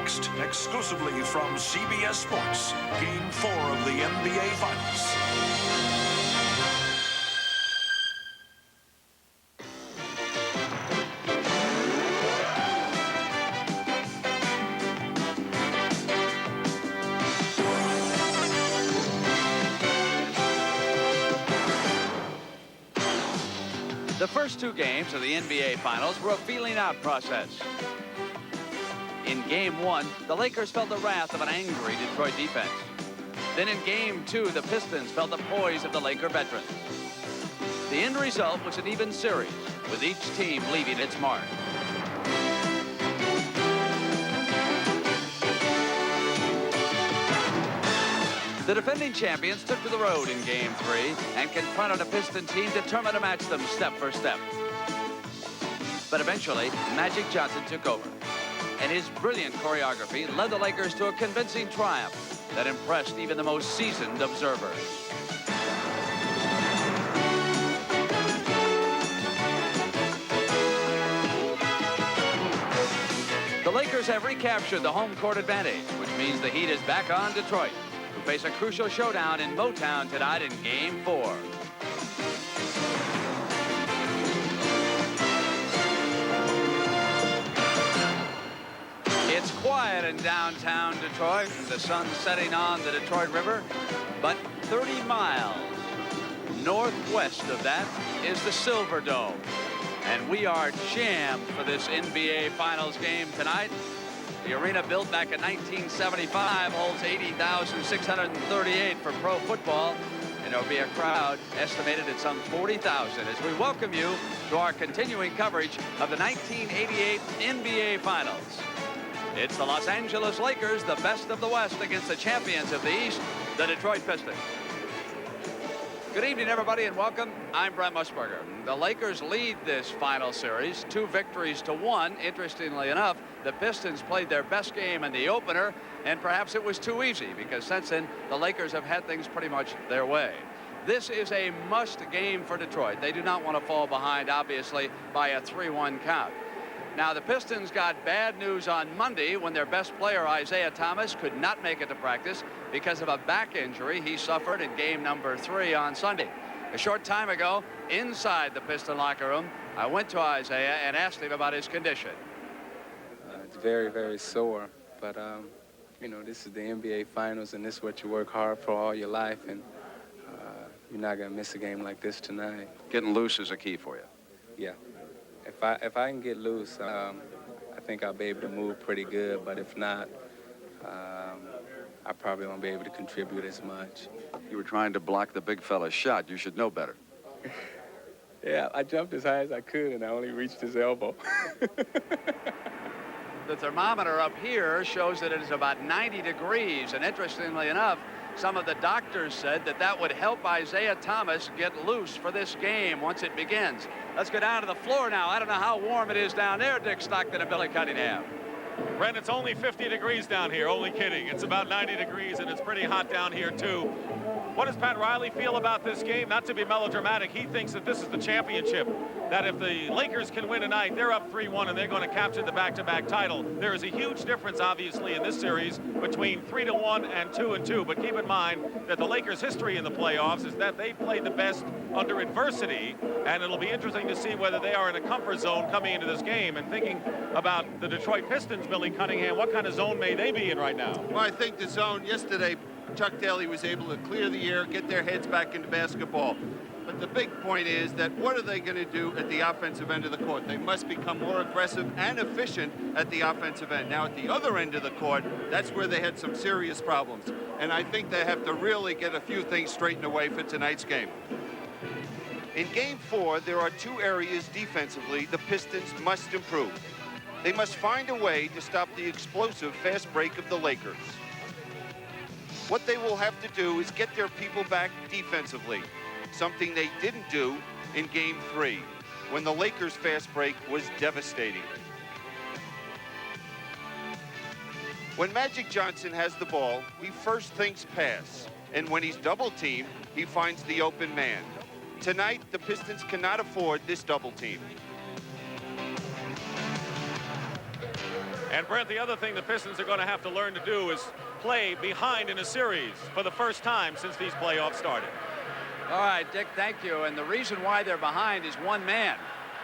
next, exclusively from CBS Sports, Game 4 of the NBA Finals. The first two games of the NBA Finals were a feeling-out process. In Game 1, the Lakers felt the wrath of an angry Detroit defense. Then in Game 2, the Pistons felt the poise of the Laker veterans. The end result was an even series, with each team leaving its mark. The defending champions took to the road in Game 3 and confronted a Piston team determined to match them step for step. But eventually, Magic Johnson took over, and his brilliant choreography led the Lakers to a convincing triumph that impressed even the most seasoned observers. The Lakers have recaptured the home court advantage, which means the heat is back on Detroit, who face a crucial showdown in Motown tonight in Game 4. It's quiet in downtown Detroit, the sun setting on the Detroit River, but 30 miles northwest of that is the Silver Dome. And we are jammed for this NBA Finals game tonight. The arena, built back in 1975, holds 80,638 for pro football, and there'll be a crowd estimated at some 40,000 as we welcome you to our continuing coverage of the 1988 NBA Finals. It's the Los Angeles Lakers, the best of the West, against the champions of the East, the Detroit Pistons. Good evening, everybody, and welcome. I'm Brent Musburger. The Lakers lead this final series, 2 victories to 1. Interestingly enough, the Pistons played their best game in the opener, and perhaps it was too easy because since then, the Lakers have had things pretty much their way. This is a must game for Detroit. They do not want to fall behind, obviously, by a 3-1 count. Now, the Pistons got bad news on Monday when their best player, Isaiah Thomas, could not make it to practice because of a back injury he suffered in game number 3 on Sunday. A short time ago, inside the Piston locker room, I went to Isaiah and asked him about his condition. It's very, very sore, but, you know, this is the NBA Finals, and this is what you work hard for all your life, and you're not going to miss a game like this tonight. Getting loose is a key for you. Yeah. If I can get loose, I think I'll be able to move pretty good, but if not, I probably won't be able to contribute as much. You were trying to block the big fella's shot. You should know better. Yeah, I jumped as high as I could, and I only reached his elbow. The thermometer up here shows that it is about 90 degrees, and interestingly enough, some of the doctors said that that would help Isaiah Thomas get loose for this game once it begins. Let's go down to the floor now. I don't know how warm it is down there, Dick Stockton and Billy Cunningham. Brent, it's only 50 degrees down here. Only kidding. It's about 90 degrees, and it's pretty hot down here, too. What does Pat Riley feel about this game? Not to be melodramatic, he thinks that this is the championship, that if the Lakers can win tonight, they're up 3-1, and they're going to capture the back-to-back title. There is a huge difference, obviously, in this series between 3-1 and 2-2, but keep in mind that the Lakers' history in the playoffs is that they played the best under adversity, and it'll be interesting to see whether they are in a comfort zone coming into this game. And thinking about the Detroit Pistons, Billy Cunningham, what kind of zone may they be in right now? Well, I think the zone yesterday, Chuck Daly was able to clear the air, get their heads back into basketball. But the big point is that what are they going to do at the offensive end of the court? They must become more aggressive and efficient at the offensive end. Now, at the other end of the court, that's where they had some serious problems. And I think they have to really get a few things straightened away for tonight's game. In Game 4, there are 2 areas defensively the Pistons must improve. They must find a way to stop the explosive fast break of the Lakers. What they will have to do is get their people back defensively, something they didn't do in Game 3, when the Lakers' fast break was devastating. When Magic Johnson has the ball, he first thinks pass, and when he's double-teamed, he finds the open man. Tonight, the Pistons cannot afford this double team. And Brent, the other thing the Pistons are going to have to learn to do is play behind in a series for the first time since these playoffs started. All right, Dick, thank you. And the reason why they're behind is one man.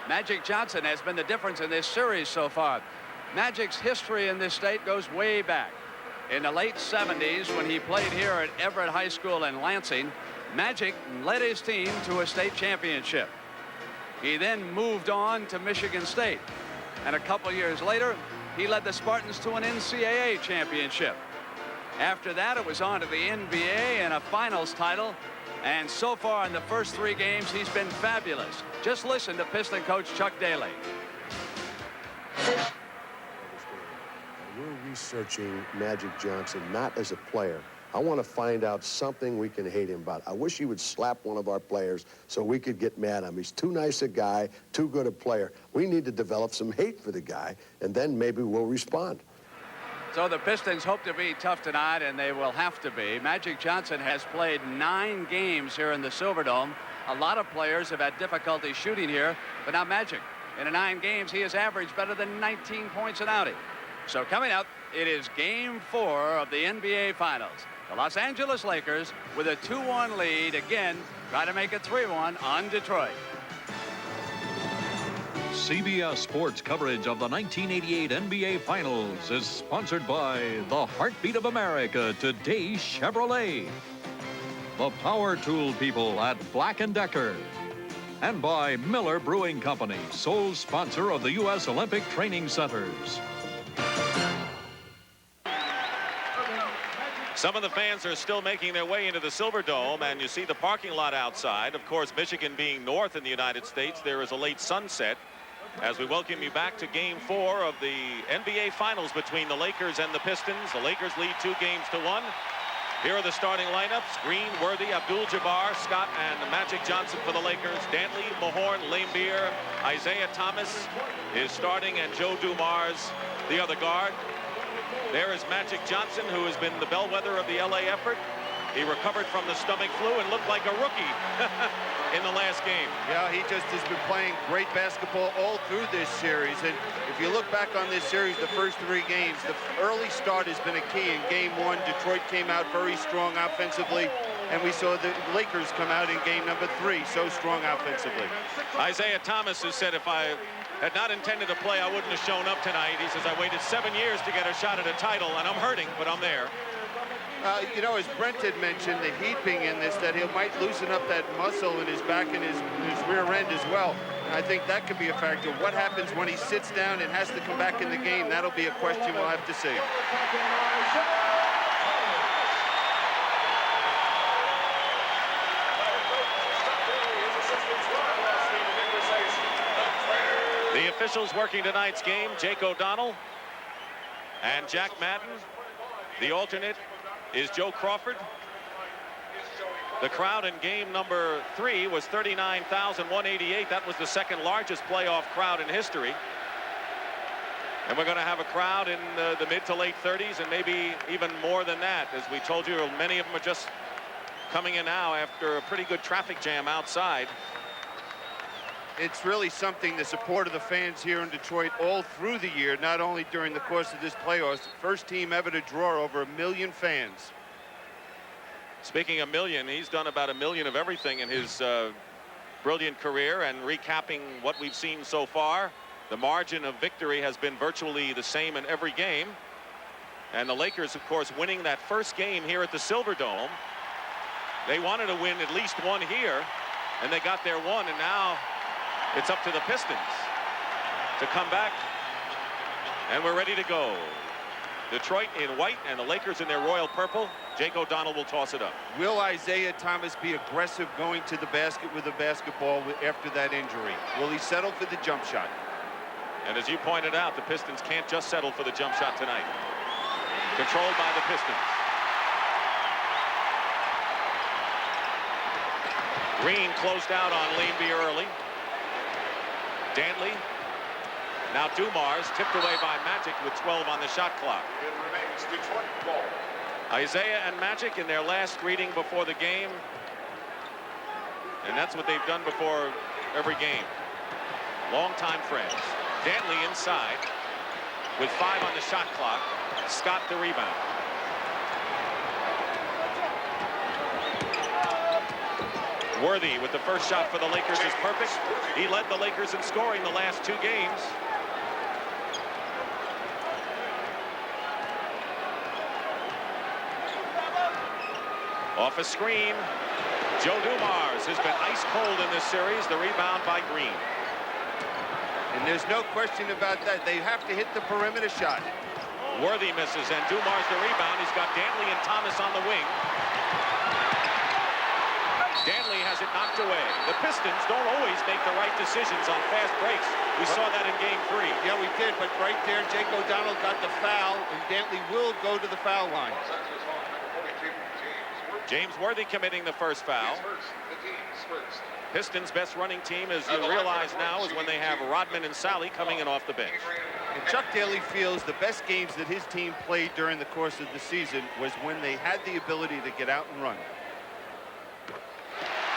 Magic Johnson has been the difference in this series so far. Magic's history in this state goes way back. In the late 70s, when he played here at Everett High School in Lansing, Magic led his team to a state championship. He then moved on to Michigan State. And a couple years later, he led the Spartans to an NCAA championship. After that, it was on to the NBA and a finals title. And so far in the first 3 games, he's been fabulous. Just listen to Piston coach Chuck Daly. We're researching Magic Johnson not as a player. I want to find out something we can hate him about. I wish he would slap one of our players so we could get mad at him. He's too nice a guy, too good a player. We need to develop some hate for the guy, and then maybe we'll respond. So the Pistons hope to be tough tonight, and they will have to be. Magic Johnson has played 9 games here in the Silverdome. A lot of players have had difficulty shooting here, but not Magic. In the 9 games, he has averaged better than 19 points an outing. So coming up, it is Game 4 of the NBA Finals. The Los Angeles Lakers with a 2-1 lead, again, try to make it 3-1 on Detroit. CBS Sports coverage of the 1988 NBA Finals is sponsored by the Heartbeat of America, Today Chevrolet, the Power Tool people at Black & Decker, and by Miller Brewing Company, sole sponsor of the U.S. Olympic Training Centers. Some of the fans are still making their way into the Silverdome, and you see the parking lot outside. Of course, Michigan being north in the United States, there is a late sunset as we welcome you back to Game 4 of the NBA Finals between the Lakers and the Pistons. The Lakers lead 2-1. Here are the starting lineups. Green, Worthy, Abdul-Jabbar, Scott, and Magic Johnson for the Lakers. Dantley, Mahorn, Laimbeer, Isaiah Thomas is starting, and Joe Dumars, the other guard. There is Magic Johnson, who has been the bellwether of the LA effort. He recovered from the stomach flu and looked like a rookie in the last game. Yeah, he just has been playing great basketball all through this series. And if you look back on this series, the first 3 games, the early start has been a key. In Game 1, Detroit came out very strong offensively. And we saw the Lakers come out in game number 3, so strong offensively. Isaiah Thomas has said, if I had not intended to play, I wouldn't have shown up tonight. He says, I waited 7 years to get a shot at a title, and I'm hurting, but I'm there. You know, as Brent had mentioned, the heat being in this, that he might loosen up that muscle in his back and his rear end as well. And I think that could be a factor. What happens when he sits down and has to come back in the game? That'll be a question we'll have to see. The officials working tonight's game, Jake O'Donnell and Jack Madden. The alternate is Joe Crawford. The crowd in game number 3 was 39,188. That was the second largest playoff crowd in history. And we're going to have a crowd in the mid to late 30s and maybe even more than that. As we told you, many of them are just coming in now after a pretty good traffic jam outside. It's really something, the support of the fans here in Detroit all through the year, not only during the course of this playoffs. First team ever to draw over 1 million fans. Speaking of million, he's done about 1 million of everything in his brilliant career. And recapping what we've seen so far, the margin of victory has been virtually the same in every game. And the Lakers, of course, winning that first game here at the Silverdome. They wanted to win at least one here, and they got their one, and now it's up to the Pistons to come back, and we're ready to go. Detroit in white and the Lakers in their royal purple. Jake O'Donnell will toss it up. Will Isaiah Thomas be aggressive going to the basket with a basketball after that injury? Will he settle for the jump shot? And as you pointed out, the Pistons can't just settle for the jump shot tonight. Controlled by the Pistons. Green closed out on Laimbeer early. Dantley. Now Dumars tipped away by Magic with 12 on the shot clock. It remains Detroit ball. Isaiah and Magic in their last greeting before the game. And that's what they've done before every game. Longtime friends. Dantley inside. with 5 on the shot clock. Scott the rebound. Worthy with the first shot for the Lakers is perfect. He led the Lakers in scoring the last 2 games. Off a screen. Joe Dumars has been ice cold in this series. The rebound by Green. And there's no question about that. They have to hit the perimeter shot. Worthy misses, and Dumars the rebound. He's got Dantley and Thomas on the wing. Dantley has it knocked away. The Pistons don't always make the right decisions on fast breaks. We saw that in Game 3. Yeah, we did, but right there, Jake O'Donnell got the foul, and Dantley will go to the foul line. James Worthy committing the first foul. Pistons' best running team, as you realize now, is when they have Rodman and Sally coming in off the bench. And Chuck Daly feels the best games that his team played during the course of the season was when they had the ability to get out and run.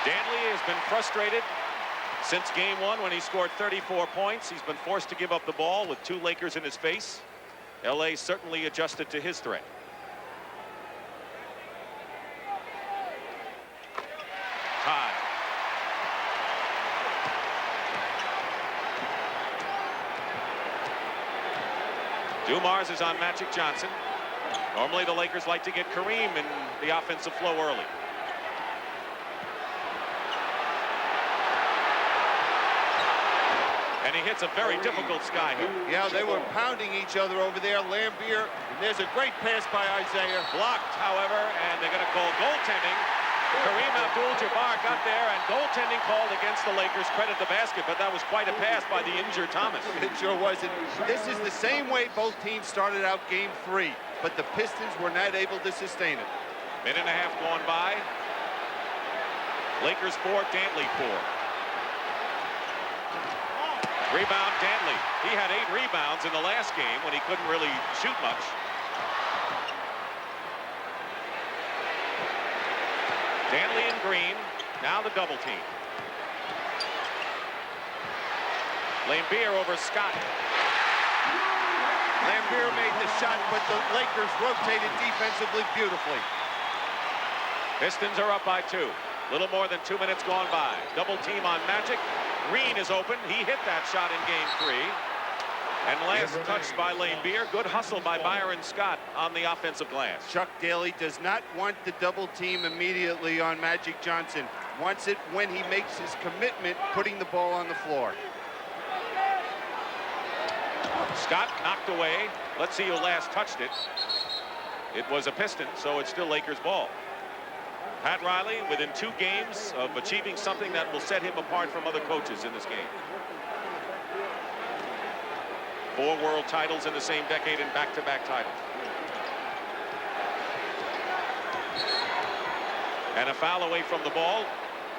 Dantley has been frustrated since Game 1 when he scored 34 points. He's been forced to give up the ball with 2 Lakers in his face. LA certainly adjusted to his threat. Tie. Dumars is on Magic Johnson. Normally the Lakers like to get Kareem in the offensive flow early. And he hits a very difficult sky hook. Yeah, they were pounding each other over there. Lambier, and there's a great pass by Isaiah. Blocked, however, and they're going to call goaltending. Kareem Abdul-Jabbar got there, and goaltending called against the Lakers. Credit the basket, but that was quite a pass by the injured Thomas. It sure was. And this is the same way both teams started out Game 3, but the Pistons were not able to sustain it. Minute and a half gone by. Lakers 4, Dantley 4. Rebound Dantley. He had 8 rebounds in the last game when he couldn't really shoot much. Dantley and Green. Now the double team. Lambier over Scott. Lambier made the shot, but the Lakers rotated defensively beautifully. Pistons are up by 2. Little more than 2 minutes gone by. Double team on Magic. Green is open. He hit that shot in Game 3. And last touch by Lambier. Good hustle by Byron Scott on the offensive glass. Chuck Daly does not want the double team immediately on Magic Johnson. Wants it when he makes his commitment, putting the ball on the floor. Scott knocked away. Let's see who last touched it. It was a Piston, so it's still Lakers ball. Pat Riley, within 2 games of achieving something that will set him apart from other coaches in this game. 4 world titles in the same decade and back-to-back titles. And a foul away from the ball.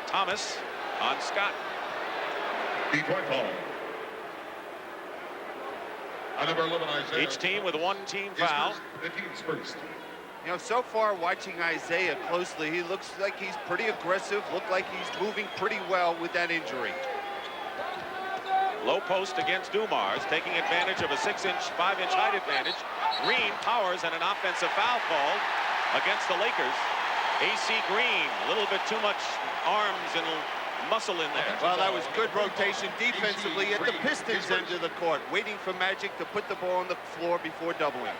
Thomas on Scott. Each team with 1 team foul. You know, so far watching Isaiah closely, he looks like he's pretty aggressive, looked like he's moving pretty well with that injury. Low post against Dumars, taking advantage of a 6-inch, 5-inch height advantage. Green powers and an offensive foul called against the Lakers. AC Green, a little bit too much arms and muscle in there. Well, that was good rotation defensively at the Pistons end of the court, waiting for Magic to put the ball on the floor before doubling.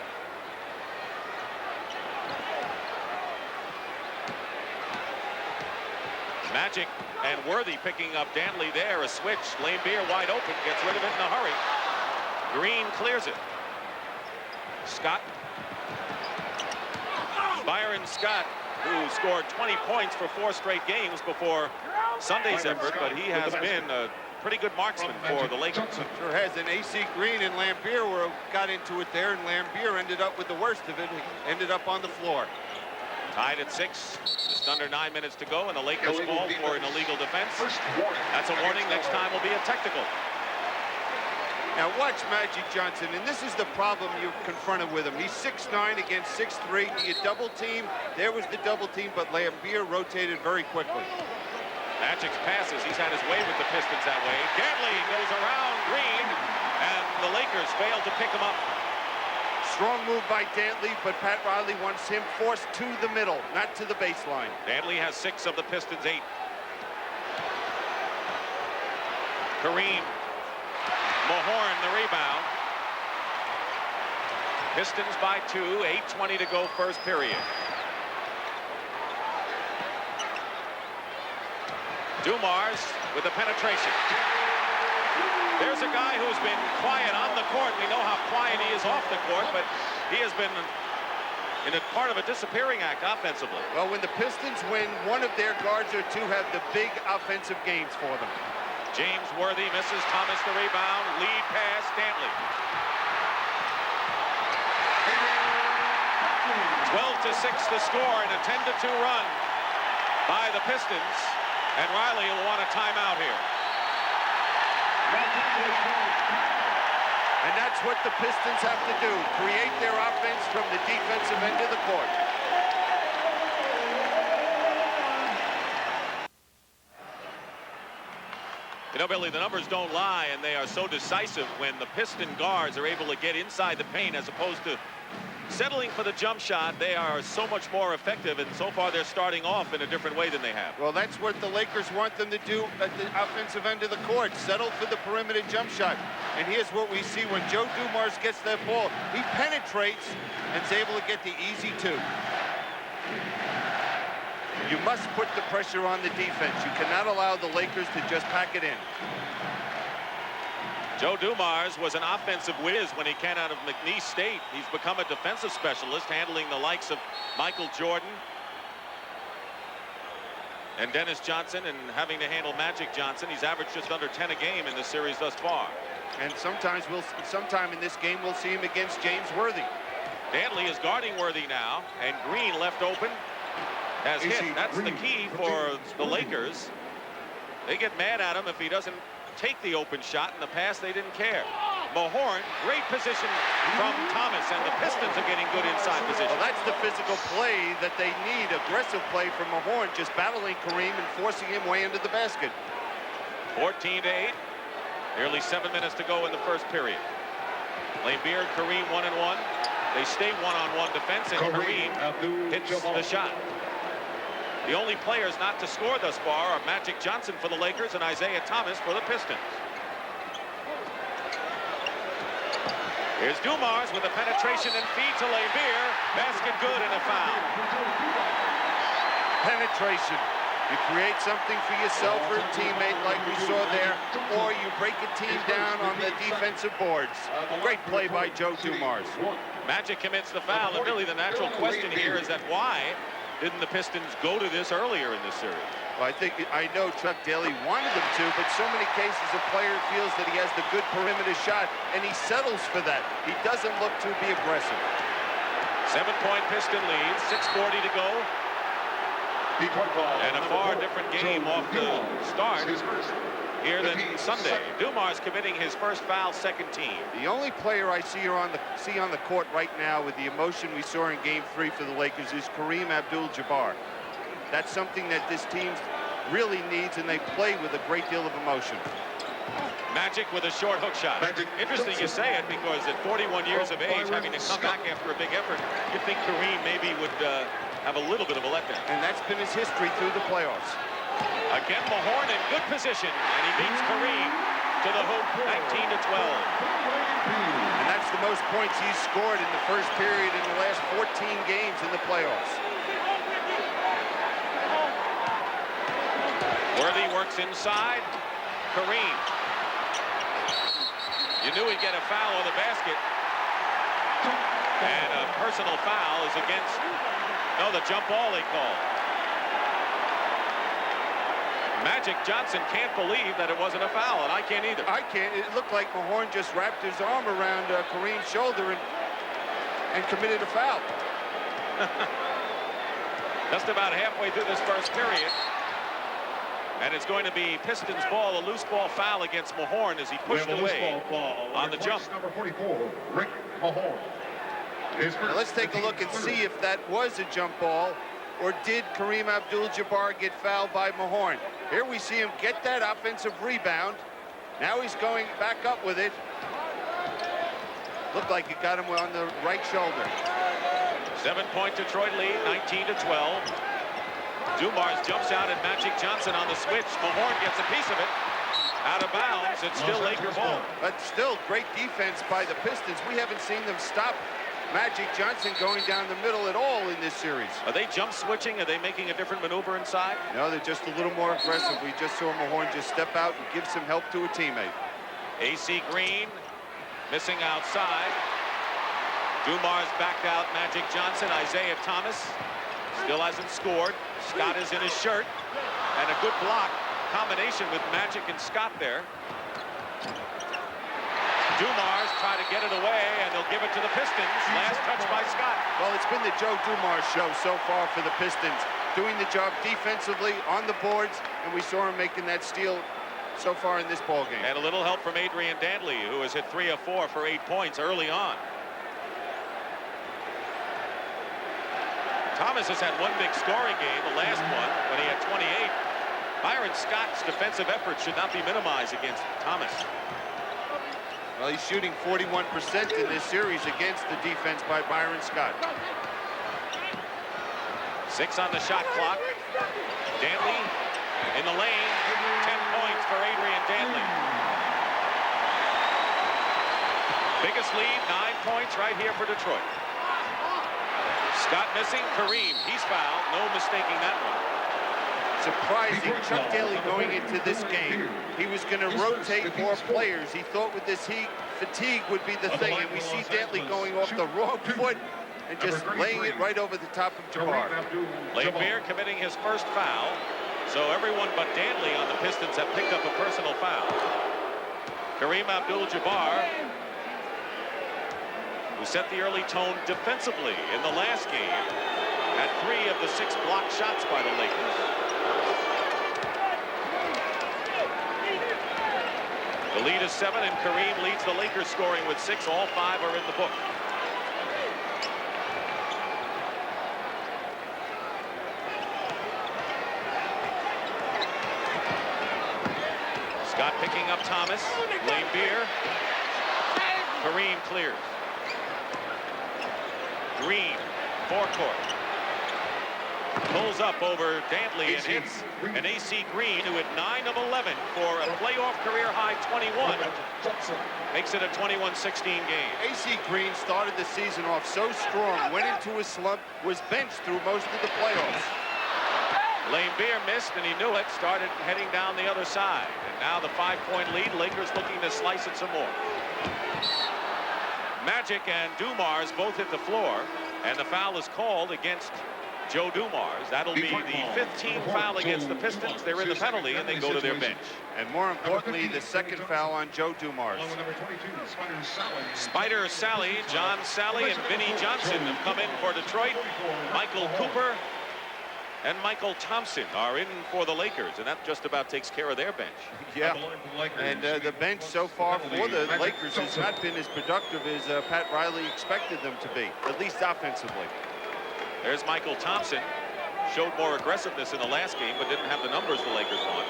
Magic and Worthy picking up Dantley there. A switch. Lambier wide open. Gets rid of it in a hurry. Green clears it. Scott. Byron Scott, who scored 20 points for 4 straight games before Sunday's effort, but he has been a pretty good marksman for the Lakers. Sure has. And AC Green and Lambier got into it there, and Lambier ended up with the worst of it. He ended up on the floor. Tied at 6. Just under 9 minutes to go, and the Lakers call for an illegal defense. That's a warning. Next time will be a technical. Now watch Magic Johnson, and this is the problem you're confronted with him. He's 6'9" against 6'3". You double team. There was the double team, but Lambier rotated very quickly. Magic's passes. He's had his way with the Pistons that way. Dantley goes around Green, and the Lakers failed to pick him up. Strong move by Dantley, but Pat Riley wants him forced to the middle, not to the baseline. Dantley has 6 of the Pistons' 8. Kareem. Mahorn the rebound. Pistons by 2, 8:20 to go first period. Dumars with the penetration. There's a guy who's been quiet on the court. We know how quiet he is off the court, but he has been in a part of a disappearing act offensively. Well, when the Pistons win, one of their guards or two have the big offensive games for them. James Worthy misses. Thomas the rebound. Lead pass, Dantley. 12-6 the score and a 10-2 run by the Pistons. And Riley will want a timeout here. And that's what the Pistons have to do, create their offense from the defensive end of the court. You know, Billy, the numbers don't lie, and they are so decisive when the Piston guards are able to get inside the paint as opposed to settling for the jump shot. They are so much more effective, and so far they're starting off in a different way than they have. Well, that's what the Lakers want them to do at the offensive end of the court, settle for the perimeter jump shot. And here's what we see when Joe Dumars gets that ball. He penetrates and is able to get the easy 2. You must put the pressure on the defense. You cannot allow the Lakers to just pack it in. Joe Dumars was an offensive whiz when he came out of McNeese State. He's become a defensive specialist, handling the likes of Michael Jordan and Dennis Johnson, and having to handle Magic Johnson. He's averaged just under 10 a game in this series thus far. And sometime in this game, we'll see him against James Worthy. Dantley is guarding Worthy now, and Green left open has hit. That's the key for the Lakers. They get mad at him if he doesn't take the open shot. In the past, they didn't care. Mahorn, great position from Thomas, and the Pistons are getting good inside position. Well, that's the physical play that they need, aggressive play from Mahorn, just battling Kareem and forcing him way into the basket. 14-8, nearly 7 minutes to go in the first period. Laimbeer, Kareem 1-on-1. They stay one-on-one defense, and Kareem hits the shot. The only players not to score thus far are Magic Johnson for the Lakers and Isaiah Thomas for the Pistons. Here's Dumars with a penetration and feed to Laimbeer. Basket good and a foul. Penetration. You create something for yourself or a teammate like we saw there, or you break a team down on the defensive boards. Great play by Joe Dumars. Magic commits the foul, and really the natural question here is that why didn't the Pistons go to this earlier in this series? Well, I know Chuck Daly wanted them to, but so many cases a player feels that he has the good perimeter shot, and he settles for that. He doesn't look to be aggressive. 7-point Piston lead, 6:40 to go. And a far different game off the start here than Sunday. Dumars committing his first foul, second team. The only player I see on the court right now with the emotion we saw in Game 3 for the Lakers is Kareem Abdul-Jabbar. That's something that this team really needs, and they play with a great deal of emotion. Magic with a short hook shot. Interesting you say it, because at 41 years of age, having to come back after a big effort, you'd think Kareem maybe would have a little bit of a letdown. And that's been his history through the playoffs. Again, Mahorn in good position, and he beats Kareem to the hoop, 19-12. And that's the most points he's scored in the first period in the last 14 games in the playoffs. Worthy works inside. Kareem. You knew he'd get a foul on the basket. And a personal foul is against, no, the jump ball they called. Magic Johnson can't believe that it wasn't a foul, and I can't either. I can't. It looked like Mahorn just wrapped his arm around Kareem's shoulder and committed a foul. Just about halfway through this first period. And it's going to be Pistons ball, a loose ball foul against Mahorn as he pushed away on the jump. Number 44, Rick Mahorn. Now let's take a look and see if that was a jump ball, or did Kareem Abdul-Jabbar get fouled by Mahorn. Here we see him get that offensive rebound. Now he's going back up with it. Looked like it got him on the right shoulder. 7-point Detroit lead, 19-12. Dumars jumps out and Magic Johnson on the switch. Mahorn gets a piece of it. Out of bounds. It's still Laker ball. But still great defense by the Pistons. We haven't seen them stop Magic Johnson going down the middle at all in this series. Are they jump switching? Are they making a different maneuver inside? No, they're just a little more aggressive. We just saw Mahorn just step out and give some help to a teammate. AC Green missing outside. Dumars backed out Magic Johnson. Isaiah Thomas still hasn't scored. Scott is in his shirt. And a good block combination with Magic and Scott there. Dumars try to get it away, and they'll give it to the Pistons. Last touch by Scott. Well, it's been the Joe Dumars show so far for the Pistons, doing the job defensively on the boards, and we saw him making that steal so far in this ball game. And a little help from Adrian Dantley, who has hit 3 of 4 for 8 points early on. Thomas has had one big scoring game, the last one, when he had 28. Byron Scott's defensive effort should not be minimized against Thomas. Well, he's shooting 41% in this series against the defense by Byron Scott. 6 on the shot clock. Dantley in the lane. 10 points for Adrian Dantley. Biggest lead, 9 points right here for Detroit. Scott missing. Kareem, he's fouled. No mistaking that one. Surprising, Chuck Daly going into this game, he was going to rotate more players. He thought with this heat, fatigue would be the thing, and we see Dantley going off the wrong foot and just laying it right over the top of Jabbar. Laimbeer committing his first foul, so everyone but Dantley on the Pistons have picked up a personal foul. Kareem Abdul-Jabbar, who set the early tone defensively in the last game, had 3 of the 6 blocked shots by the Lakers. The lead is 7, and Kareem leads the Lakers scoring with 6. All 5 are in the book. Scott picking up Thomas. Laimbeer. Kareem clears. Green, forecourt. Pulls up over Dantley and hits an AC Green, who had 9 of 11 for a playoff career-high 21. Makes it a 21-16 game. AC Green started the season off so strong, went into a slump, was benched through most of the playoffs. Laimbeer missed, and he knew it, started heading down the other side. And now the 5-point lead, Lakers looking to slice it some more. Magic and Dumars both hit the floor, and the foul is called against Joe Dumars. That'll be the 15th foul against the Pistons. They're in the penalty, and they go to their bench. And more importantly, the second foul on Joe Dumars. Spider Sally, John Sally, and Vinnie Johnson have come in for Detroit. Michael Cooper and Michael Thompson are in for the Lakers, and that just about takes care of their bench. Yeah, and the bench so far for the Lakers has not been as productive as Pat Riley expected them to be, at least offensively. There's Michael Thompson. Showed more aggressiveness in the last game, but didn't have the numbers the Lakers want.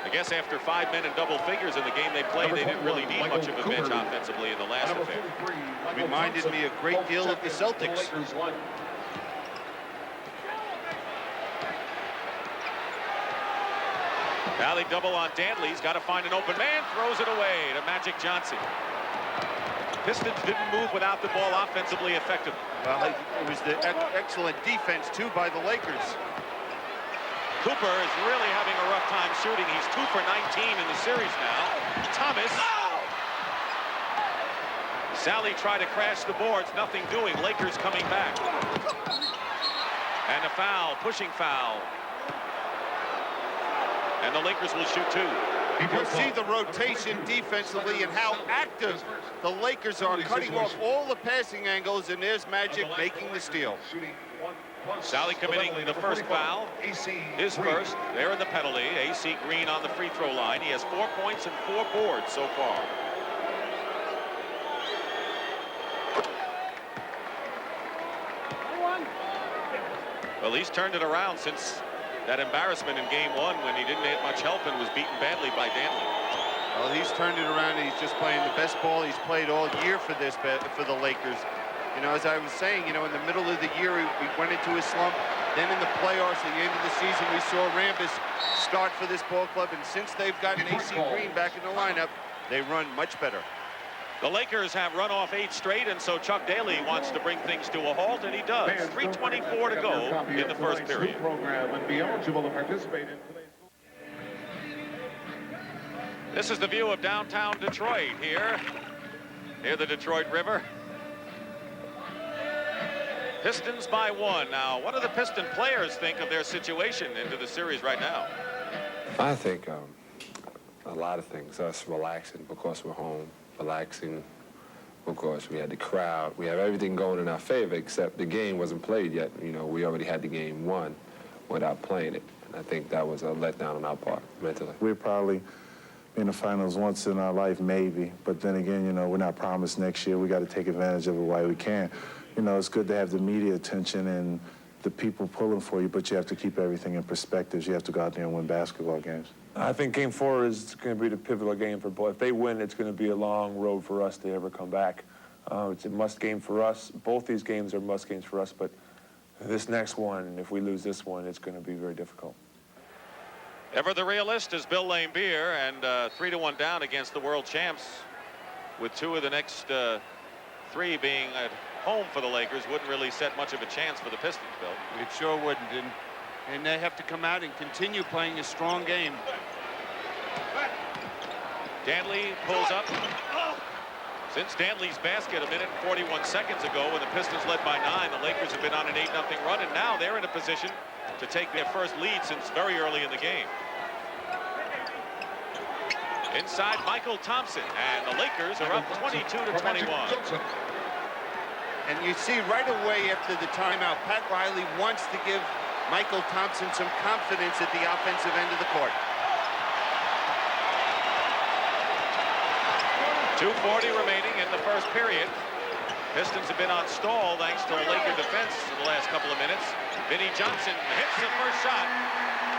I guess after 5 men in double figures in the game they played, they didn't really need much of a bench offensively in the last affair. Reminded me a great deal of the Celtics. Now they double on Dantley. He's got to find an open man. Throws it away to Magic Johnson. Pistons didn't move without the ball offensively effectively. Well, it was the excellent defense, too, by the Lakers. Cooper is really having a rough time shooting. He's 2 for 19 in the series now. Thomas. Sally tried to crash the boards. Nothing doing. Lakers coming back. And a foul. Pushing foul. And the Lakers will shoot 2. You see the rotation defensively and how active the Lakers are, cutting off all the passing angles, and there's Magic making the steal. Sally committing the first foul. His first. They're in the penalty. AC Green on the free throw line. He has 4 points and 4 boards so far. Well, he's turned it around since that embarrassment in game 1 when he didn't get much help and was beaten badly by Dantley. Well, he's turned it around, and he's just playing the best ball he's played all year for the Lakers. You know, as I was saying, you know, in the middle of the year, he went into a slump. Then in the playoffs, at the end of the season, we saw Rambis start for this ball club, and since they've gotten AC Green back in the lineup, they run much better. The Lakers have run off 8 straight, and so Chuck Daly wants to bring things to a halt, and he does. 3:24 to go in the first period. This is the view of downtown Detroit here, near the Detroit River. Pistons by 1. Now, what do the Piston players think of their situation into the series right now? I think a lot of things. Us relaxing because we're home, relaxing because we had the crowd. We have everything going in our favor, except the game wasn't played yet. You know, we already had the game won without playing it. And I think that was a letdown on our part, mentally. We'll probably be in the finals once in our life, maybe. But then again, you know, we're not promised next year. We got to take advantage of it while we can. You know, it's good to have the media attention and the people pulling for you, but you have to keep everything in perspective. You have to go out there and win basketball games. I think Game 4 is going to be the pivotal game for both. If they win, it's going to be a long road for us to ever come back. It's a must game for us. Both these games are must games for us, but this next one, if we lose this one, it's going to be very difficult. Ever the realist is Bill Laimbeer, and 3-1 down against the world champs, with 2 of the next 3 being at home for the Lakers. Wouldn't really set much of a chance for the Pistons, Bill. It sure wouldn't, and they have to come out and continue playing a strong game. Danley pulls up. Since Danley's basket a minute and 41 seconds ago, when the Pistons led by 9, the Lakers have been on an 8-0 run, and now they're in a position to take their first lead since very early in the game. Inside, Michael Thompson, and the Lakers are up 22-21. And you see right away after the timeout, Pat Riley wants to give Michael Thompson some confidence at the offensive end of the court. 2:40 remaining in the first period. Pistons have been on stall thanks to the Laker defense in the last couple of minutes. Vinnie Johnson hits the first shot.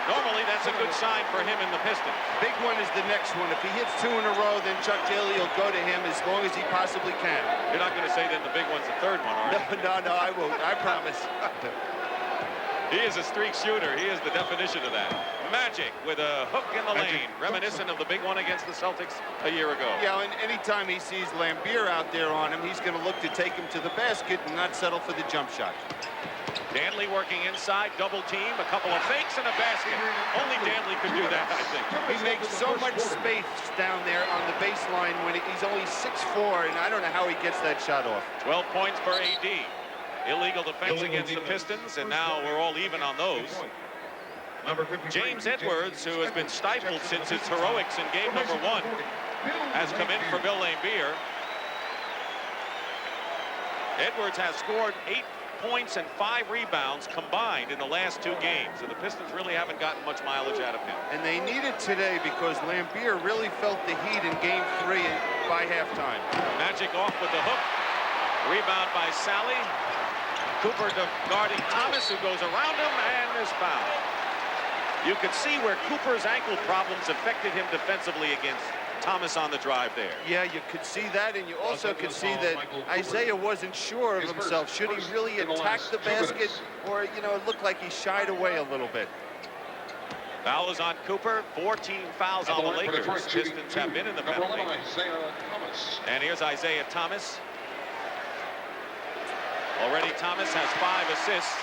Normally, that's a good sign for him in the Pistons. Big one is the next one. If he hits 2 in a row, then Chuck Daly will go to him as long as he possibly can. You're not going to say that the big one's the third one, are you? No, I won't. I promise. He is a streak shooter. He is the definition of that. Magic with a hook in the lane, reminiscent of the big one against the Celtics a year ago. Yeah, and anytime he sees Laimbeer out there on him, he's going to look to take him to the basket and not settle for the jump shot. Danley working inside, double team, a couple of fakes and a basket. Only Danley could do that, I think. He makes so much space down there on the baseline when he's only 6'4", and I don't know how he gets that shot off. 12 points for AD. Illegal defense against the Pistons, and now we're all even on those. James Edwards, who has been stifled since his heroics in game number 1, has come in for Bill Laimbeer. Edwards has scored 8 points and 5 rebounds combined in the last 2 games, and the Pistons really haven't gotten much mileage out of him. And they need it today because Laimbeer really felt the heat in game 3 by halftime. Magic off with the hook. Rebound by Sally. Cooper guarding Thomas, who goes around him and is fouled. You could see where Cooper's ankle problems affected him defensively against Thomas on the drive there. Yeah, you could see that, and you also could see that Isaiah wasn't sure of himself. Should he really attack the basket, or, you know, it looked like he shied away a little bit. Foul is on Cooper. 14 fouls on the Lakers. Pistons have been in the penalty. And here's Isaiah Thomas. Already Thomas has 5 assists.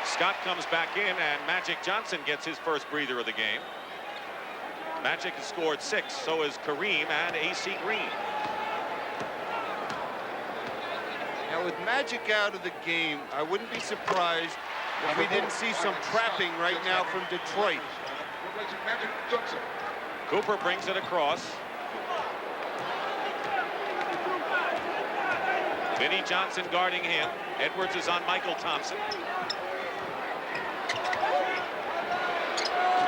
Scott comes back in, and Magic Johnson gets his first breather of the game. Magic has scored 6, so is Kareem and AC Green. Now with Magic out of the game, I wouldn't be surprised if we didn't see some trapping right now from Detroit. Cooper brings it across. Vinnie Johnson guarding him. Edwards is on Michael Thompson.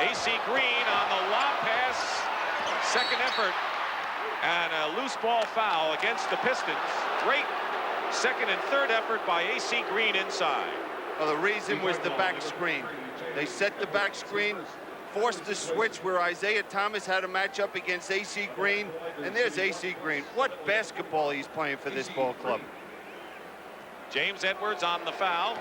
AC Green on the lob pass. Second effort. And a loose ball foul against the Pistons. Great second and third effort by AC Green inside. Well, the reason was the back screen. They set the back screen, forced the switch where Isaiah Thomas had a matchup against AC Green, and there's AC Green. What basketball he's playing for this ball club. James Edwards on the foul.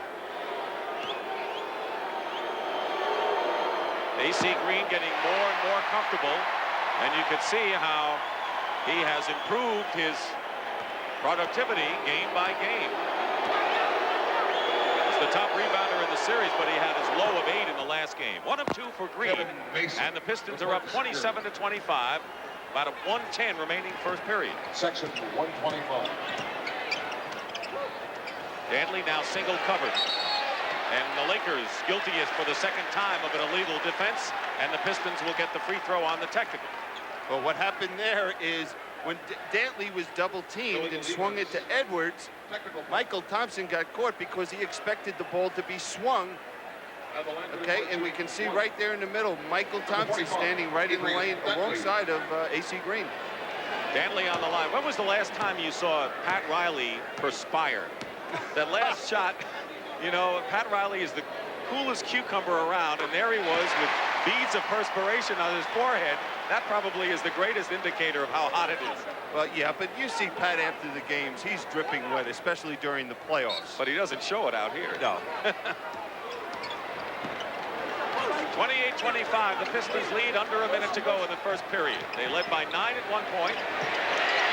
AC Green getting more and more comfortable, and you can see how he has improved his productivity game by game. He's the top rebounder in the series, but he had his low of 8 in the last game. 1 of 2 for Green, and the Pistons are up 27-25. About a 1:10 remaining first period. Section 125. Danley now single covered. And the Lakers guiltiest for the second time of an illegal defense, and the Pistons will get the free throw on the technical. Well, what happened there is when Dantley was double teamed and swung it to Edwards, Michael Thompson got caught because he expected the ball to be swung. Okay, and we can see right there in the middle, Michael Thompson standing right in the lane alongside of AC Green. Danley on the line. When was the last time you saw Pat Riley perspire? That last shot, you know, Pat Riley is the coolest cucumber around, and there he was with beads of perspiration on his forehead. That probably is the greatest indicator of how hot it is. Well, yeah, but you see Pat after the games, he's dripping wet, especially during the playoffs. But he doesn't show it out here. No. 28-25, the Pistons lead under a minute to go in the first period. They led by 9 at one point.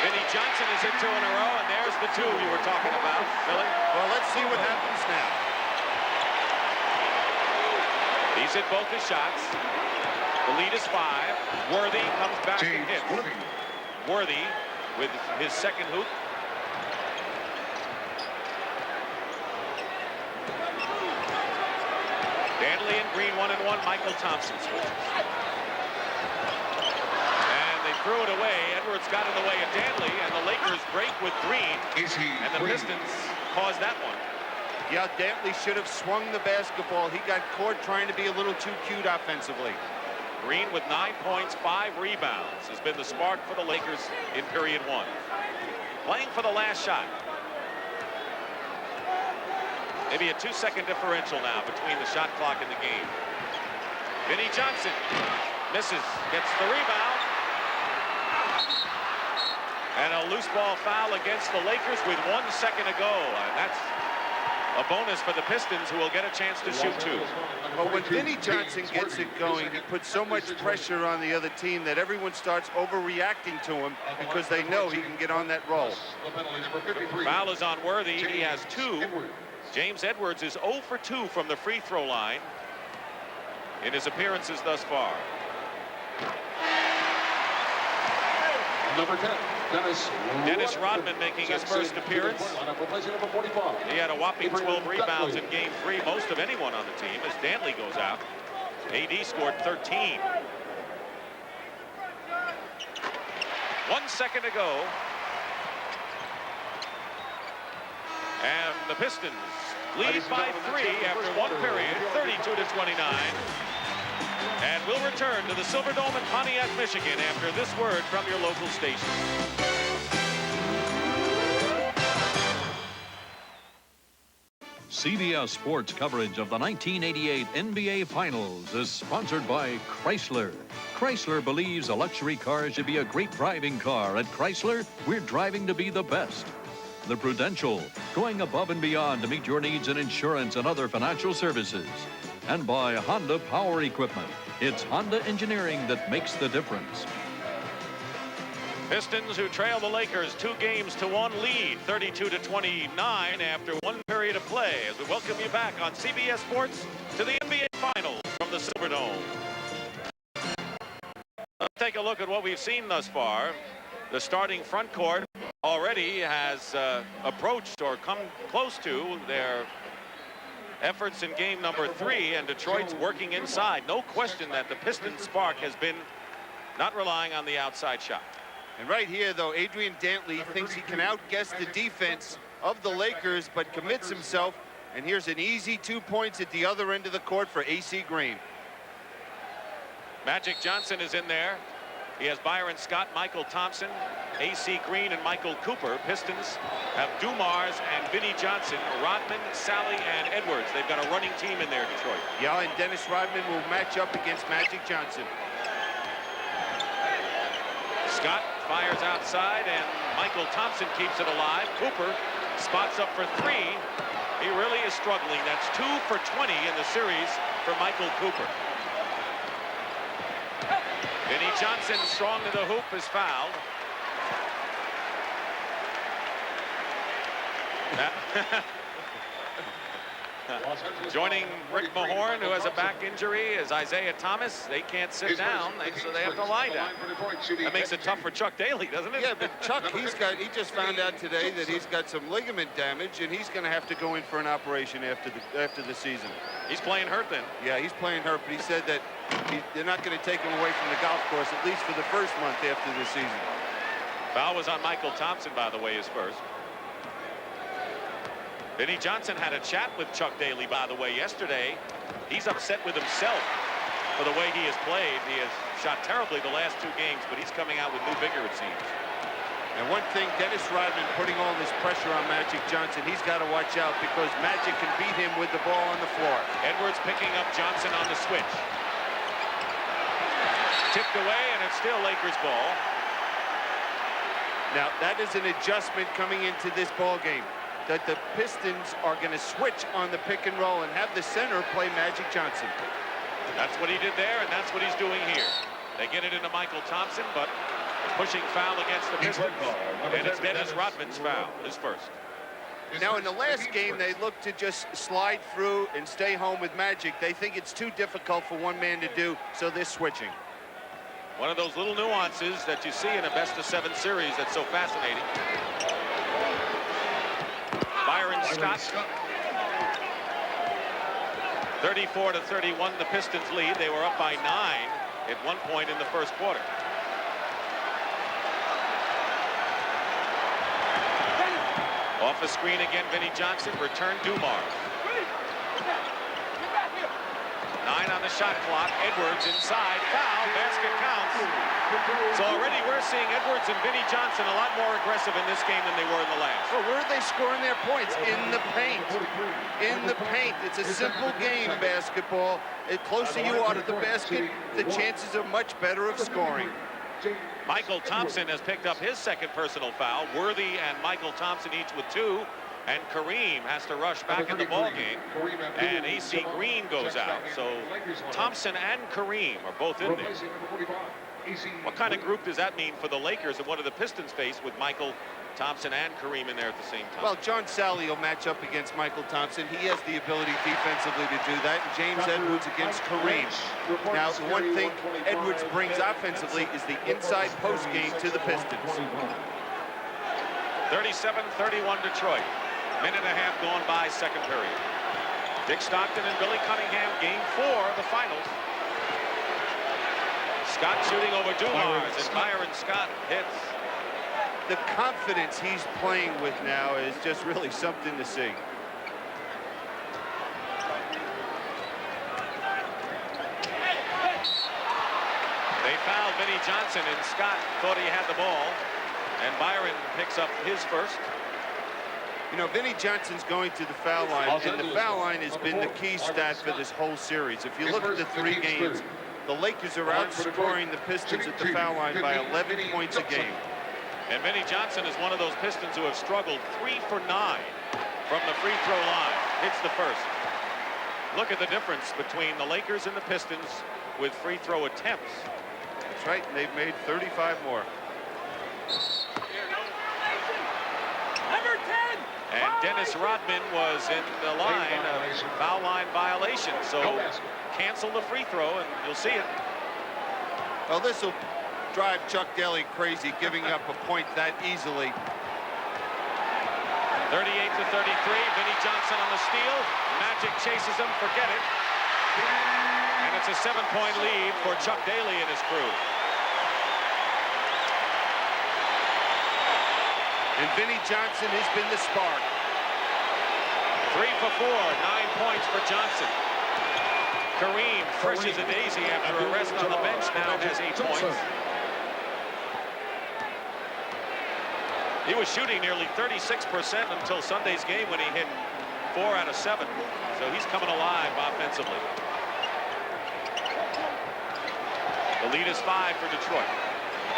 Vinnie Johnson is hit 2 in a row, and there's the 2 you were talking about, Billy. Well, let's see what happens now. He's hit both his shots. The lead is 5. Worthy comes back and hits. Worthy with his second hoop. Danley and Green 1-1. Michael Thompson switches. And they threw it away. Edwards got in the way of Danley, and the Lakers break with Green. And the Pistons caused that one. Yeah, Dantley should have swung the basketball. He got caught trying to be a little too cute offensively. Green with 9 points, 5 rebounds has been the spark for the Lakers in period 1. Playing for the last shot. Maybe a 2-second differential now between the shot clock and the game. Vinnie Johnson misses, gets the rebound. And a loose ball foul against the Lakers with 1 second to go. And that's a bonus for the Pistons, who will get a chance to shoot 2. Well, when Vinnie Johnson gets it going, he puts so much pressure on the other team that everyone starts overreacting to him because they know he can get on that roll. Foul is on Worthy. He has 2. James Edwards is 0 for 2 from the free throw line in his appearances thus far. Number 10, Dennis Rodman making his first appearance. He had a whopping 12 rebounds in game 3, most of anyone on the team, as Dantley goes out. AD scored 13. 1 second to go. And the Pistons lead by 3 after 1 period, 32-29. And we'll return to the Silverdome in Pontiac, Michigan after this word from your local station. CBS Sports coverage of the 1988 NBA Finals is sponsored by Chrysler. Chrysler believes a luxury car should be a great driving car. At Chrysler, we're driving to be the best. The Prudential, going above and beyond to meet your needs in insurance and other financial services. And by Honda Power Equipment. It's Honda engineering that makes the difference. Pistons, who trail the Lakers 2-1 lead, 32-29 after 1 period of play, as we welcome you back on CBS Sports to the NBA Finals from the Silverdome. Let's take a look at what we've seen thus far. The starting front court already has approached or come close to their efforts in game number 3, and Detroit's working inside. No question that the Pistons' spark has been not relying on the outside shot. And right here, though, Adrian Dantley thinks he can outguess the defense of the Lakers, but commits himself. And here's an easy 2 points at the other end of the court for AC Green. Magic Johnson is in there. He has Byron Scott, Michael Thompson, A.C. Green, and Michael Cooper. Pistons have Dumars and Vinnie Johnson, Rodman, Sally, and Edwards. They've got a running team in there, Detroit. Yeah, and Dennis Rodman will match up against Magic Johnson. Scott fires outside, and Michael Thompson keeps it alive. Cooper spots up for three. He really is struggling. That's 2 for 20 in the series for Michael Cooper. Vinnie Johnson, strong to the hoop, is fouled. Joining Rick Mahorn, who has a back injury, is Isaiah Thomas. They can't sit down, so they have to lie down. That makes it tough for Chuck Daly, doesn't it? Yeah, but Chuck, he just found out today that he's got some ligament damage, and he's going to have to go in for an operation after the season. He's playing hurt then. Yeah, he's playing hurt, but he said that they're not going to take him away from the golf course, at least for the first month after the season. Foul was on Michael Thompson, by the way, his first. Vinnie Johnson had a chat with Chuck Daly, by the way, yesterday. He's upset with himself for the way he has played. He has shot terribly the last 2 games, but he's coming out with new vigor, it seems. And one thing, Dennis Rodman putting all this pressure on Magic Johnson, he's got to watch out because Magic can beat him with the ball on the floor. Edwards picking up Johnson on the switch. Tipped away, and it's still Lakers ball. Now, that is an adjustment coming into this ball game, that the Pistons are going to switch on the pick and roll and have the center play Magic Johnson. That's what he did there, and that's what he's doing here. They get it into Michael Thompson, but a pushing foul against the Pistons, and it's Dennis Rodman's foul, his first. Now, in the last game, they looked to just slide through and stay home with Magic. They think it's too difficult for one man to do, so they're switching. One of those little nuances that you see in a best-of-7 series that's so fascinating. Byron Scott. 34-31, the Pistons lead. They were up by 9 at one point in the first quarter. Off the screen again, Vinnie Johnson. Return Dumars. 9 on the shot clock. Edwards inside. Foul. Basket counts. So already we're seeing Edwards and Vinnie Johnson a lot more aggressive in this game than they were in the last. Well, where are they scoring their points? In the paint. In the paint. It's a simple game, basketball. The closer you are to the basket, the chances are much better of scoring. Michael Thompson has picked up his second personal foul. Worthy and Michael Thompson each with 2. And Kareem has to rush back in the ball game. And A.C. Green goes out. So Thompson and Kareem are both in there. What kind of group does that mean for the Lakers and what do the Pistons face with Michael Thompson and Kareem in there at the same time? Well, John Sally will match up against Michael Thompson. He has the ability defensively to do that. And James Edwards against Kareem. Now, the one thing Edwards brings offensively is the inside post game to the Pistons. 37-31 Detroit. Minute and a half gone by second period. Dick Stockton and Billy Cunningham, game 4 of the finals. Scott shooting over Dumars, and Byron Scott hits. The confidence he's playing with now is just really something to see. They fouled Vinnie Johnson, and Scott thought he had the ball, and Byron picks up his first. You know, Vinnie Johnson's going to the foul line, and the foul line has been the key stat for this whole series. If you look at the 3 games, the Lakers are outscoring the Pistons at the foul line by 11 points a game. And Vinnie Johnson is one of those Pistons who have struggled 3 for 9 from the free throw line. Hits the first. Look at the difference between the Lakers and the Pistons with free throw attempts. That's right, and they've made 35 more. And Dennis Rodman was in the line of foul line violation, so cancel the free throw and you'll see it. Well, this will drive Chuck Daly crazy, giving up a point that easily. 38-33, Vinnie Johnson on the steal. Magic chases him, forget it. And it's a 7-point lead for Chuck Daly and his crew. And Vinnie Johnson has been the spark. 3 for 4, 9 points for Johnson. Kareem, fresh as a daisy after a rest on the bench, now has 8 points. He was shooting nearly 36% until Sunday's game when he hit 4 out of 7. So he's coming alive offensively. The lead is 5 for Detroit.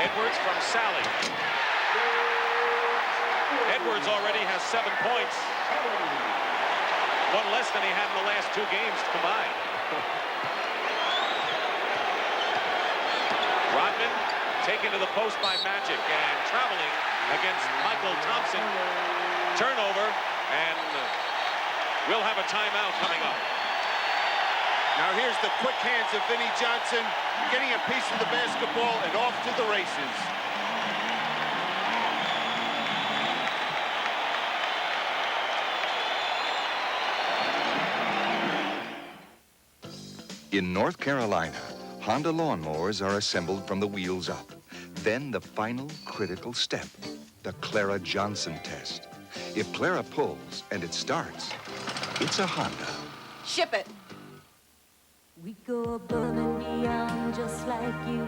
Edwards from Sally. Edwards already has 7 points. 1 less than he had in the last 2 games combined. Rodman taken to the post by Magic and traveling against Michael Thompson. Turnover, and we'll have a timeout coming up. Now here's the quick hands of Vinnie Johnson, getting a piece of the basketball and off to the races. In North Carolina, Honda lawnmowers are assembled from the wheels up. Then the final critical step, the Clara Johnson test. If Clara pulls and it starts, it's a Honda. Ship it. We go above and beyond just like you,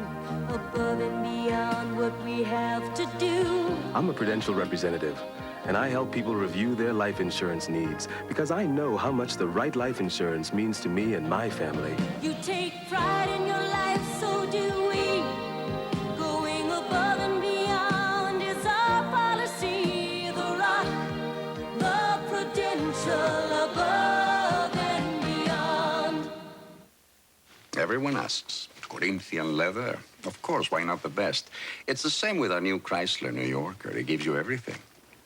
above and beyond what we have to do. I'm a Prudential representative, and I help people review their life insurance needs because I know how much the right life insurance means to me and my family. You take pride in your life, so do we. Going above and beyond is our policy. The Rock, the Prudential, above and beyond. Everyone asks, Corinthian leather? Of course, why not the best? It's the same with our new Chrysler New Yorker. It gives you everything.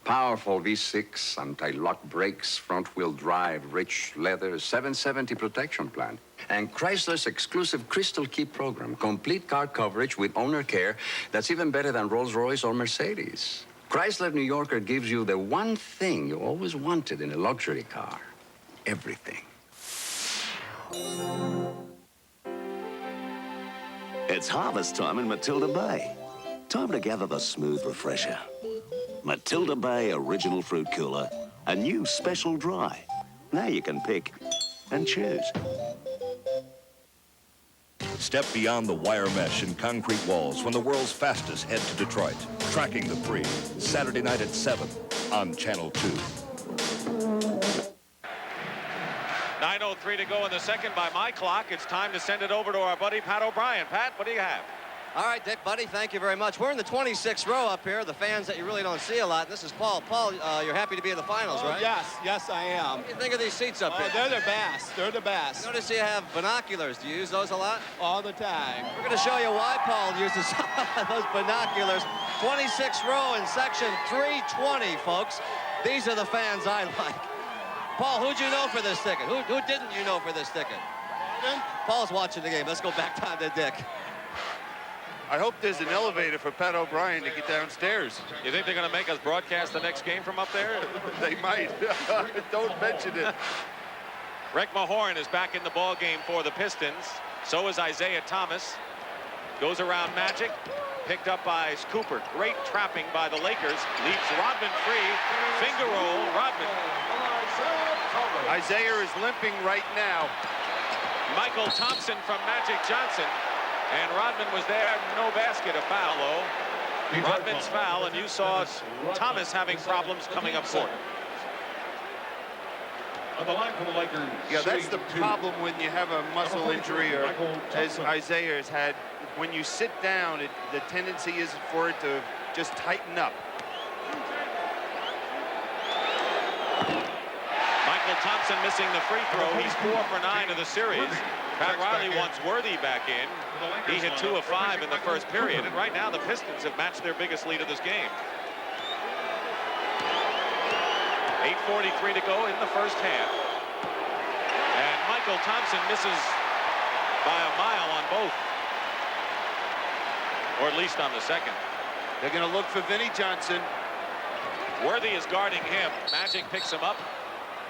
Powerful V6, anti-lock brakes, front-wheel drive, rich leather, 770 protection plan. And Chrysler's exclusive Crystal Key program, complete car coverage with owner care that's even better than Rolls-Royce or Mercedes. Chrysler New Yorker gives you the one thing you always wanted in a luxury car. Everything. It's harvest time in Matilda Bay. Time to gather the smooth refresher. Matilda Bay Original Fruit Cooler, a new special dry. Now you can pick and choose. Step beyond the wire mesh and concrete walls when the world's fastest head to Detroit. Tracking the Free, Saturday night at 7 on Channel 2. 9:03 to go in the second by my clock. It's time to send it over to our buddy Pat O'Brien. Pat, what do you have? All right, Dick, buddy, thank you very much. We're in the 26th row up here, the fans that you really don't see a lot. This is Paul. Paul, you're happy to be in the finals, right? Yes, I am. What do you think of these seats up here? They're the best. They're the best. Notice you have binoculars. Do you use those a lot? All the time. We're going to show you why Paul uses those binoculars. 26th row in section 320, folks. These are the fans I like. Paul, who'd you know for this ticket? Who didn't you know for this ticket? Paul's watching the game. Let's go back down to Dick. I hope there's an elevator for Pat O'Brien to get downstairs. You think they're going to make us broadcast the next game from up there? They might. Don't mention it. Rick Mahorn is back in the ball game for the Pistons. So is Isaiah Thomas. Goes around Magic. Picked up by Cooper. Great trapping by the Lakers. Leaves Rodman free. Finger roll. Rodman. Isaiah is limping right now. Michael Thompson from Magic Johnson. And Rodman was there. No basket, a foul, though. Rodman's foul, and you saw Thomas having problems coming up court. On the line for the Lakers. Yeah, that's the problem when you have a muscle injury, or as Isaiah has had. When you sit down, the tendency is for it to just tighten up. Michael Thompson missing the free throw. He's 4 for 9 of the series. Pat Riley wants Worthy back in. He hit 2 of 5 in the first period, and right now the Pistons have matched their biggest lead of this game. 8:43 to go in the first half. And Michael Thompson misses by a mile on both. Or at least on the second. They're going to look for Vinnie Johnson. Worthy is guarding him. Magic picks him up.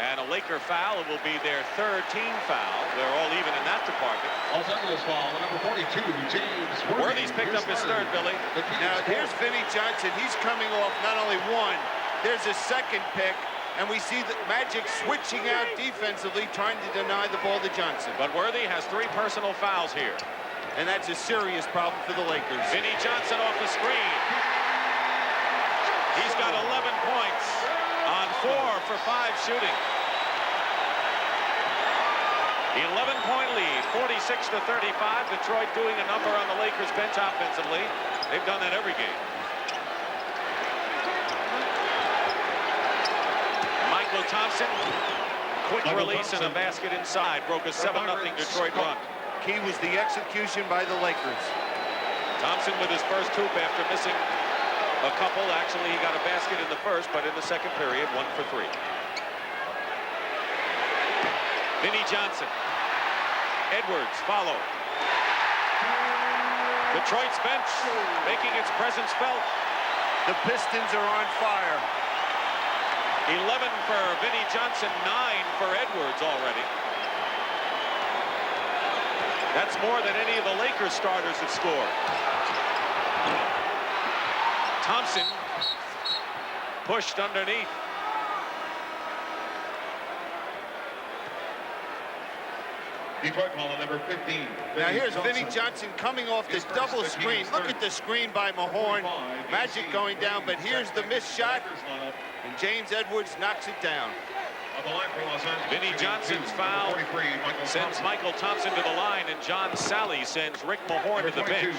And a Laker foul. It will be their third team foul. They're all even in that department. Los Angeles foul, number 42, James Worthy's picked up his third, Billy. Now, here's Vinnie Johnson. He's coming off not only one, there's a second pick, and we see the Magic switching out defensively, trying to deny the ball to Johnson. But Worthy has 3 personal fouls here. And that's a serious problem for the Lakers. Vinnie Johnson off the screen. He's got 11 points on 4 for 5 shooting. 11-point lead, 46-35. Detroit doing a number on the Lakers bench offensively. They've done that every game. Michael Thompson, quick release and a basket inside. Broke a 7-0 Detroit run. Key was the execution by the Lakers. Thompson with his first hoop after missing a couple. Actually, he got a basket in the first, but in the second period, 1 for 3. Vinnie Johnson. Edwards follow. Detroit's bench making its presence felt. The Pistons are on fire. 11 for Vinnie Johnson, 9 for Edwards already. That's more than any of the Lakers starters have scored. Thompson pushed underneath. Detroit calling number 15. Now here's Vinnie Johnson coming off this double screen. Look at the screen by Mahorn. Magic going down, but here's the missed shot. And James Edwards knocks it down. Vinnie Johnson's foul sends Michael Thompson to the line, and John Sally sends Rick Mahorn to the bench.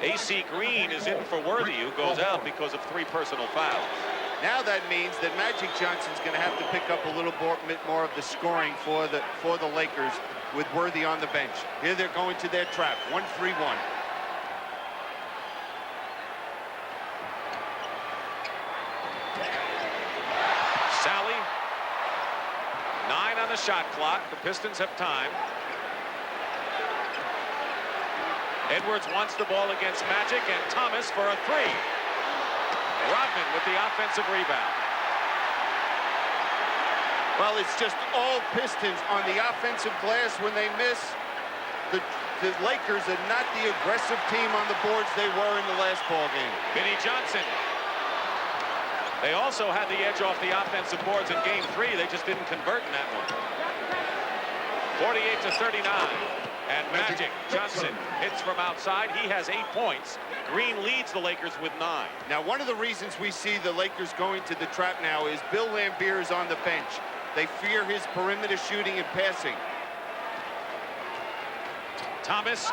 AC Green is in for Worthy, who goes out because of 3 personal fouls. Now that means that Magic Johnson's going to have to pick up a little bit more of the scoring for the Lakers with Worthy on the bench. Here they're going to their trap. 1-3-1. Sally, 9 on the shot clock. The Pistons have time. Edwards wants the ball against Magic, and Thomas for a 3. Rodman with the offensive rebound. Well, it's just all Pistons on the offensive glass when they miss. The Lakers are not the aggressive team on the boards they were in the last ball game. Vinnie Johnson. They also had the edge off the offensive boards in game 3. They just didn't convert in that one. 48-39. And Magic Johnson hits from outside. He has 8 points. Green leads the Lakers with 9. Now, one of the reasons we see the Lakers going to the trap now is Bill Laimbeer is on the bench. They fear his perimeter shooting and passing. Thomas.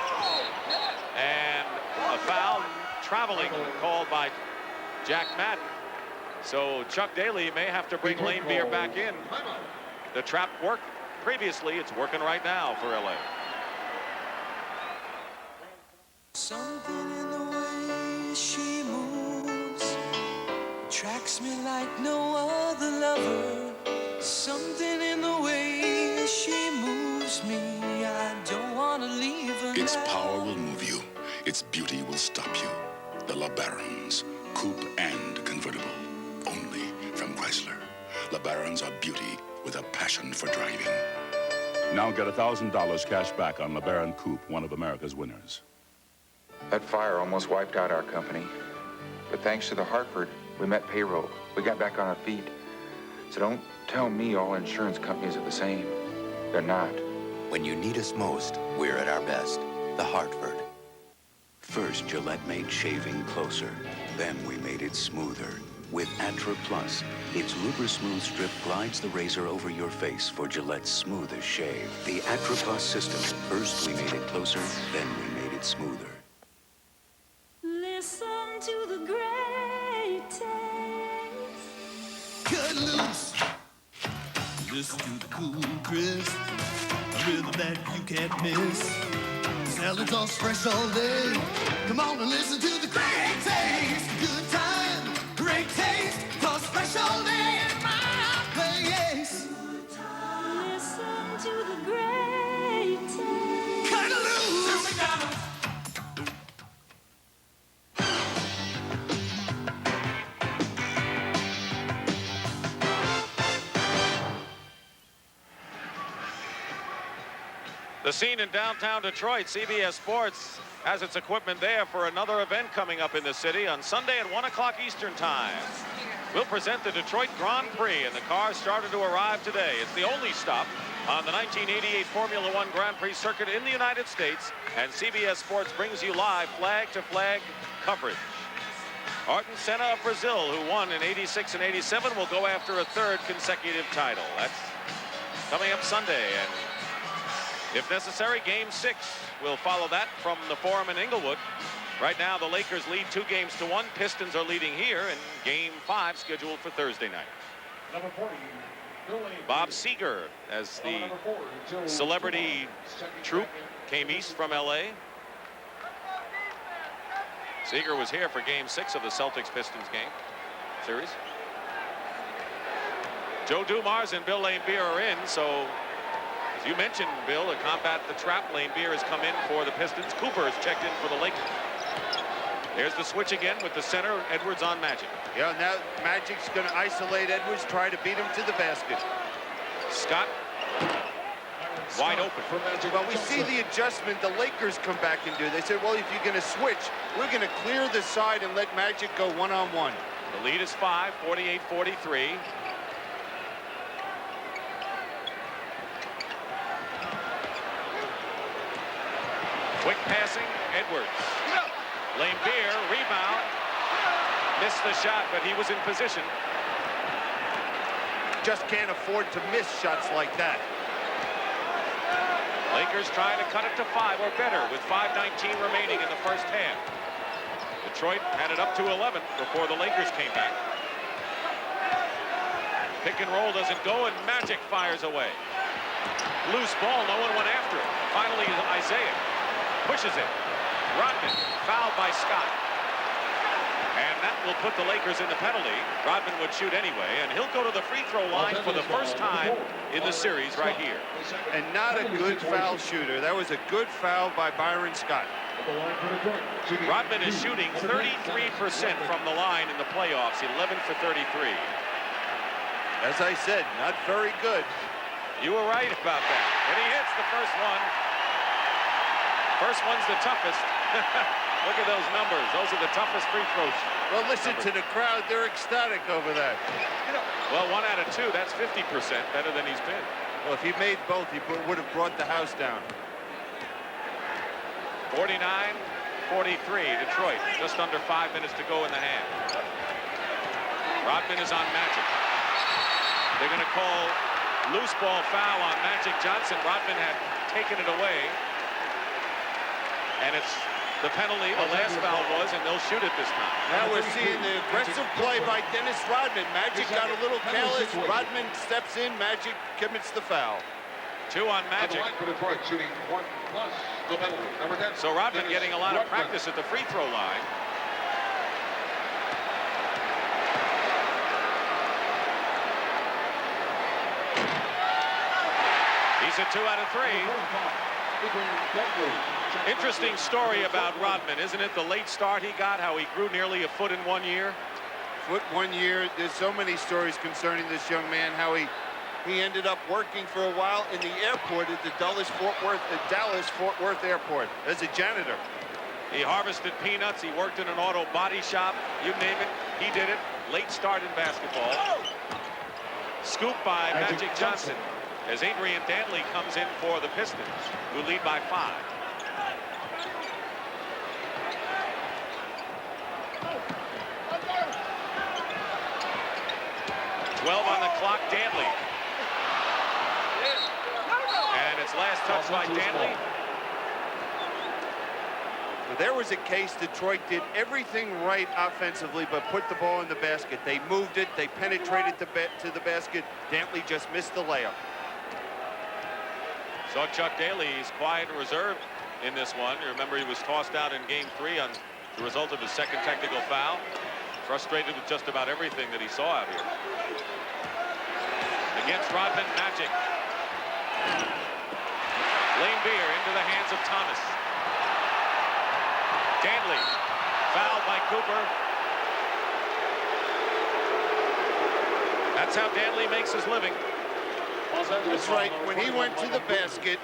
And a foul traveling called by Jack Madden. So Chuck Daly may have to bring Laimbeer back in. The trap worked previously. It's working right now for LA. Something in the way she moves attracts me like no other lover. Something in the way she moves me, I don't want to leave her. Its power will move you. Its beauty will stop you. The LeBarons, coupe and convertible. Only from Chrysler. LeBarons are beauty with a passion for driving. Now get $1,000 cash back on LeBaron Coupe, one of America's winners. That fire almost wiped out our company. But thanks to the Hartford, we met payroll. We got back on our feet. So don't tell me all insurance companies are the same. They're not. When you need us most, we're at our best. The Hartford. First, Gillette made shaving closer. Then we made it smoother. With Atra Plus, its Luber Smooth Strip glides the razor over your face for Gillette's smoothest shave. The Atra Plus system. First we made it closer, then we made it smoother. Listen to the great taste. Cut loose. Listen to the cool Chris. A rhythm that you can't miss. Salads all fresh all day. Come on and listen to the great taste. Good time, great taste. Cause fresh all day in my place. Listen to the great taste. Cut loose. The scene in downtown Detroit. CBS Sports has its equipment there for another event coming up in the city on Sunday at 1 o'clock Eastern Time. We'll present the Detroit Grand Prix, and the cars started to arrive today. It's the only stop on the 1988 Formula One Grand Prix circuit in the United States, and CBS Sports brings you live flag-to-flag coverage. Ayrton Senna of Brazil, who won in '86 and '87, will go after a third consecutive title. That's coming up Sunday, and if necessary, Game 6 will follow that from the Forum in Inglewood. Right now, the Lakers lead 2-1. Pistons are leading here, and Game 5 scheduled for Thursday night. Number 40. Bob Seger, as the celebrity troupe came east from L.A. Seger was here for Game 6 of the Celtics-Pistons game series. Joe Dumars and Bill Laimbeer are in, so as you mentioned, Bill, to combat the trap, Laimbeer has come in for the Pistons. Cooper has checked in for the Lakers. There's the switch again with the center, Edwards on Magic. Yeah, now Magic's going to isolate Edwards, try to beat him to the basket. Scott wide open. Well, we see the adjustment the Lakers come back and do. They said, well, if you're going to switch, we're going to clear the side and let Magic go one-on-one. The lead is 5, 48-43. Quick passing, Edwards. Laimbeer, rebound. Missed the shot, but he was in position. Just can't afford to miss shots like that. Lakers trying to cut it to 5 or better with 5:19 remaining in the first half. Detroit had it up to 11 before the Lakers came back. Pick and roll doesn't go, and Magic fires away. Loose ball, no one went after it. Finally, Isaiah pushes it. Rodman fouled by Scott. And that will put the Lakers in the penalty. Rodman would shoot anyway, and he'll go to the free throw line for the first time in the series right here. And not a good foul shooter. That was a good foul by Byron Scott. Rodman is shooting 33% from the line in the playoffs, 11 for 33. As I said, not very good. You were right about that. And he hits the first one. First one's the toughest. Look at those numbers. Those are the toughest free throws. Well, listen to the crowd. They're ecstatic over that. Well, 1 out of 2. That's 50% better than he's been. Well, if he made both, he would have brought the house down. 49-43, Detroit. Just under 5 minutes to go in the half. Rodman is on Magic. They're going to call loose ball foul on Magic Johnson. Rodman had taken it away. And it's the penalty. The last foul was, and they'll shoot it this time. Now we're seeing the aggressive play by Dennis Rodman. Magic got a little careless. Rodman steps in. Magic commits the foul. 2 on Magic. So Rodman getting a lot of practice at the free throw line. He's at 2 out of 3. Interesting story about Rodman, isn't it? The late start he got, how he grew nearly a foot in 1 year. Foot 1 year. There's so many stories concerning this young man, how he ended up working for a while in the airport at the Dallas-Fort Worth Airport as a janitor. He harvested peanuts. He worked in an auto body shop. You name it, he did it. Late start in basketball. Scoop by Magic Johnson as Adrian Dantley comes in for the Pistons, who lead by 5. On the clock, Dantley. And it's last touch by Dantley. There was a case Detroit did everything right offensively, but put the ball in the basket. They moved it. They penetrated to the basket. Dantley just missed the layup. Saw Chuck Daly. He's quiet and reserved in this one. You remember he was tossed out in Game 3 on the result of his second technical foul. Frustrated with just about everything that he saw out here. Against Rodman, Magic. Laimbeer into the hands of Thomas. Dantley, fouled by Cooper. That's how Dantley makes his living. That's right. When he went to the basket,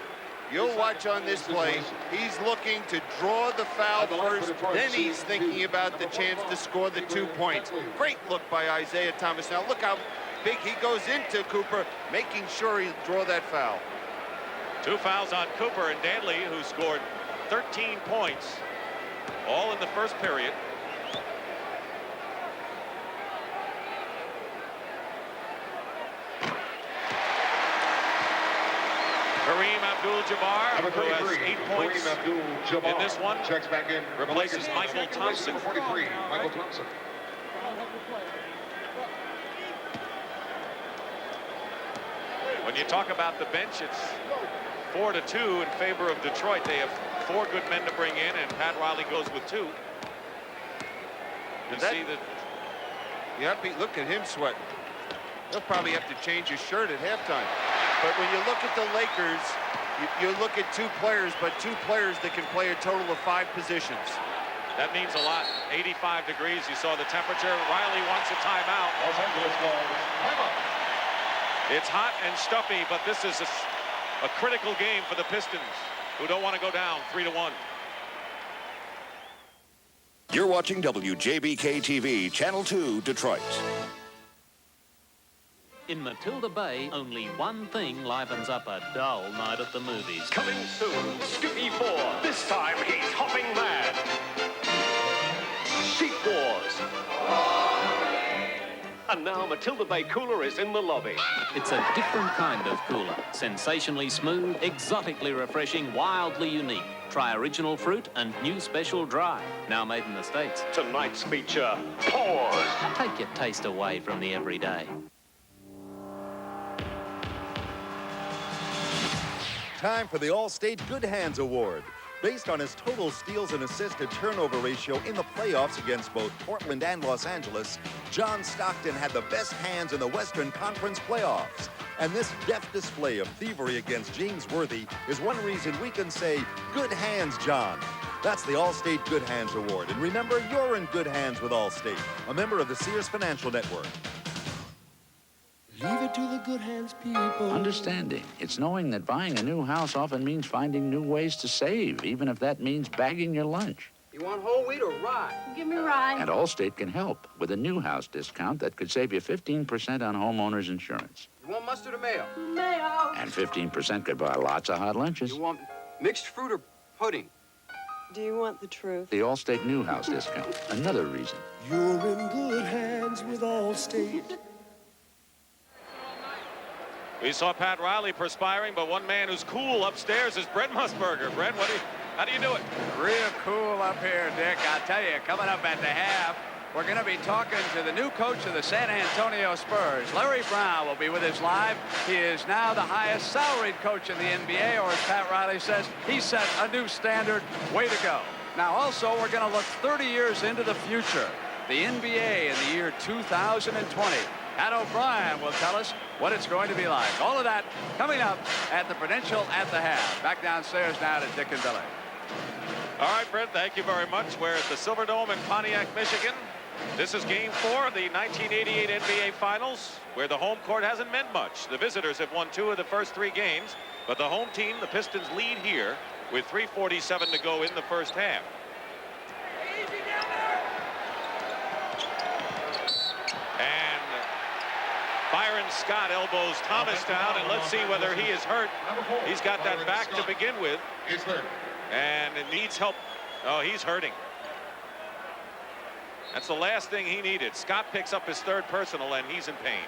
you'll watch on this play, he's looking to draw the foul first, then he's thinking about the chance to score the 2 points. Great look by Isaiah Thomas. Now look how big he goes into Cooper, making sure he'll draw that foul. 2 fouls on Cooper and Dantley, who scored 13 points, all in the first period. Kareem Abdul-Jabbar, Number who has 33, 8 points Kareem Abdul-Jabbar in this one, checks back in. replaces Michael Thompson. Number 43, Michael Thompson. When you talk about the bench, it's 4-2 in favor of Detroit. They have 4 good men to bring in, and Pat Riley goes with 2. You see that. Yep, look at him sweating. He'll probably have to change his shirt at halftime. But when you look at the Lakers, you look at 2 players, but 2 players that can play a total of 5 positions. That means a lot. 85 degrees. You saw the temperature. Riley wants a timeout. Los Angeles calls timeout. It's hot and stuffy, but this is a critical game for the Pistons, who don't want to go down 3-1. You're watching WJBK-TV, Channel 2, Detroit. In Matilda Bay, only one thing livens up a dull night at the movies. Coming soon, Skippy 4. This time he's hopping mad. Sheep Wars. And now Matilda Bay Cooler is in the lobby. It's a different kind of cooler. Sensationally smooth, exotically refreshing, wildly unique. Try original fruit and new special dry. Now made in the States. Tonight's feature, Pause. Take your taste away from the everyday. Time for the All-State Good Hands Award. Based on his total steals and assist to turnover ratio in the playoffs against both Portland and Los Angeles, John Stockton had the best hands in the Western Conference playoffs. And this deft display of thievery against James Worthy is one reason we can say, good hands, John. That's the All-State Good Hands Award. And remember, you're in good hands with All-State, a member of the Sears Financial Network. Leave it to the good hands, people. Understanding. It's knowing that buying a new house often means finding new ways to save, even if that means bagging your lunch. You want whole wheat or rye? Give me rye. And Allstate can help with a new house discount that could save you 15% on homeowners insurance. You want mustard or mayo? Mayo. And 15% could buy lots of hot lunches. You want mixed fruit or pudding? Do you want the truth? The Allstate new house discount. Another reason. You're in good hands with Allstate. We saw Pat Riley perspiring, but one man who's cool upstairs is Brent Musburger. Brent, how do you do it? Real cool up here, Dick. I'll tell you, coming up at the half, we're going to be talking to the new coach of the San Antonio Spurs. Larry Brown will be with us live. He is now the highest salaried coach in the NBA, or as Pat Riley says, he set a new standard. Way to go. Now, also, we're going to look 30 years into the future. The NBA in the year 2020. Pat O'Brien will tell us what it's going to be like. All of that coming up at the Prudential at the half. Back downstairs now to Dick and Billy. All right, Brent, thank you very much. We're at the Silverdome in Pontiac, Michigan. This is Game 4 of the 1988 NBA Finals, where the home court hasn't meant much. The visitors have won 2 of the first 3 games, but the home team, the Pistons, lead here with 3:47 to go in the first half. And Byron Scott elbows Thomas down, and let's see whether he is hurt. He's got that back to begin with, and it needs help. Oh, he's hurting. That's the last thing he needed. Scott picks up his 3rd personal, and he's in pain.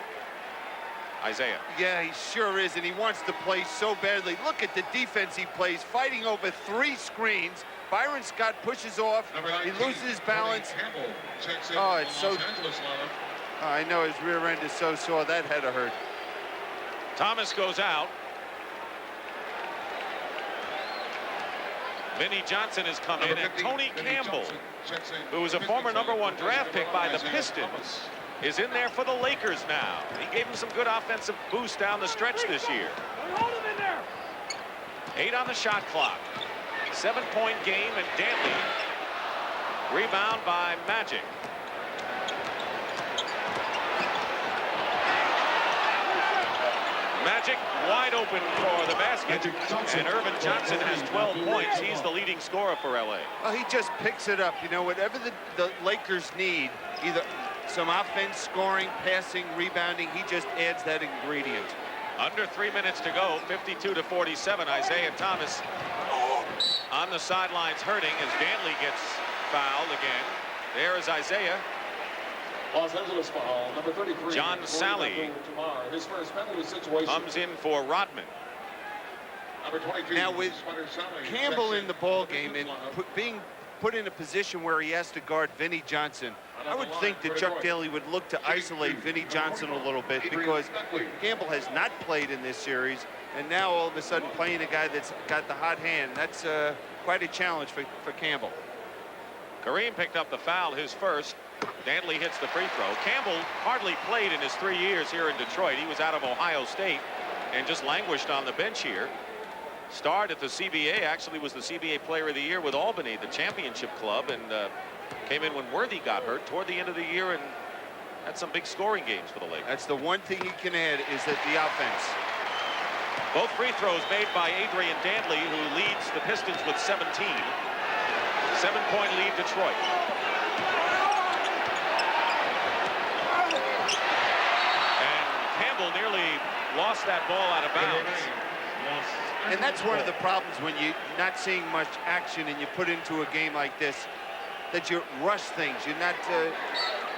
Isaiah. Yeah, he sure is, and he wants to play so badly. Look at the defense he plays, fighting over 3 screens. Byron Scott pushes off. He loses his balance. Oh, it's so... Oh, I know his rear end is so sore. That had to hurt. Thomas goes out. Vinnie Johnson has come in, and Tony Campbell, who was a former #1 draft pick by the Pistons, is in there for the Lakers now. He gave him some good offensive boost down the stretch this year. 8 on the shot clock. 7-point game, and Dantley rebound by Magic. Magic wide open for the basket, and Irvin Johnson has 12 points. He's the leading scorer for LA. Well, he just picks it up. You know, whatever the Lakers need, either some offense, scoring, passing, rebounding, he just adds that ingredient. Under 3 minutes to go, 52-47. Isaiah Thomas on the sidelines hurting as Dantley gets fouled again. There is Isaiah. Los Angeles foul, number 33. John Sally His first penalty situation comes in for Rodman. Now with Campbell in the ball game and being put in a position where he has to guard Vinnie Johnson, I would think that Chuck Daly would look to isolate Vinnie Johnson a little bit, because Campbell has not played in this series, and now all of a sudden playing a guy that's got the hot hand, that's quite a challenge for Campbell. Kareem picked up the foul, his first. Dantley hits the free throw. Campbell hardly played in his 3 years here in Detroit. He was out of Ohio State and just languished on the bench here. Starred at the CBA, actually was the CBA Player of the Year with Albany, the championship club, and came in when Worthy got hurt toward the end of the year and had some big scoring games for the Lakers. That's the one thing he can add, is that the offense. Both free throws made by Adrian Dantley, who leads the Pistons with 17. 7-point lead, Detroit. And Campbell nearly lost that ball out of bounds. And that's one of the problems when you're not seeing much action and you put into a game like this, that you rush things. You're not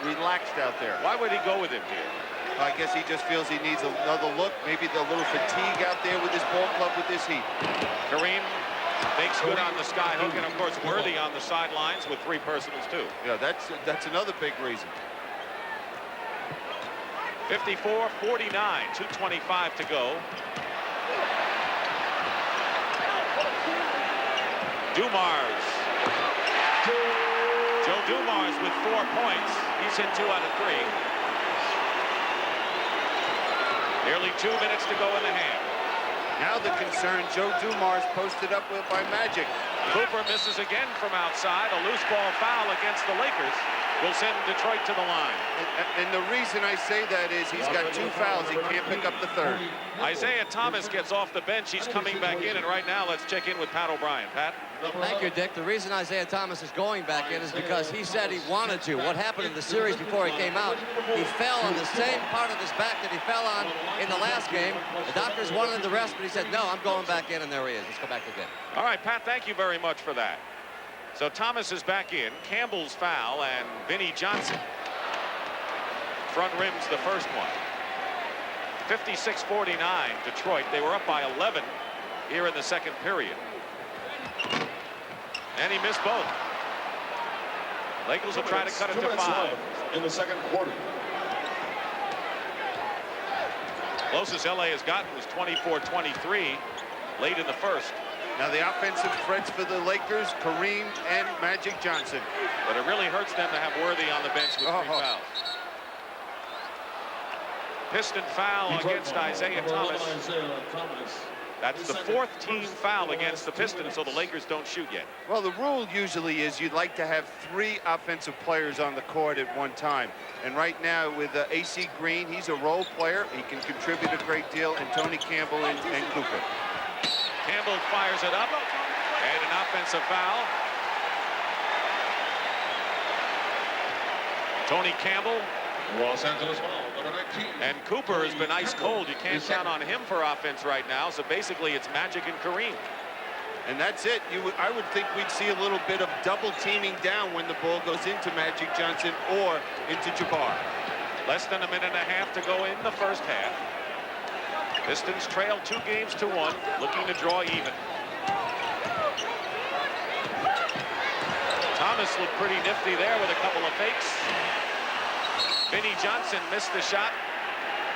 relaxed out there. Why would he go with him here? I guess he just feels he needs another look. Maybe the little fatigue out there with his ball club with this heat. Kareem makes good on the sky hook, and of course Worthy on the sidelines with 3 personals too. Yeah, that's another big reason. 54-49, 2:25 to go. Dumars. Joe Dumars with 4 points. He's hit 2 out of 3. Nearly 2 minutes to go in the half. Now the concern, Joe Dumars posted up by Magic. Cooper misses again from outside. A loose ball foul against the Lakers will send Detroit to the line. And the reason I say that is he's got 2 fouls. He can't pick up the third. Isaiah Thomas gets off the bench. He's coming back in, and right now let's check in with Pat O'Brien. Pat? Thank you, Dick. The reason Isaiah Thomas is going back in is because he said he wanted to. What happened in the series before he came out, he fell on the same part of his back that he fell on in the last game. The doctors wanted him to rest, but he said, no, I'm going back in, and there he is. Let's go back to Dick. All right, Pat, thank you very much for that. So Thomas is back in. Campbell's foul, and Vinnie Johnson front rims the first one. 56-49 Detroit. They were up by 11 here in the second period. And he missed both. Lakers will try to cut it to 5 in the second quarter. Closest LA has gotten was 24-23 late in the first. Now the offensive threats for the Lakers, Kareem and Magic Johnson. But it really hurts them to have Worthy on the bench with 3 fouls. Piston foul against Isaiah Thomas. That's the 4th team foul against the Pistons, so the Lakers don't shoot yet. Well, the rule usually is you'd like to have 3 offensive players on the court at one time. And right now with AC Green, he's a role player. He can contribute a great deal, and Tony Campbell and Cooper. Campbell fires it up, and an offensive foul. Tony Campbell. Los Angeles foul, number 19. And Cooper has been ice cold. You can't count on him for offense right now. So basically it's Magic and Kareem. And that's it. I would think we'd see a little bit of double teaming down when the ball goes into Magic Johnson or into Jabbar. Less than a minute and a half to go in the first half. Pistons trail 2 games to 1, looking to draw even. Thomas looked pretty nifty there with a couple of fakes. Vinnie Johnson missed the shot,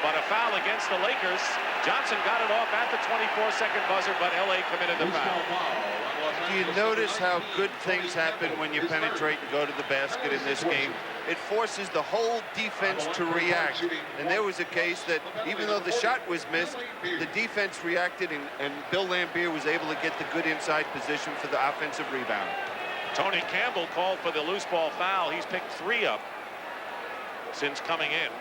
but a foul against the Lakers. Johnson got it off at the 24-second buzzer, but LA committed the foul. Do you notice how good things happen when you penetrate and go to the basket in this game? It forces the whole defense to react. And there was a case that even though the shot was missed, the defense reacted, and Bill Laimbeer was able to get the good inside position for the offensive rebound. Tony Campbell called for the loose ball foul. He's picked 3 up since coming in.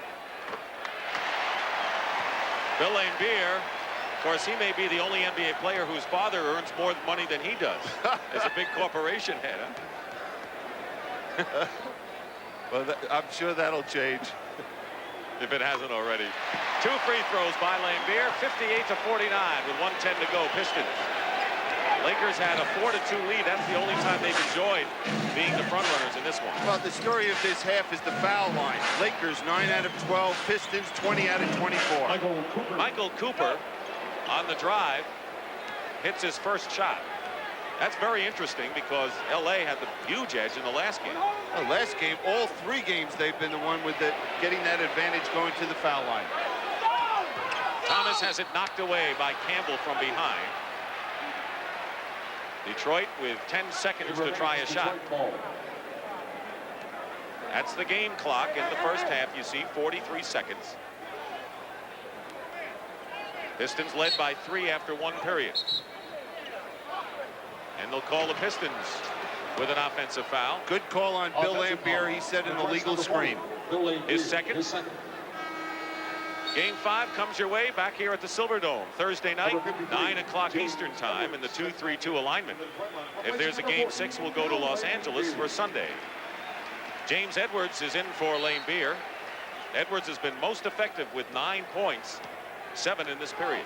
Bill Laimbeer, of course, he may be the only NBA player whose father earns more money than he does. As a big corporation head, huh? Well, I'm sure that'll change. If it hasn't already. 2 free throws by Laimbeer, 58-49 with 1:10 to go. Pistons. Lakers had a 4-2 lead. That's the only time they've enjoyed being the front runners in this one. Well, the story of this half is the foul line. Lakers 9 out of 12, Pistons 20 out of 24. Michael Cooper on the drive. hits his first shot. That's very interesting because L.A. had the huge edge in the last game. Well, last game, all 3 games, they've been the one with getting that advantage going to the foul line. Thomas has it knocked away by Campbell from behind. Detroit with 10 seconds to try a shot. That's the game clock in the first half. You see 43 seconds. Pistons led by 3 after 1 period. And they'll call the Pistons with an offensive foul. Good call on Bill Laimbeer. He set an illegal screen. His second. Game 5 comes your way back here at the Silverdome Thursday night, 9 o'clock Eastern time in the 2-3-2 alignment. If there's a game 6, we'll go to Los Angeles for Sunday. James Edwards is in for Laimbeer. Edwards has been most effective with 9 points, 7 in this period.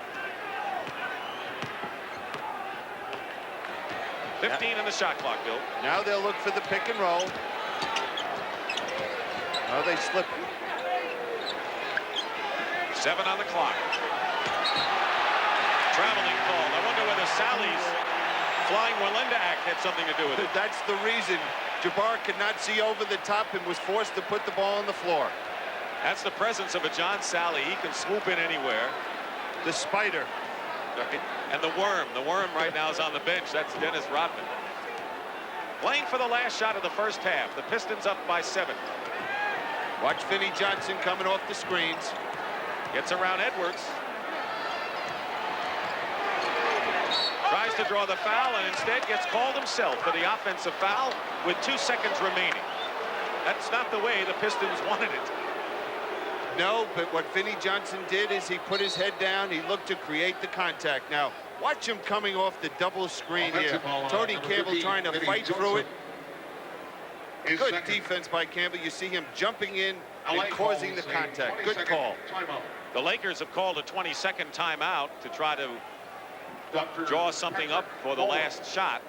15 in the shot clock, Bill. Now they'll look for the pick and roll. Oh, they slip. 7 on the clock. Traveling call. I wonder whether Sally's flying Walinda act had something to do with it. That's the reason. Jabbar could not see over the top and was forced to put the ball on the floor. That's the presence of a John Sally. He can swoop in anywhere. The spider. Right. And the worm. The worm right now is on the bench. That's Dennis Rodman. Playing for the last shot of the first half. The Pistons up by 7. Watch Vinnie Johnson coming off the screens. Gets around Edwards. Tries to draw the foul and instead gets called himself for the offensive foul with 2 seconds remaining. That's not the way the Pistons wanted it. No, but what Vinnie Johnson did is he put his head down. He looked to create the contact. Now, watch him coming off the double screen here. Tony Campbell trying to fight through it. Good defense by Campbell. You see him jumping in and causing the contact. Good call. The Lakers have called a 22nd timeout to try to draw something up for the last shot.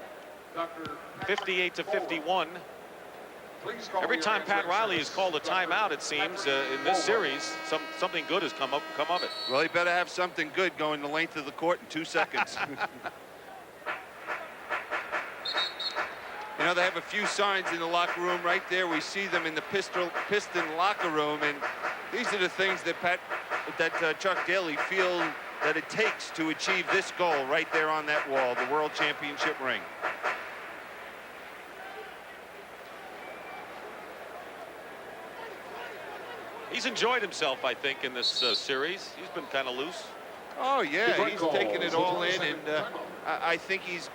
58-51. Every time Pat Riley has called a timeout, it seems, in this series, something good has come of it. Well, he better have something good going the length of the court in 2 seconds. You know, they have a few signs in the locker room right there. We see them in the Piston locker room, and these are the things that Chuck Daly feel that it takes to achieve this goal right there on that wall, the World Championship ring. He's enjoyed himself, I think, in this series. He's been kind of loose. Oh, yeah, he's taken it all in, and I think he's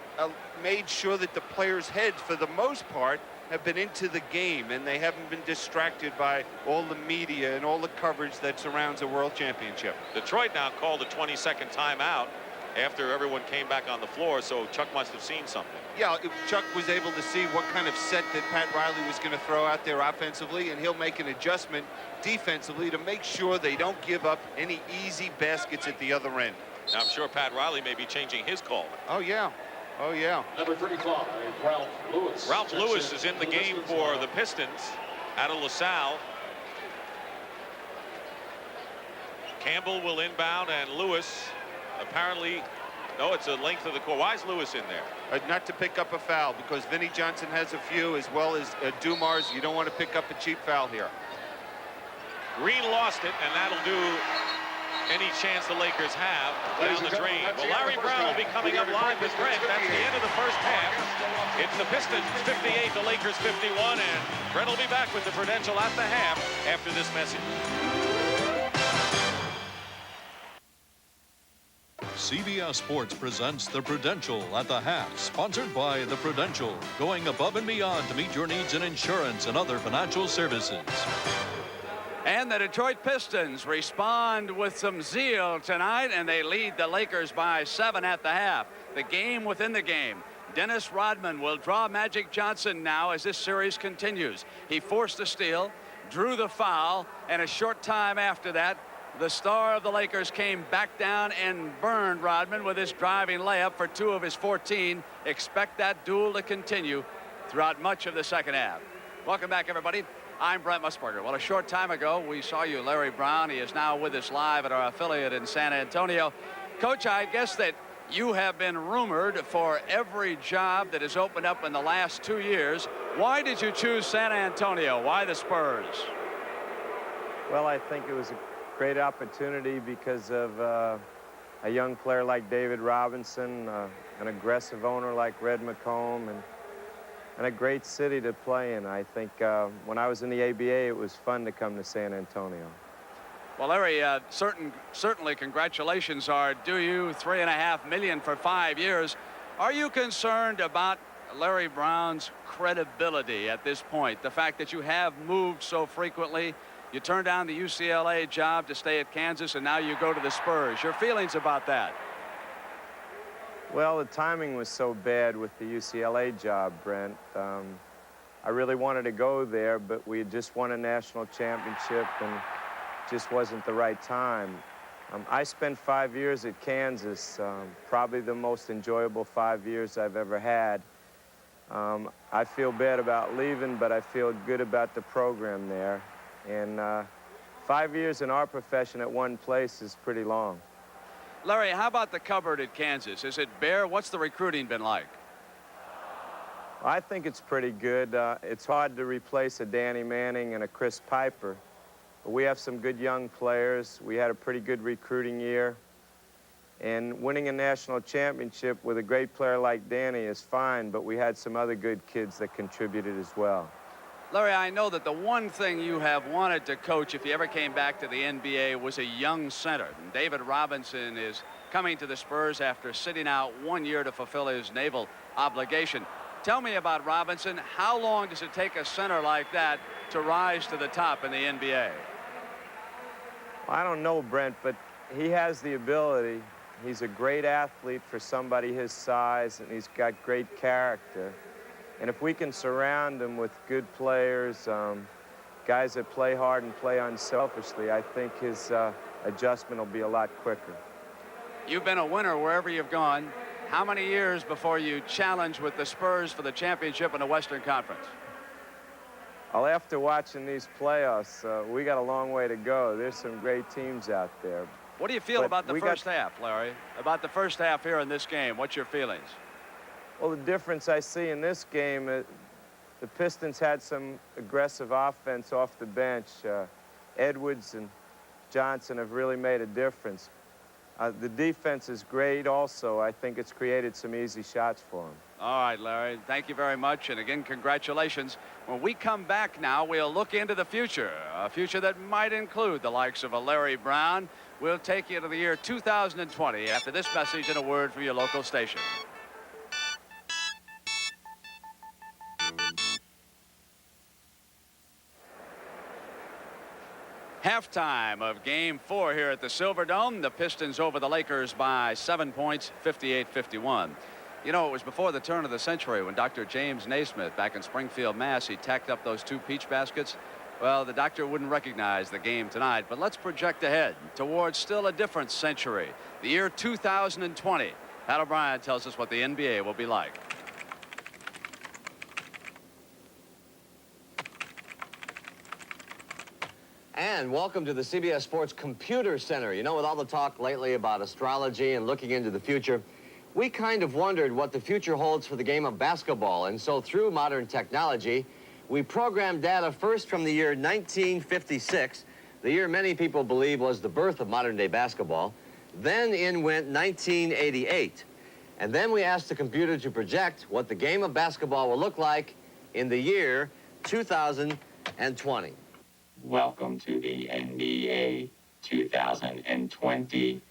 made sure that the players' heads, for the most part, have been into the game, and they haven't been distracted by all the media and all the coverage that surrounds a World Championship. Detroit now called a 22nd timeout after everyone came back on the floor, so Chuck must have seen something. Yeah, Chuck was able to see what kind of set that Pat Riley was going to throw out there offensively, and he'll make an adjustment defensively to make sure they don't give up any easy baskets at the other end. Now, I'm sure Pat Riley may be changing his call. Oh, yeah. Oh, yeah. Number 35, Ralph Lewis. Ralph Lewis is in the game for the Pistons out of LaSalle. Campbell will inbound, and Lewis apparently, no, it's a length of the court. Why is Lewis in there? Not to pick up a foul, because Vinnie Johnson has a few, as well as Dumars. You don't want to pick up a cheap foul here. Green lost it, and that'll do any chance the Lakers have down the drain. Well, Larry Brown will be coming up live with Brent. That's the end of the first half. It's the Pistons 58, the Lakers 51, and Brent will be back with the Prudential at the half after this message. CBS Sports presents The Prudential at the half, sponsored by The Prudential, going above and beyond to meet your needs in insurance and other financial services. And the Detroit Pistons respond with some zeal tonight, and they lead the Lakers by 7 at the half. The game within the game. Dennis Rodman will draw Magic Johnson now as this series continues. He forced the steal, drew the foul, and a short time after that, the star of the Lakers came back down and burned Rodman with his driving layup for 2 of his 14. Expect that duel to continue throughout much of the second half. Welcome back, everybody. I'm Brent Musburger. Well, a short time ago, we saw you, Larry Brown. He is now with us live at our affiliate in San Antonio. Coach, I guess that You have been rumored for every job that has opened up in the last 2 years. Why did you choose San Antonio? Why the Spurs? Well, I think it was a great opportunity because of a young player like David Robinson, an aggressive owner like Red McComb, and a great city to play in. I think when I was in the ABA, it was fun to come to San Antonio. Well, Larry, certainly congratulations are due you. $3.5 million for 5 years. Are you concerned about Larry Brown's credibility at this point? The fact that you have moved so frequently, you turned down the UCLA job to stay at Kansas, and now you go to the Spurs. Your feelings about that? Well, the timing was so bad with the UCLA job, Brent. I really wanted to go there, but we had just won a national championship, and just wasn't the right time. I spent 5 years at Kansas, probably the most enjoyable 5 years I've ever had. I feel bad about leaving, but I feel good about the program there. And 5 years in our profession at one place is pretty long. Larry, how about the cupboard at Kansas? Is it bare? What's the recruiting been like? I think it's pretty good. It's hard to replace a Danny Manning and a Chris Piper. But we have some good young players. We had a pretty good recruiting year. And winning a national championship with a great player like Danny is fine, but we had some other good kids that contributed as well. Larry, I know that the one thing you have wanted to coach if you ever came back to the NBA was a young center. And David Robinson is coming to the Spurs after sitting out 1 year to fulfill his naval obligation. Tell me about Robinson. How long does it take a center like that to rise to the top in the NBA? I don't know, Brent, but he has the ability. He's a great athlete for somebody his size, and he's got great character. And if we can surround him with good players, guys that play hard and play unselfishly, I think his adjustment will be a lot quicker. You've been a winner wherever you've gone. How many years before you challenge with the Spurs for the championship in the Western Conference? Well, after watching these playoffs, we got a long way to go. There's some great teams out there. What do you feel about the first half, Larry? About the first half here in this game, what's your feelings? Well, the difference I see in this game, the Pistons had some aggressive offense off the bench. Edwards and Johnson have really made a difference. The defense is great also. I think it's created some easy shots for them. All right, Larry, thank you very much. And again, congratulations. When we come back now, we'll look into the future, a future that might include the likes of a Larry Brown. We'll take you to the year 2020 after this message and a word from your local station. Halftime of Game 4 here at the Silverdome. The Pistons over the Lakers by 7 points, 58-51. You know, it was before the turn of the century when Dr. James Naismith back in Springfield, Mass, he tacked up those 2 peach baskets. Well, the doctor wouldn't recognize the game tonight, but let's project ahead towards still a different century, the year 2020. Pat O'Brien tells us what the NBA will be like. And welcome to the CBS Sports Computer Center. You know, with all the talk lately about astrology and looking into the future, we kind of wondered what the future holds for the game of basketball. And so through modern technology, we programmed data first from the year 1956, the year many people believe was the birth of modern-day basketball. Then in went 1988. And then we asked the computer to project what the game of basketball will look like in the year 2020. Welcome to the NBA 2020.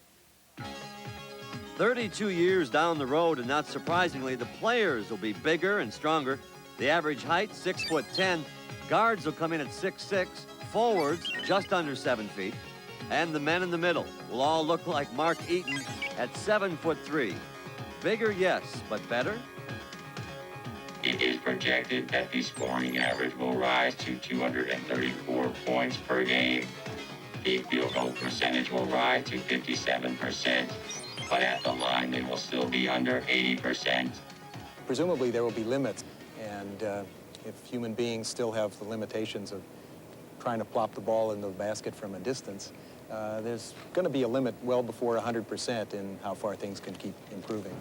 32 years down the road, and not surprisingly, the players will be bigger and stronger. The average height, 6'10". Guards will come in at 6'6". Forwards, just under 7 feet. And the men in the middle will all look like Mark Eaton at 7'3". Bigger, yes, but better? It is projected that the scoring average will rise to 234 points per game. The field goal percentage will rise to 57%, but at the line they will still be under 80%. Presumably there will be limits, and if human beings still have the limitations of trying to plop the ball in the basket from a distance, there's going to be a limit well before 100% in how far things can keep improving.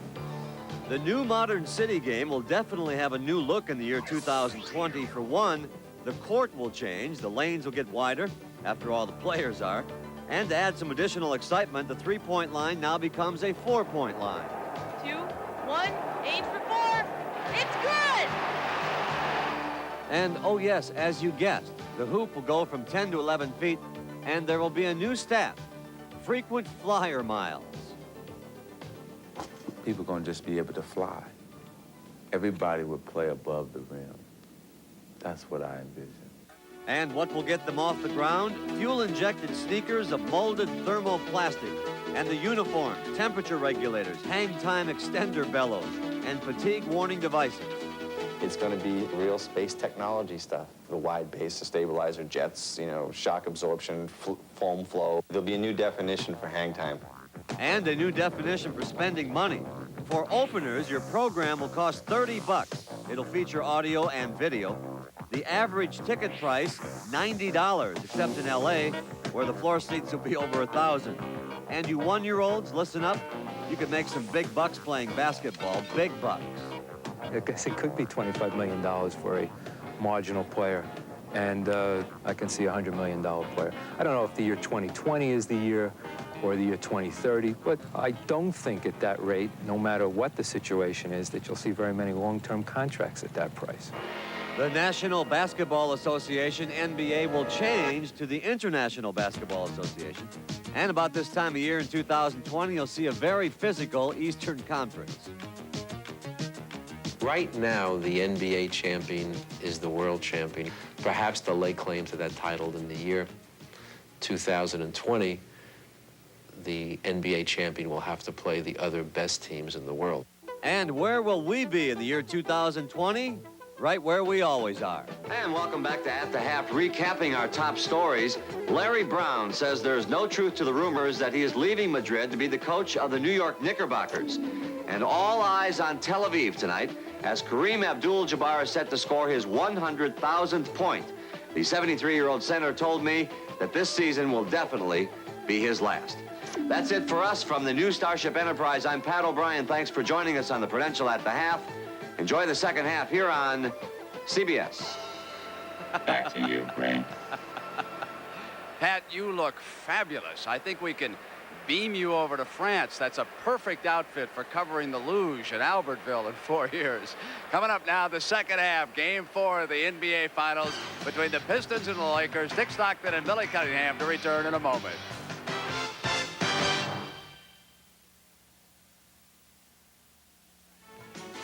The new modern city game will definitely have a new look in the year 2020. For one, the court will change. The lanes will get wider. After all, the players are. And to add some additional excitement, the three-point line now becomes a four-point line. 2, 1, aim for 4. It's good! And, oh yes, as you guessed, the hoop will go from 10 to 11 feet, and there will be a new stat, frequent flyer miles. People are going to just be able to fly. Everybody would play above the rim. That's what I envision. And what will get them off the ground? Fuel-injected sneakers of molded thermoplastic, and the uniform, temperature regulators, hang time extender bellows, and fatigue warning devices. It's going to be real space technology stuff. The wide base, the stabilizer jets, you know, shock absorption, foam flow. There'll be a new definition for hang time. And a new definition for spending money. For openers, your program will cost $30. It'll feature audio and video. The average ticket price, $90, except in LA, where the floor seats will be over $1,000. And you one-year-olds, listen up. You could make some big bucks playing basketball, big bucks. I guess it could be $25 million for a marginal player. And I can see a $100 million player. I don't know if the year 2020 is the year or the year 2030, but I don't think at that rate, no matter what the situation is, that you'll see very many long-term contracts at that price. The National Basketball Association, NBA, will change to the International Basketball Association. And about this time of year in 2020, you'll see a very physical Eastern Conference. Right now, the NBA champion is the world champion. Perhaps they'll lay claim to that title in the year 2020. The NBA champion will have to play the other best teams in the world. And where will we be in the year 2020? Right where we always are. And welcome back to At the Half, recapping our top stories. Larry Brown says there's no truth to the rumors that he is leaving Madrid to be the coach of the New York Knickerbockers. And all eyes on Tel Aviv tonight as Kareem Abdul-Jabbar is set to score his 100,000th point. The 73-year-old center told me that this season will definitely be his last. That's it for us from the new Starship Enterprise. I'm Pat O'Brien. Thanks for joining us on the Prudential At the Half. Enjoy the second half here on CBS. Back to you, Grant. Pat, you look fabulous. I think we can beam you over to France. That's a perfect outfit for covering the luge at Albertville in 4 years. Coming up now, the second half, Game 4 of the NBA Finals between the Pistons and the Lakers. Dick Stockton and Billy Cunningham to return in a moment.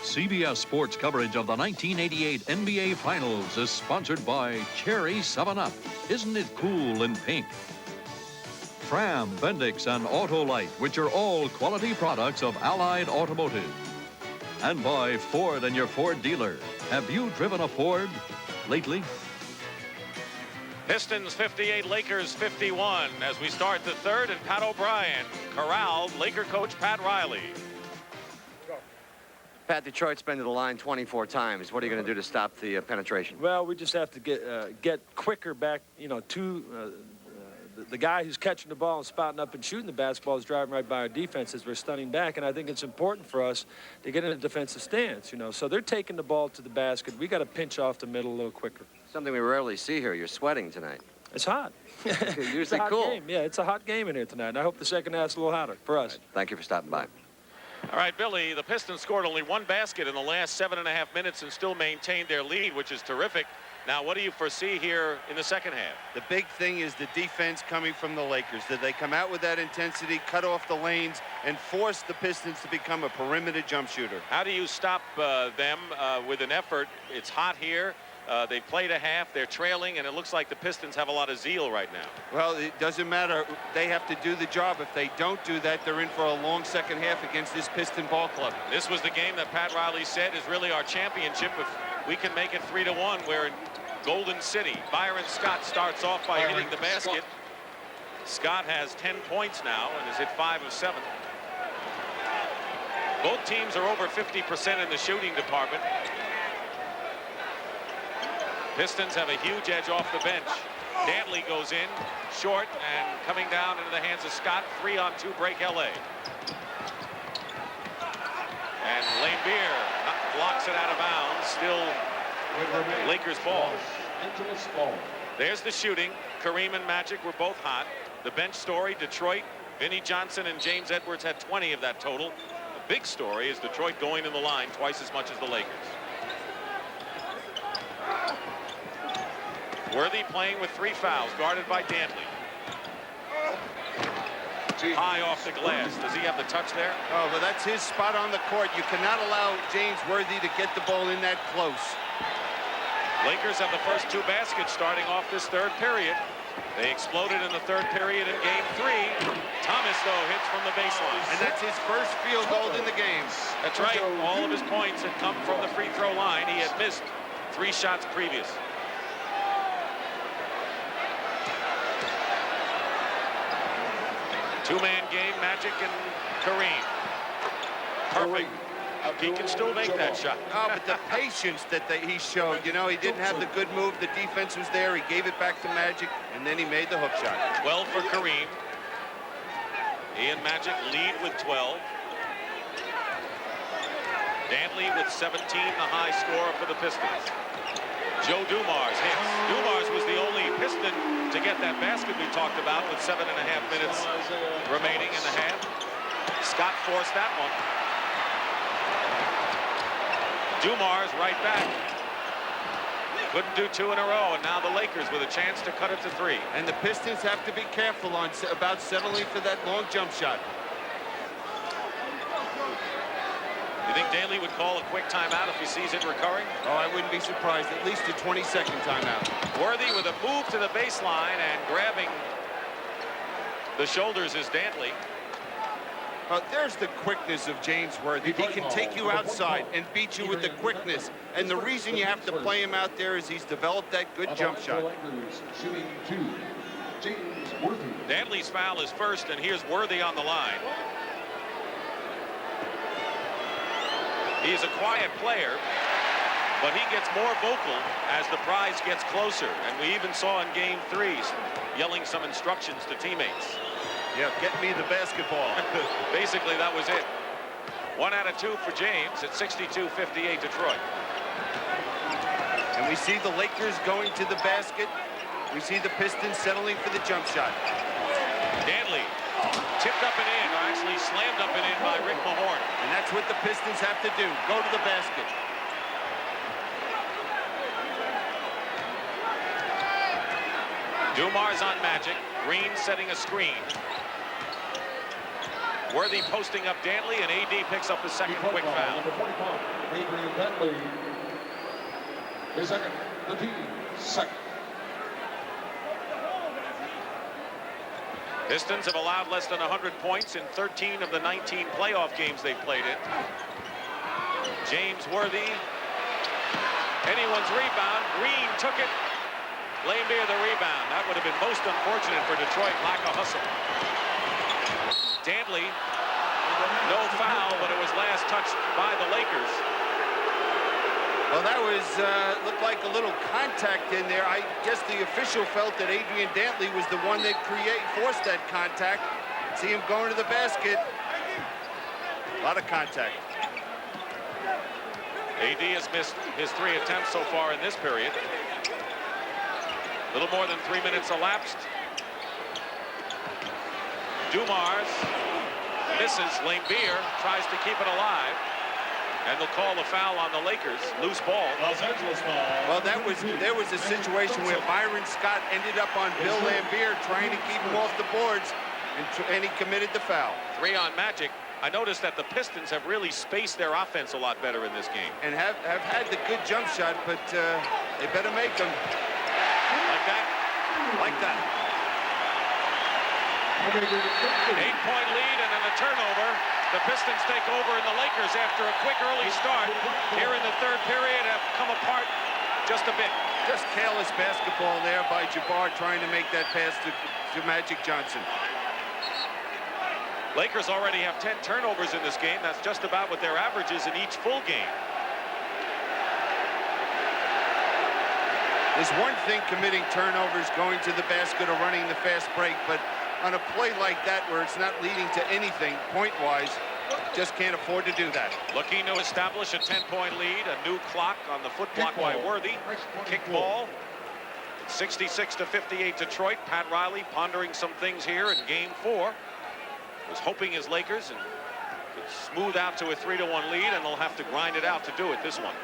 CBS Sports coverage of the 1988 NBA Finals is sponsored by Cherry 7-Up. Isn't it cool in pink? Fram, Bendix, and Autolite, which are all quality products of Allied Automotive. And by Ford and your Ford dealer. Have you driven a Ford lately? Pistons 58, Lakers 51 as we start the third, and Pat O'Brien corralled Laker coach Pat Riley. Pat, Detroit's been to the line 24 times. What are you going to do to stop the penetration? Well, we just have to get quicker back, you know, to the guy who's catching the ball and spouting up and shooting the basketball is driving right by our defense as we're stunning back, and I think it's important for us to get in a defensive stance, you know. So they're taking the ball to the basket. We got to pinch off the middle a little quicker. Something we rarely see here. You're sweating tonight. It's hot. It's usually it's a hot cool. Game. Yeah, it's a hot game in here tonight, and I hope the second half's a little hotter for us. Right. Thank you for stopping by. All right, Billy, the Pistons scored only one basket in the last 7.5 minutes and still maintained their lead, which is terrific. Now, what do you foresee here in the second half? The big thing is the defense coming from the Lakers. Did they come out with that intensity, cut off the lanes, and force the Pistons to become a perimeter jump shooter? How do you stop them with an effort? It's hot here. They played a half. They're trailing, and it looks like the Pistons have a lot of zeal right now. Well, it doesn't matter. They have to do the job. If they don't do that, they're in for a long second half against this Piston ball club. This was the game that Pat Riley said is really our championship if we can make it 3-1. We're in Golden City. Byron Scott starts off by hitting the basket. Scott has 10 points now and is at 5 of 7. Both teams are over 50% in the shooting department. Pistons have a huge edge off the bench. Dantley goes in short and coming down into the hands of Scott. 3-on-2 break LA. And Lambier blocks it out of bounds. Still Lakers ball. There's the shooting. Kareem and Magic were both hot. The bench story, Detroit, Vinnie Johnson and James Edwards had 20 of that total. The big story is Detroit going in the line twice as much as the Lakers. Worthy playing with 3 fouls, guarded by Dantley. High off the glass. Does he have the touch there? Oh, but that's his spot on the court. You cannot allow James Worthy to get the ball in that close. Lakers have the first 2 baskets starting off this third period. They exploded in the third period in game 3. Thomas, though, hits from the baseline. And that's his first field goal in the game. That's right. All of his points had come from the free throw line. He had missed 3 shots previous. Two-man game, Magic and Kareem. Perfect. He can still make that shot. Oh, but the patience that he showed, you know, he didn't have the good move. The defense was there. He gave it back to Magic, and then he made the hook shot. 12 for Kareem. He and Magic lead with 12. Dantley with 17, the high scorer for the Pistons. Joe Dumars hits. Dumars was the only Piston to get that basket we talked about with 7.5 minutes remaining in the half. Scott forced that one. Dumars right back. Couldn't do 2 in a row, and now the Lakers with a chance to cut it to 3. And the Pistons have to be careful about settling for that long jump shot. You think Daly would call a quick timeout if he sees it recurring? Oh, I wouldn't be surprised. At least a 20-second timeout. Worthy with a move to the baseline and grabbing the shoulders is Dantley. There's the quickness of James Worthy. He can take you outside and beat you with the quickness. And the reason you have to play him out there is he's developed that good jump shot. Dantley's foul is first, and here's Worthy on the line. He's a quiet player, but he gets more vocal as the prize gets closer. And we even saw in game 3 yelling some instructions to teammates. Yeah, get me the basketball. Basically, that was it. 1 out of 2 for James at 62-58 Detroit. And we see the Lakers going to the basket. We see the Pistons settling for the jump shot. Dantley tipped up and in, or actually slammed up and in by Rick Mahorn. And that's what the Pistons have to do, go to the basket. Dumars on Magic. Green setting a screen. Worthy posting up Dantley, and AD picks up the second quick foul. Adrian Bentley, his second, the team's second. Pistons have allowed less than 100 points in 13 of the 19 playoff games they've played in. James Worthy. Anyone's rebound. Green took it. Lambier the rebound. That would have been most unfortunate for Detroit. Lack of hustle. Dantley. No foul, but it was last touched by the Lakers. Well, that was looked like a little contact in there. I guess the official felt that Adrian Dantley was the one that forced that contact. See him going to the basket. A lot of contact. AD has missed his 3 attempts so far in this period. A little more than 3 minutes elapsed. Dumars misses. Lambier tries to keep it alive. And they'll call a foul on the Lakers. Loose ball. Los Angeles ball. Well, there was a situation where Byron Scott ended up on Bill Lambier trying to keep him off the boards, and he committed the foul. 3 on Magic. I noticed that the Pistons have really spaced their offense a lot better in this game. And have had the good jump shot, but they better make them. Like that? Like that. 8-point lead and then a turnover. The Pistons take over, and the Lakers, after a quick early start here in the third period, have come apart just a bit. Just careless basketball there by Jabbar trying to make that pass to Magic Johnson. Lakers already have 10 turnovers in this game. That's just about what their average is in each full game. There's one thing committing turnovers, going to the basket, or running the fast break, but on a play like that where it's not leading to anything point-wise, just can't afford to do that. Looking to establish a 10-point lead, a new clock on the foot block by Worthy. Kick ball. 66-58 Detroit. Pat Riley pondering some things here in game 4. Was hoping his Lakers and could smooth out to a 3-1 lead, and they'll have to grind it out to do it this one.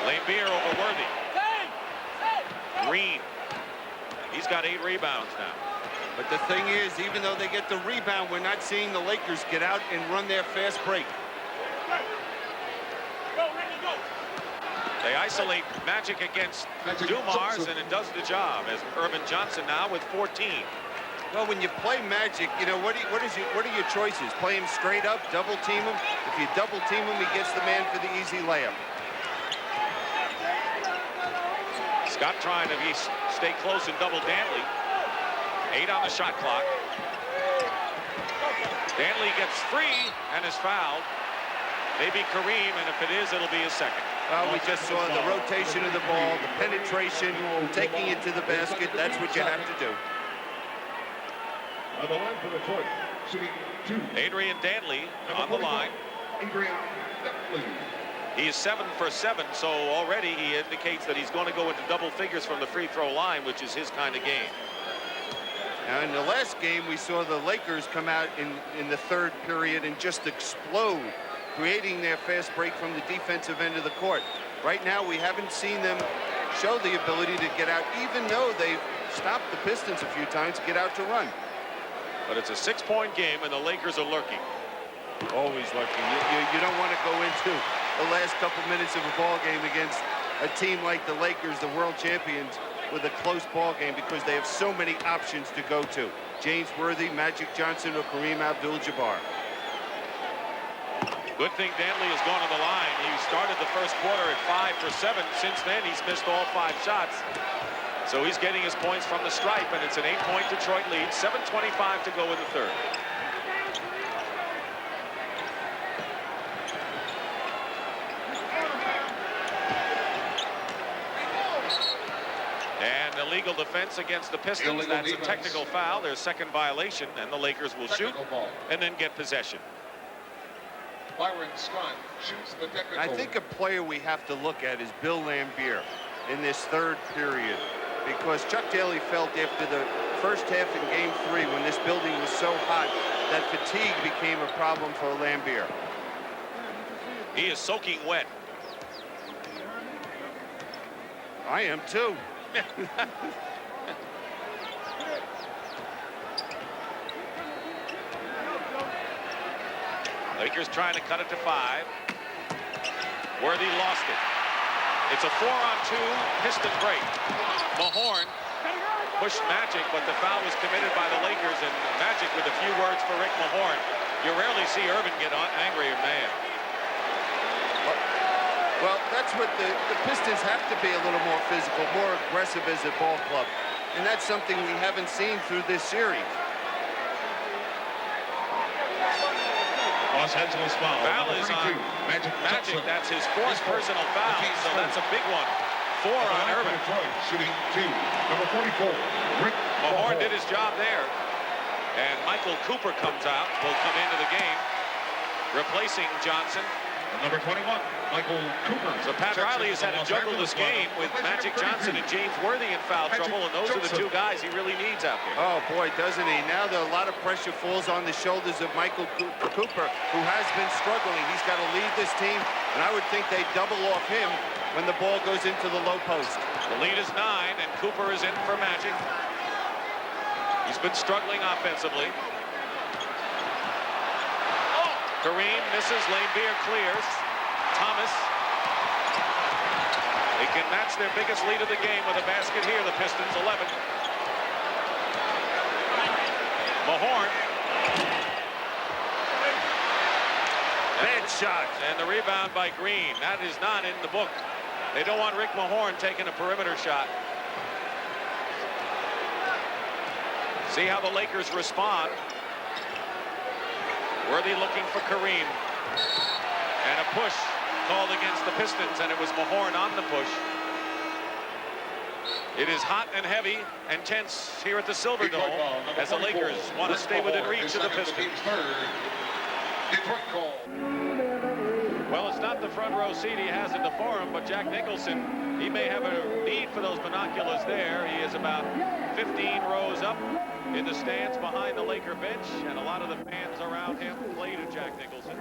Lambeer over Worthy. Green. He's got 8 rebounds now. But the thing is, even though they get the rebound, we're not seeing the Lakers get out and run their fast break. They isolate Magic against Dumars, and it does the job, as Irvin Johnson now with 14. Well, when you play Magic, you know, what are your choices? Play him straight up, double team him. If you double team him, he gets the man for the easy layup. Scott trying to stay close and double Dantley. 8 on the shot clock. Dantley gets free and is fouled. Maybe Kareem, and if it is, it'll be his second. Well, we just saw the rotation of the ball, the penetration, taking it to the basket. That's what you have to do. On the line for Detroit, shooting 2. Adrian Dantley on the line. Adrian Dantley. He is 7 for 7, so already he indicates that he's going to go into double figures from the free throw line, which is his kind of game. Now, in the last game, we saw the Lakers come out in the third period and just explode, creating their fast break from the defensive end of the court. Right now, we haven't seen them show the ability to get out, even though they've stopped the Pistons a few times to get out to run. But it's a 6-point game, and the Lakers are lurking. Always lurking. You don't want to go into the last couple minutes of a ball game against a team like the Lakers, the world champions, with a close ball game, because they have so many options to go to. James Worthy, Magic Johnson, or Kareem Abdul-Jabbar. Good thing Dantley has gone to the line. He started the first quarter at 5 for 7. Since then, he's missed all 5 shots. So he's getting his points from the stripe, and it's an 8-point Detroit lead. 7:25 to go in the third. And illegal defense against the Pistons. Illegal That's defense. a technical foul, their second violation, and the Lakers will shoot and then get possession. Byron Scott shoots the technical. I think a player we have to look at is Bill Lambier in this third period, because Chuck Daly felt after the first half in game 3, when this building was so hot, that fatigue became a problem for Lambier. He is soaking wet. I am too. Lakers trying to cut it to 5. Worthy lost it. It's a 4-on-2 Piston break. Mahorn pushed Magic, but the foul was committed by the Lakers, and Magic with a few words for Rick Mahorn. You rarely see Irvin get angry or mad. Well, that's what the Pistons have to be, a little more physical, more aggressive as a ball club. And that's something we haven't seen through this series. Los Angeles foul. Foul is on Magic. That's his 4th personal foul, so that's a big one. 4 on Irvin. Detroit, shooting 2. Number 44, Rick Mahorn did his job there. And Michael Cooper comes out, will come into the game, replacing Johnson. Number 21, Michael Cooper. So Pat Riley has had to juggle this game with Magic Johnson and James Worthy in foul trouble, and those are the 2 guys he really needs out there. Oh, boy, doesn't he? Now a lot of pressure falls on the shoulders of Michael Cooper, who has been struggling. He's got to lead this team, and I would think they double off him when the ball goes into the low post. The lead is 9, and Cooper is in for Magic. He's been struggling offensively. Kareem misses, Lambier clears. Thomas. They can match their biggest lead of the game with a basket here, the Pistons, 11. Mahorn. Bad shot. And the rebound by Green. That is not in the book. They don't want Rick Mahorn taking a perimeter shot. See how the Lakers respond. Worthy looking for Kareem. And a push. called against the Pistons, and it was Mahorn on the push. It is hot and heavy and tense here at the Silverdome as the Lakers want to stay within reach of the Pistons. Well, it's not the front row seat he has in the Forum, but Jack Nicholson, he may have a need for those binoculars there. He is about 15 rows up in the stands behind the Laker bench, and a lot of the fans around him play to Jack Nicholson.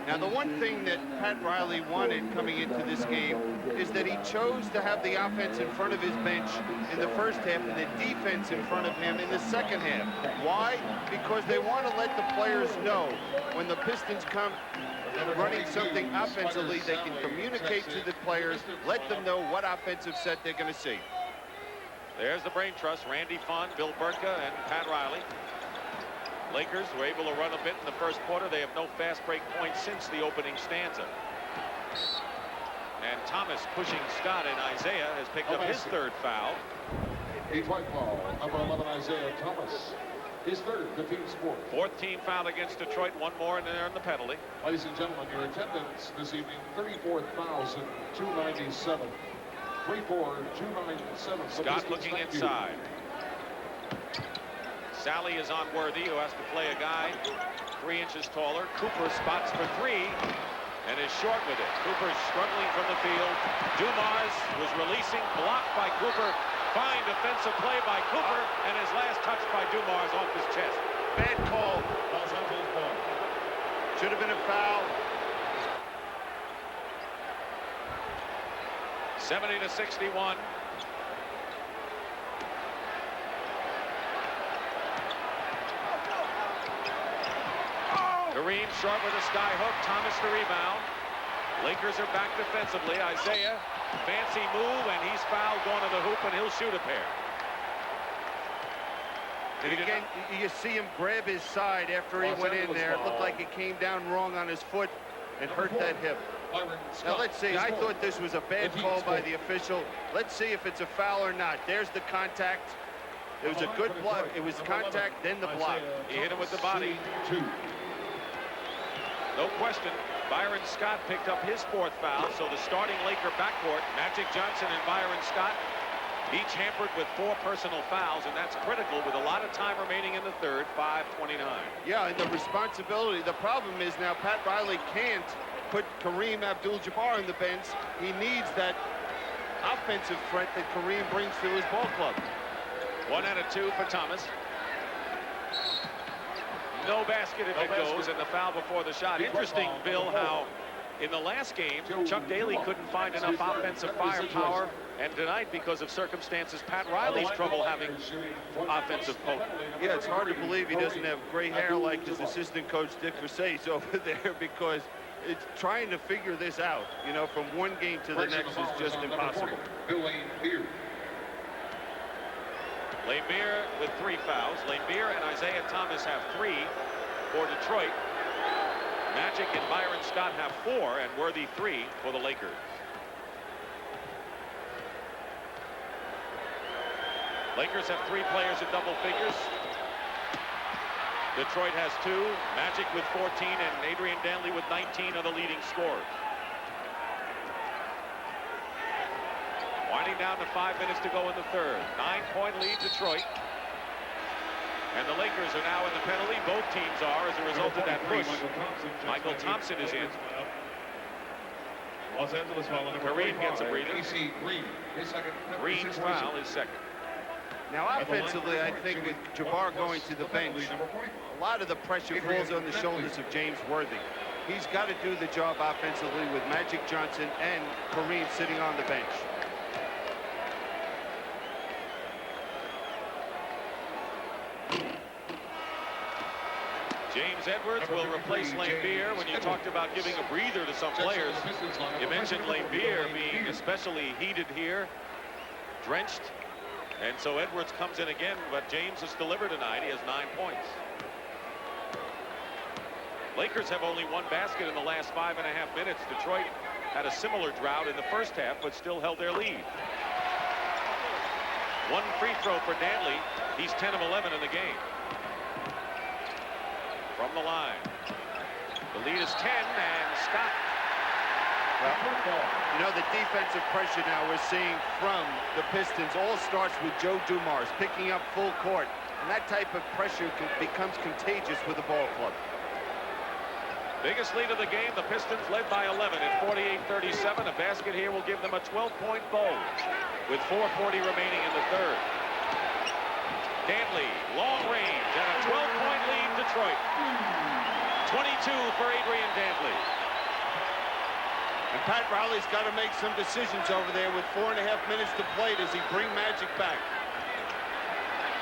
Now, the one thing that Pat Riley wanted coming into this game is that he chose to have the offense in front of his bench in the first half and the defense in front of him in the second half. Why? Because they want to let the players know when the Pistons come running something offensively, they can communicate to the players, let them know what offensive set they're going to see. There's the brain trust, Randy Funn, Bill Burtka, and Pat Riley. Lakers were able to run a bit in the first quarter. They have no fast break points since the opening stanza. And Thomas pushing Scott, and Isaiah has picked up his third foul. A white ball, number 11, Isaiah Thomas. His third, the team's fourth. Fourth team foul against Detroit, one more, and they're in the penalty. Ladies and gentlemen, your attendance this evening, 34,297. 34,297. Scott looking inside. Sally is on Worthy, who has to play a guy 3 inches taller. Cooper spots for three and is short with it. Cooper struggling from the field. Dumars was releasing, blocked by Cooper. Fine defensive play by Cooper, and his last touch by Dumars off his chest. Bad call. Should have been a foul. 70-61. Kareem short with a sky hook. Thomas the rebound. Lakers are back defensively. Isaiah, fancy move, and he's fouled going to the hoop, and he'll shoot a pair. And again, you see him grab his side after he went in there. It looked like it came down wrong on his foot and hurt that hip. Now let's see. I thought this was a bad call by the official. Let's see if it's a foul or not. There's the contact. It was a good block. It was contact, then the block. He hit him with the body. No question, Byron Scott picked up his fourth foul, so the starting Laker backcourt, Magic Johnson and Byron Scott, each hampered with 4 personal fouls, and that's critical with a lot of time remaining in the third, 5:29. Yeah, and the responsibility, the problem is now Pat Riley can't put Kareem Abdul-Jabbar on the bench. He needs that offensive threat that Kareem brings to his ball club. 1 out of 2 for Thomas. No basket if it goes, and the foul before the shot. Interesting, Bill, how in the last game, Chuck Daly couldn't find enough offensive firepower, and tonight, because of circumstances, Pat Riley's trouble having offensive poke. Yeah, it's hard to believe he doesn't have gray hair like his assistant coach Dick Versace over there, because it's trying to figure this out, you know, from one game to the next is just impossible. Laimbeer with 3 fouls. Laimbeer and Isaiah Thomas have 3 for Detroit. Magic and Byron Scott have 4, and Worthy 3 for the Lakers. Lakers have 3 players in double figures. Detroit has 2. Magic with 14, and Adrian Danley with 19 are the leading scorers. Winding down to 5 minutes to go in the third. 9-point lead Detroit. And the Lakers are now in the penalty. Both teams are as a result of that push. Michael Thompson is in. Los Angeles foul. Kareem gets a breather. Green's foul is second. Now offensively, I think with Jabbar going to the bench, a lot of the pressure falls on the shoulders of James Worthy. He's got to do the job offensively with Magic Johnson and Kareem sitting on the bench. James Edwards will replace Laimbeer. When you talked about giving a breather to some players, you mentioned Laimbeer being especially heated here, drenched. And so Edwards comes in again, but James has delivered tonight. He has 9 points. Lakers have only 1 basket in the last 5.5 minutes. Detroit had a similar drought in the first half, but still held their lead. 1 free throw for Danley. He's 10 of 11 in the game. from the line. The lead is 10, and Scott. Well, you know, the defensive pressure now we're seeing from the Pistons all starts with Joe Dumars picking up full court. And that type of pressure becomes contagious with the ball club. Biggest lead of the game, the Pistons led by 11 at 48-37. A basket here will give them a 12-point bowl with 4:40 remaining in the third. Dantley, long range, and a 12-point lead, Detroit. 22 for Adrian Dantley. And Pat Riley's got to make some decisions over there with 4.5 minutes to play. Does he bring Magic back?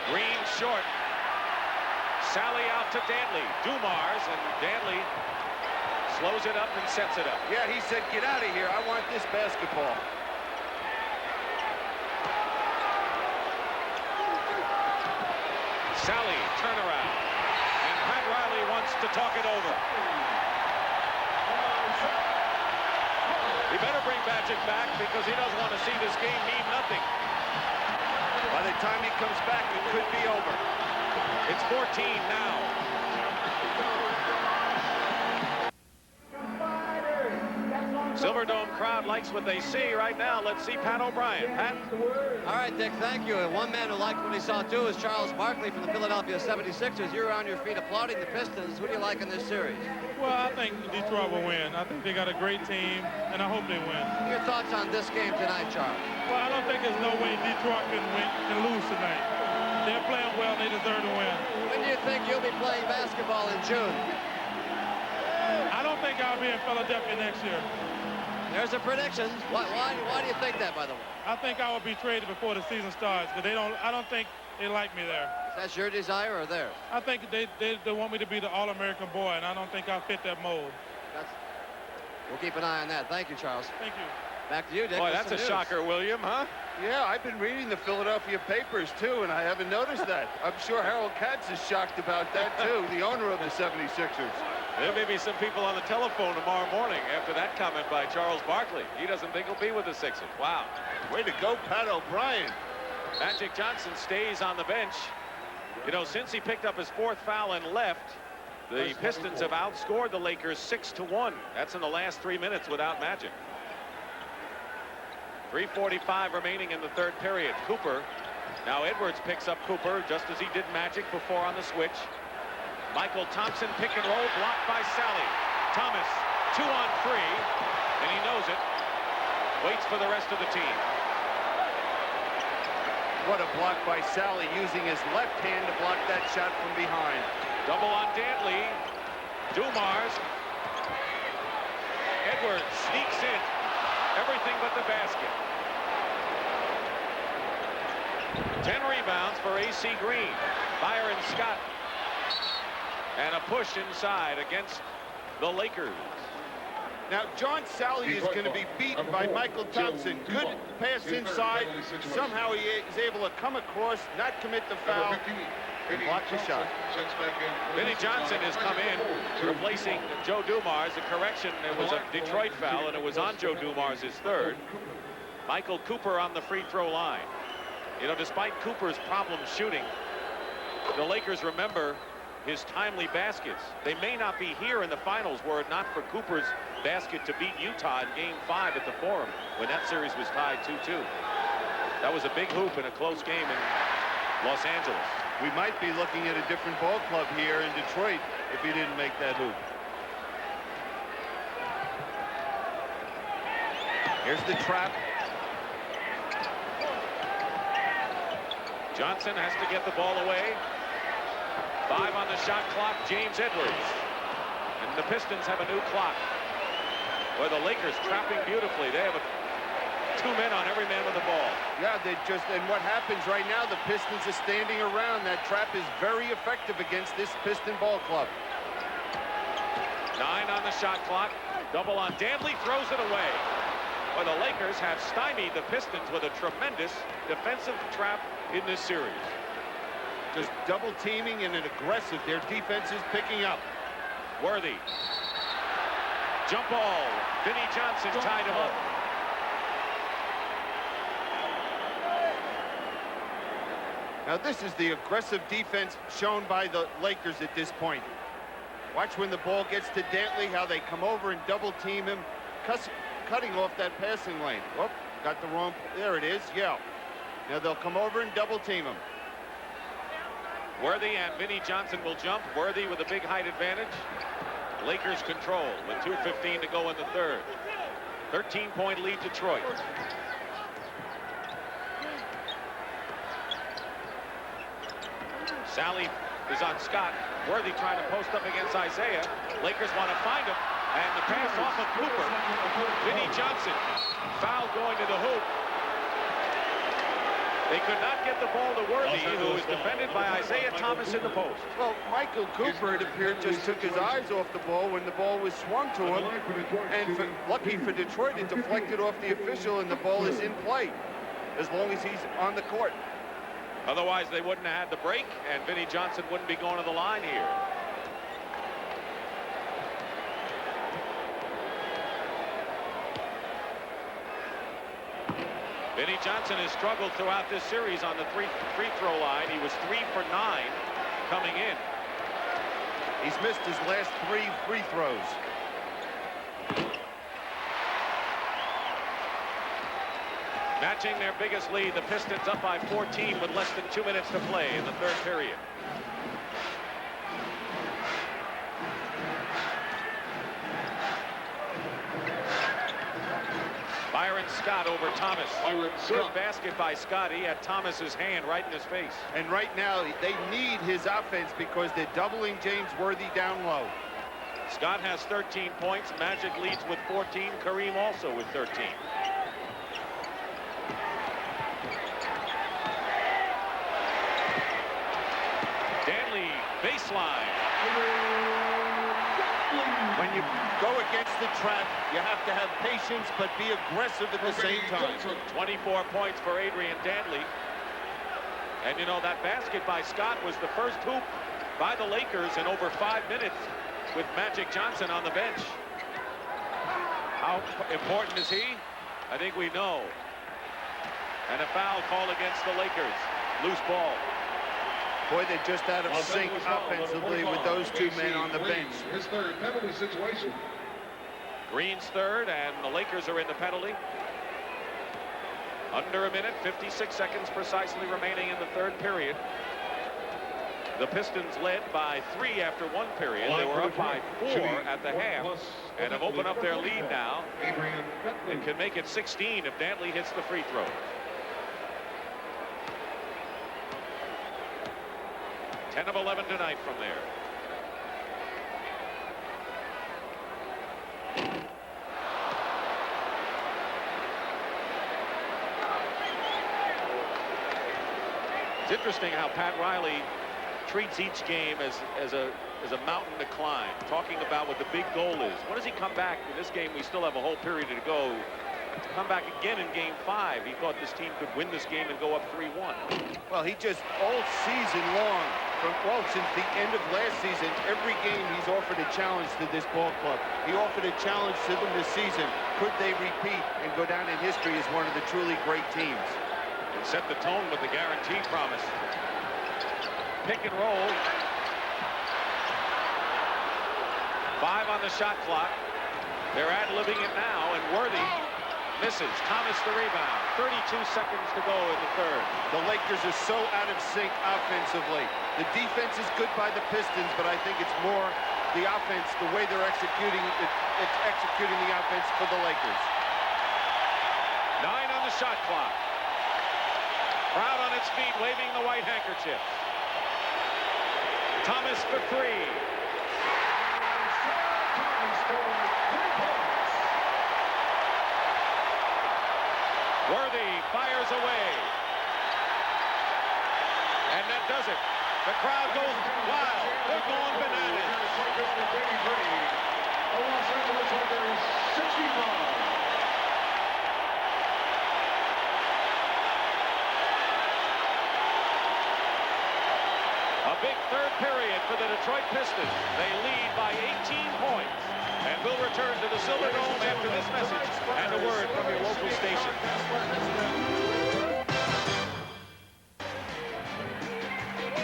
Green short. Sally out to Dantley. Dumars, and Dantley slows it up and sets it up. Yeah, he said, get out of here. I want this basketball. Sally, turnaround. And Pat Riley wants to talk it over. He better bring Magic back because he doesn't want to see this game mean nothing. By the time he comes back, it could be over. It's 14 now. Silverdome crowd likes what they see right now. Let's see Pat O'Brien. Pat? All right, Dick, thank you. And one man who liked what he saw, too, is Charles Barkley from the Philadelphia 76ers. You're on your feet applauding the Pistons. Who do you like in this series? Well, I think Detroit will win. I think they got a great team, and I hope they win. Your thoughts on this game tonight, Charles? Well, I don't think there's no way Detroit can lose tonight. They're playing well, and they deserve to win. When do you think you'll be playing basketball in June? I don't think I'll be in Philadelphia next year. There's a prediction. Why do you think that, by the way? I think I will be traded before the season starts, because I don't think they like me there. Is that your desire or theirs? I think they want me to be the All-American boy, and I don't think I fit that mold. We'll keep an eye on that. Thank you, Charles. Thank you. Back to you, Dick. Boy, that's a shocker, William, huh? Yeah, I've been reading the Philadelphia papers, too, and I haven't noticed that. I'm sure Harold Katz is shocked about that, too, the owner of the 76ers. There may be some people on the telephone tomorrow morning after that comment by Charles Barkley. He doesn't think he'll be with the Sixers. Wow. Way to go, Pat O'Brien. Magic Johnson stays on the bench. You know, since he picked up his 4th foul and left, the Pistons have outscored the Lakers 6-1. That's in the last 3 minutes without Magic. 3:45 remaining in the third period. Cooper. Now Edwards picks up Cooper just as he did Magic before on the switch. Michael Thompson pick and roll blocked by Sally. Thomas 2-on-3, and he knows it. Waits for the rest of the team. What a block by Sally, using his left hand to block that shot from behind. Double on Dantley. Dumars. Edwards sneaks in. Everything but the basket. 10 rebounds for AC Green. Byron Scott. And a push inside against the Lakers. Now, John Sally is going to be beaten by Michael Thompson. Good pass inside. Somehow he is able to come across, not commit the foul, and block the shot. Vinnie Johnson has come in, replacing Joe Dumars. A correction, it was a Detroit foul, and it was on Joe Dumars, his 3rd. Michael Cooper on the free throw line. You know, despite Cooper's problem shooting, the Lakers remember his timely baskets. They may not be here in the finals were it not for Cooper's basket to beat Utah in Game 5 at the Forum when that series was tied 2-2. That was a big hoop in a close game in Los Angeles. We might be looking at a different ball club here in Detroit if he didn't make that hoop. Here's the trap. Johnson has to get the ball away. 5 on the shot clock, James Edwards. And the Pistons have a new clock. Where the Lakers trapping beautifully. They have 2 men on every man with the ball. Yeah, and what happens right now, the Pistons are standing around. That trap is very effective against this Piston ball club. 9 on the shot clock. Double on Dantley, throws it away. Well, the Lakers have stymied the Pistons with a tremendous defensive trap in this series. Just double teaming and an aggressive. Their defense is picking up. Worthy. Jump ball. Vinnie Johnson tied him up. Now this is the aggressive defense shown by the Lakers at this point. Watch when the ball gets to Dantley, how they come over and double team him, cutting off that passing lane. Whoop, got the wrong, there it is, yeah. Now they'll come over and double team him. Worthy and Vinnie Johnson will jump. Worthy with a big height advantage. Lakers control with 2:15 to go in the third. 13-point lead Detroit. Sally is on Scott. Worthy trying to post up against Isaiah. Lakers want to find him. And the pass off of Cooper. Vinnie Johnson. Foul going to the hoop. They could not get the ball to Worthy, who was defended by Isaiah Thomas in the post. Well, Michael Cooper, it appeared, just took his eyes off the ball when the ball was swung to him. And lucky for Detroit, it deflected off the official, and the ball is in play as long as he's on the court. Otherwise, they wouldn't have had the break, and Vinnie Johnson wouldn't be going to the line here. Vinnie Johnson has struggled throughout this series on the free throw line. He was 3 for 9 coming in. He's missed his last 3 free throws. Matching their biggest lead, the Pistons up by 14 with less than 2 minutes to play in the third period. Byron Scott over Thomas. Good basket by Scott. He had Thomas's hand right in his face. And right now, they need his offense because they're doubling James Worthy down low. Scott has 13 points. Magic leads with 14. Kareem also with 13. Dantley, baseline. When you go against the trap, you have to have patience, but be aggressive at the same time. 24 points for Adrian Dantley. And you know, that basket by Scott was the first hoop by the Lakers in over 5 minutes with Magic Johnson on the bench. How important is he? I think we know. And a foul call against the Lakers. Loose ball. Boy, they're just out of sync offensively with those two men on the bench. His third penalty situation. Green's third, and the Lakers are in the penalty. Under a minute, 56 seconds precisely remaining in the third period. The Pistons led by 3 after 1 period. They were up by 4 at the half and have opened up their lead now and can make it 16 if Dantley hits the free throw. 10 of 11 tonight from there. It's interesting how Pat Riley treats each game as a mountain to climb, talking about what the big goal is. What does he come back in this game? We still have a whole period to go. Come back again in game 5. He thought this team could win this game and go up 3-1. Well, he just all season long, since the end of last season, every game he's offered a challenge to this ball club. He offered a challenge to them this season. Could they repeat and go down in history as one of the truly great teams? And set the tone with the guaranteed promise. Pick and roll. 5 on the shot clock. They're ad-libbing it now, and Worthy misses. Thomas the rebound. 32 seconds to go in the third. The Lakers are so out of sync offensively. The defense is good by the Pistons, but I think it's more the offense, the way they're executing the offense for the Lakers. 9 on the shot clock. Crowd on its feet, waving the white handkerchief. Thomas for 3. Worthy fires away. And that does it. The crowd goes wild. They're going bananas. The Los Angeles Lakers 65. A big third period for the Detroit Pistons. They lead by 18 points. And we'll return to the Silver Dome after this message and a word from your local station.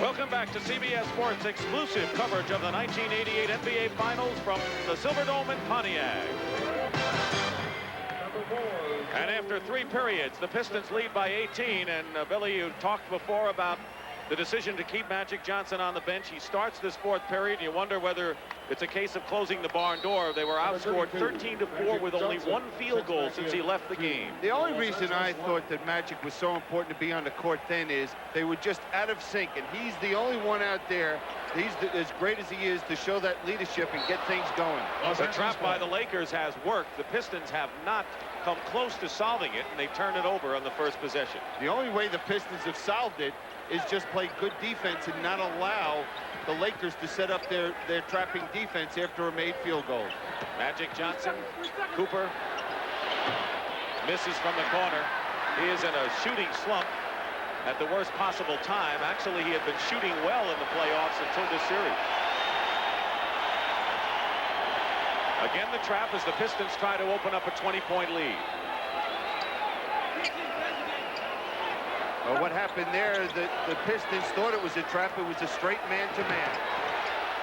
Welcome Welcome back to CBS Sports exclusive coverage of the 1988 NBA Finals from the Silverdome in Pontiac. And after 3 periods, the Pistons lead by 18. And Billy, you talked before about the decision to keep Magic Johnson on the bench. He starts this 4th period. You wonder whether it's a case of closing the barn door. They were outscored 13-4 with only 1 field goal since he left the game. The only reason I thought that Magic was so important to be on the court then is they were just out of sync, and he's the only one out there. He's as great as he is to show that leadership and get things going. The trap by the Lakers has worked. The Pistons have not come close to solving it, and they turn it over on the first possession. The only way the Pistons have solved it is just play good defense and not allow the Lakers to set up their trapping defense after a made field goal. Magic Johnson, Cooper misses from the corner. He is in a shooting slump at the worst possible time. Actually, he had been shooting well in the playoffs until this series. Again, the trap as the Pistons try to open up a 20-point lead. Well, what happened there, the Pistons thought it was a trap. It was a straight man-to-man.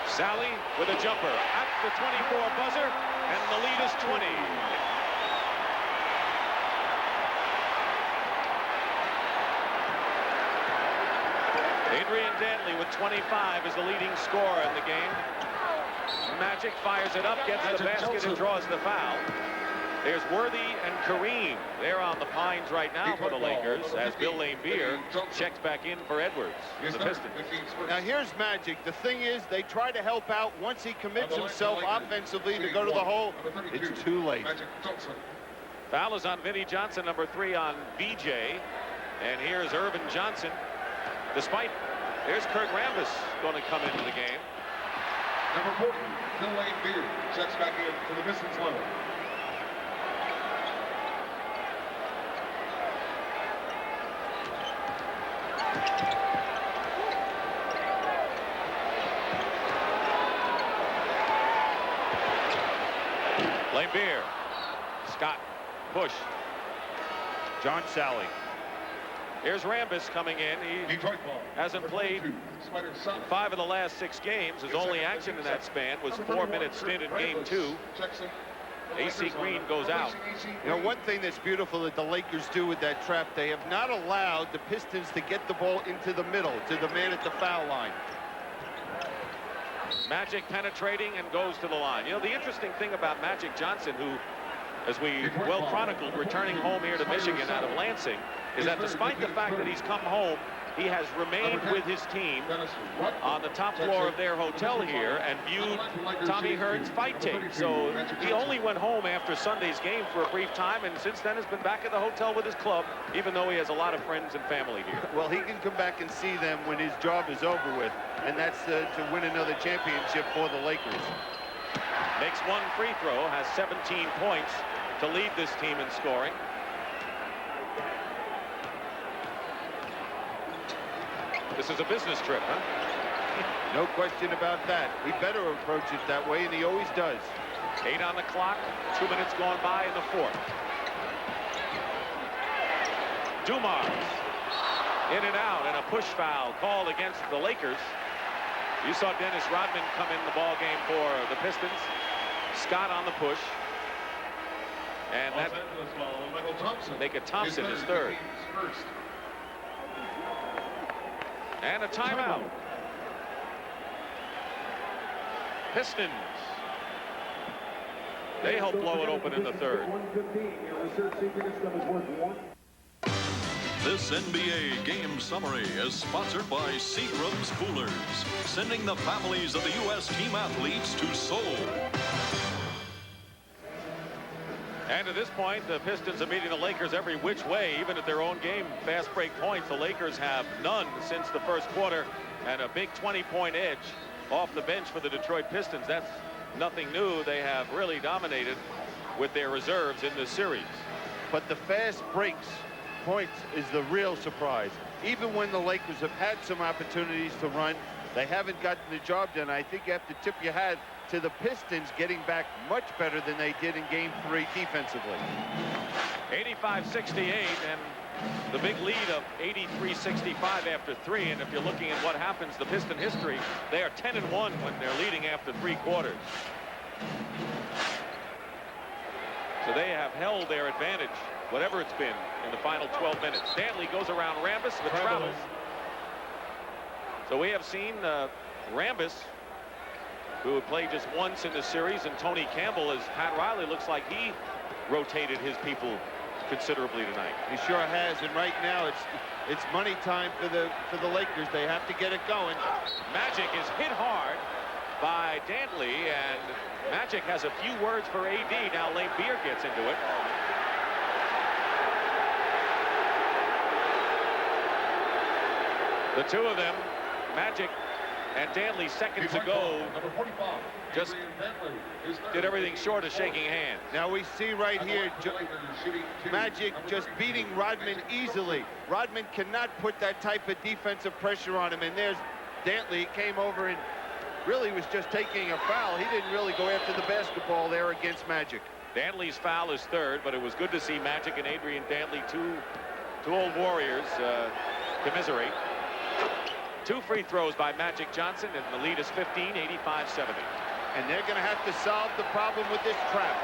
Sally with a jumper at the 24 buzzer, and the lead is 20. Adrian Dantley with 25 is the leading scorer in the game. Magic fires it up, gets the basket, and draws the foul. There's Worthy and Kareem. They're on the pines right now for the Lakers as Bill Laimbeer checks back in for Edwards, the Pistons. Now here's Magic. The thing is, they try to help out. Once he commits himself offensively to go to the hole, it's too late. Foul is on Vinnie Johnson, number 3 on BJ. And here's Irvin Johnson. Despite, there's Kurt Rambis going to come into the game. Number 40, Bill Laimbeer checks back in for the Pistons level. Laimbeer, Scott, push. John Sally. Here's Rambis coming in. He hasn't played in 5 of the last 6 games. His only action in that span was 4-minute stint in game 2. AC Green goes out. You know, one thing that's beautiful that the Lakers do with that trap, they have not allowed the Pistons to get the ball into the middle, to the man at the foul line. Magic penetrating and goes to the line. You know, the interesting thing about Magic Johnson, who, as we well chronicled, returning home here to Michigan out of Lansing, is that despite the fact that he's come home, he has remained with his team on the top floor of their hotel here and viewed Tommy Hearn's fight tape. So he only went home after Sunday's game for a brief time, and since then has been back at the hotel with his club, even though he has a lot of friends and family here. Well, he can come back and see them when his job is over with, and that's to win another championship for the Lakers. Makes 1 free throw, has 17 points to lead this team in scoring. This is a business trip, huh? No question about that. He better approach it that way, and he always does. 8 on the clock, 2 minutes gone by in the 4th. Dumars in and out, and a push foul called against the Lakers. You saw Dennis Rodman come in the ball game for the Pistons. Scott on the push. And that make it Thompson his 3rd. And a timeout. Pistons. They help blow it open in the 3rd. This NBA game summary is sponsored by Seagram's Coolers, sending the families of the U.S. team athletes to Seoul. And at this point, the Pistons are meeting the Lakers every which way, even at their own game. Fast break points, the Lakers have none since the 1st quarter, and a big 20-point edge off the bench for the Detroit Pistons. That's nothing new. They have really dominated with their reserves in this series. But the fast breaks points is the real surprise. Even when the Lakers have had some opportunities to run, they haven't gotten the job done. I think you have to tip your hat to the Pistons getting back much better than they did in game 3 defensively. 85-68, and the big lead of 83-65 after 3, and if you're looking at what happens, the Piston history, they are 10-1 when they're leading after 3 quarters. So they have held their advantage, whatever it's been, in the final 12 minutes. Dantley goes around Rambis, but travels. So we have seen Rambis, who had played just once in the series, and Tony Campbell, as Pat Riley looks like he rotated his people considerably tonight. He sure has, and right now it's money time for the Lakers. They have to get it going. Magic is hit hard by Dantley, and Magic has a few words for AD. Now Laimbeer gets into it. The two of them, Magic and Dantley, seconds ago, just did everything short of shaking hands. Now we see right here Magic just beating Rodman easily. Rodman cannot put that type of defensive pressure on him, and there's Dantley. He came over and really was just taking a foul. He didn't really go after the basketball there against Magic. Dantley's foul is third, but it was good to see Magic and Adrian Dantley, two old warriors, commiserate. 2 free throws by Magic Johnson, and the lead is 15, 85-70. And they're going to have to solve the problem with this trap.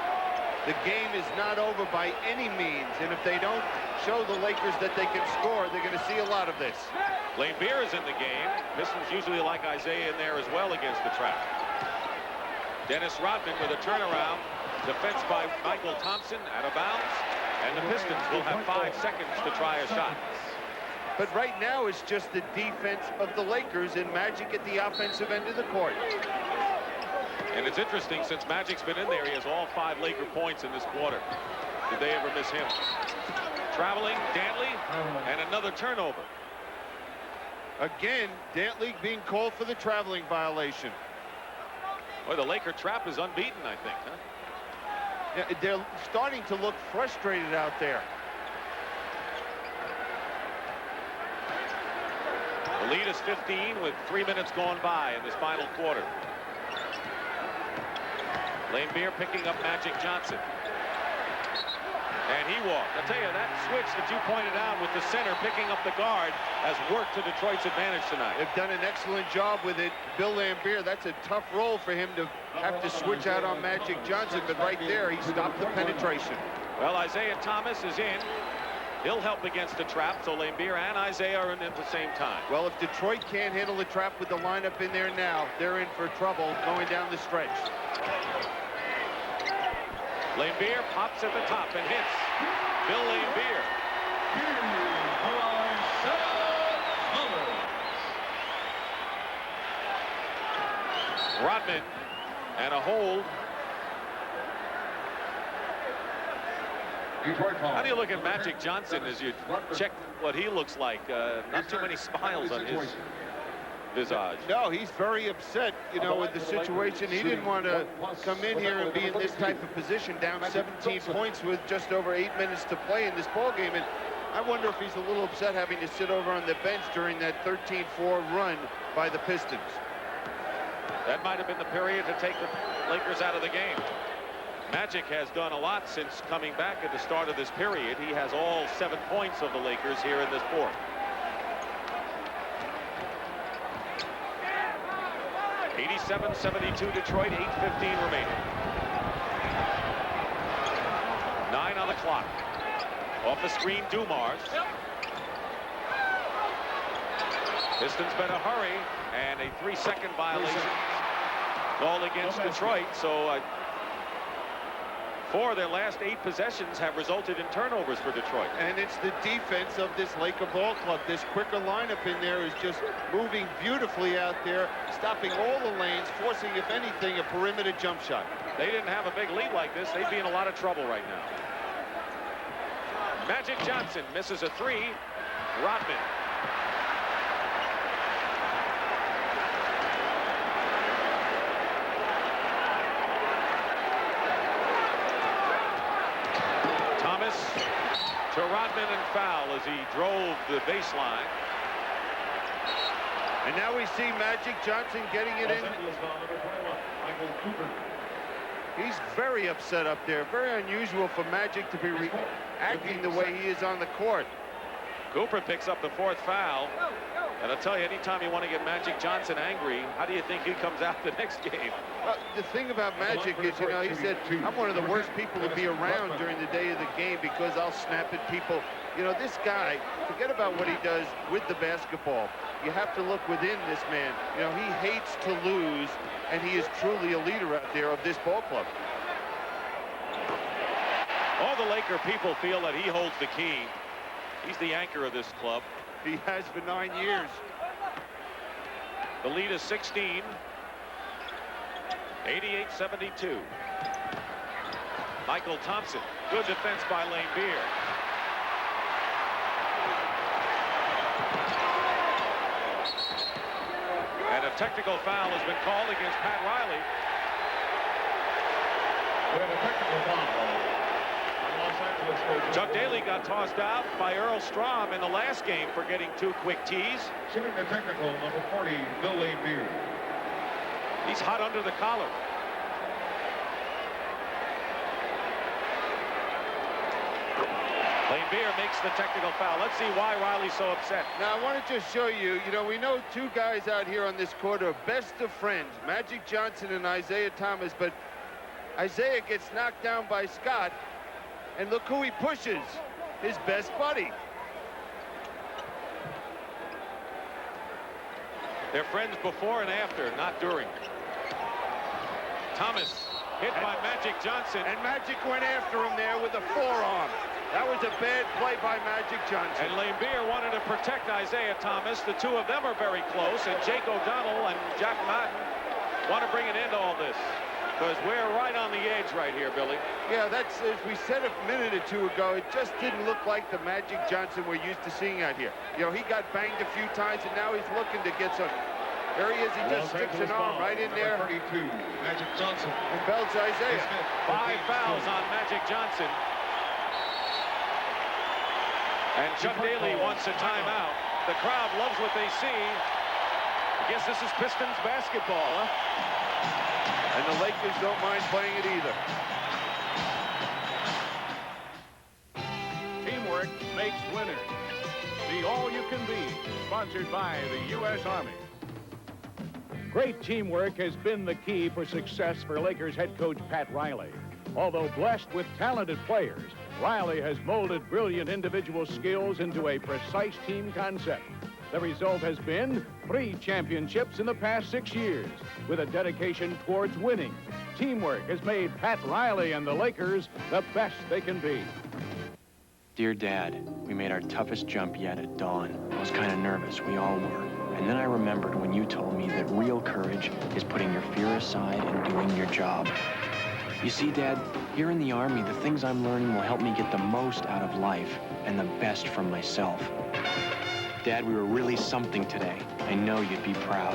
The game is not over by any means, and if they don't show the Lakers that they can score, they're going to see a lot of this. Laimbeer is in the game. Pistons usually like Isaiah in there as well against the trap. Dennis Rodman with a turnaround. Defense by Michael Thompson, out of bounds. And the Pistons will have 5 seconds to try a shot. But right now it's just the defense of the Lakers and Magic at the offensive end of the court. And it's interesting, since Magic's been in there, he has all 5 Laker points in this quarter. Did they ever miss him? Traveling, Dantley, and another turnover. Again, Dantley being called for the traveling violation. Boy, the Laker trap is unbeaten, I think, huh? Yeah, they're starting to look frustrated out there. The lead is 15 with 3 minutes gone by in this final quarter. Laimbeer picking up Magic Johnson. And he walked. I'll tell you, that switch that you pointed out with the center picking up the guard has worked to Detroit's advantage tonight. They've done an excellent job with it. Bill Laimbeer, that's a tough role for him to have to switch out on Magic Johnson, but right there, he stopped the penetration. Well, Isaiah Thomas is in. He'll help against the trap, so Laimbeer and Isaiah are in at the same time. Well, if Detroit can't handle the trap with the lineup in there now, they're in for trouble going down the stretch. Laimbeer pops at the top and hits. Bill Laimbeer. Rodman and a hold. How do you look at Magic Johnson as you check what he looks like? Not too many smiles on his visage. No, he's very upset, you know, with the situation. He didn't want to come in here and be in this type of position, down 17 points with just over 8 minutes to play in this ball game. And I wonder if he's a little upset having to sit over on the bench during that 13-4 run by the Pistons. That might have been the period to take the Lakers out of the game. Magic has done a lot since coming back at the start of this period. He has all 7 points of the Lakers here in this fourth. (87-72) Detroit, 8:15 remaining. 9 on the clock. Off the screen, Dumars. Pistons better hurry, and a 3-second violation called against Detroit. So 4 of their last 8 possessions have resulted in turnovers for Detroit. And it's the defense of this Laker ball club. This quicker lineup in there is just moving beautifully out there, stopping all the lanes, forcing, if anything, a perimeter jump shot. They didn't have a big lead like this. They'd be in a lot of trouble right now. Magic Johnson misses a 3. Rodman. To Rodman and foul as he drove the baseline. And now we see Magic Johnson getting it in. He's very upset up there. Very unusual for Magic to be acting the way he is on the court. Cooper picks up the 4th foul. And I'll tell you, anytime you want to get Magic Johnson angry, how do you think he comes out the next game? Well, the thing about Magic is, you know, he said, I'm one of the worst people to be around during the day of the game because I'll snap at people. You know, this guy, forget about what he does with the basketball. You have to look within this man. You know, he hates to lose, and he is truly a leader out there of this ball club. All the Laker people feel that he holds the key. He's the anchor of this club. He has for 9 years. The lead is 16. 88-72. Michael Thompson. Good defense by Lane Beer. And a technical foul has been called against Pat Riley. We have a technical foul. Chuck Daly got tossed out by Earl Strom in the last game for getting 2 quick tees. Shooting the technical, number 40, Bill Beer. He's hot under the collar. Lane Beer makes the technical foul. Let's see why Riley's so upset. Now, I want to just show you, you know, we know 2 guys out here on this court are best of friends, Magic Johnson and Isaiah Thomas, but Isaiah gets knocked down by Scott. And look who he pushes, his best buddy. They're friends before and after, not during. Thomas hit by Magic Johnson. And Magic went after him there with a forearm. That was a bad play by Magic Johnson. And Lane Beer wanted to protect Isaiah Thomas. The 2 of them are very close. And Jake O'Donnell and Jack Madden want to bring an end to all this. Because we're right on the edge right here, Billy. Yeah, that's, as we said a minute or 2 ago, it just didn't look like the Magic Johnson we're used to seeing out here. You know, he got banged a few times, and now he's looking to get some. There he is. He just sticks an arm right in there. 32, Magic Johnson. And belts Isaiah. 5 fouls on Magic Johnson. And Chuck Daly wants a timeout. The crowd loves what they see. I guess this is Pistons basketball, huh? And the Lakers don't mind playing it either. Teamwork makes winners. Be all you can be. Sponsored by the U.S. Army. Great teamwork has been the key for success for Lakers head coach Pat Riley. Although blessed with talented players, Riley has molded brilliant individual skills into a precise team concept. The result has been 3 championships in the past 6 years. With a dedication towards winning, teamwork has made Pat Riley and the Lakers the best they can be. Dear Dad, we made our toughest jump yet at dawn. I was kind of nervous, we all were. And then I remembered when you told me that real courage is putting your fear aside and doing your job. You see, Dad, here in the Army, the things I'm learning will help me get the most out of life and the best from myself. Dad, we were really something today. I know you'd be proud.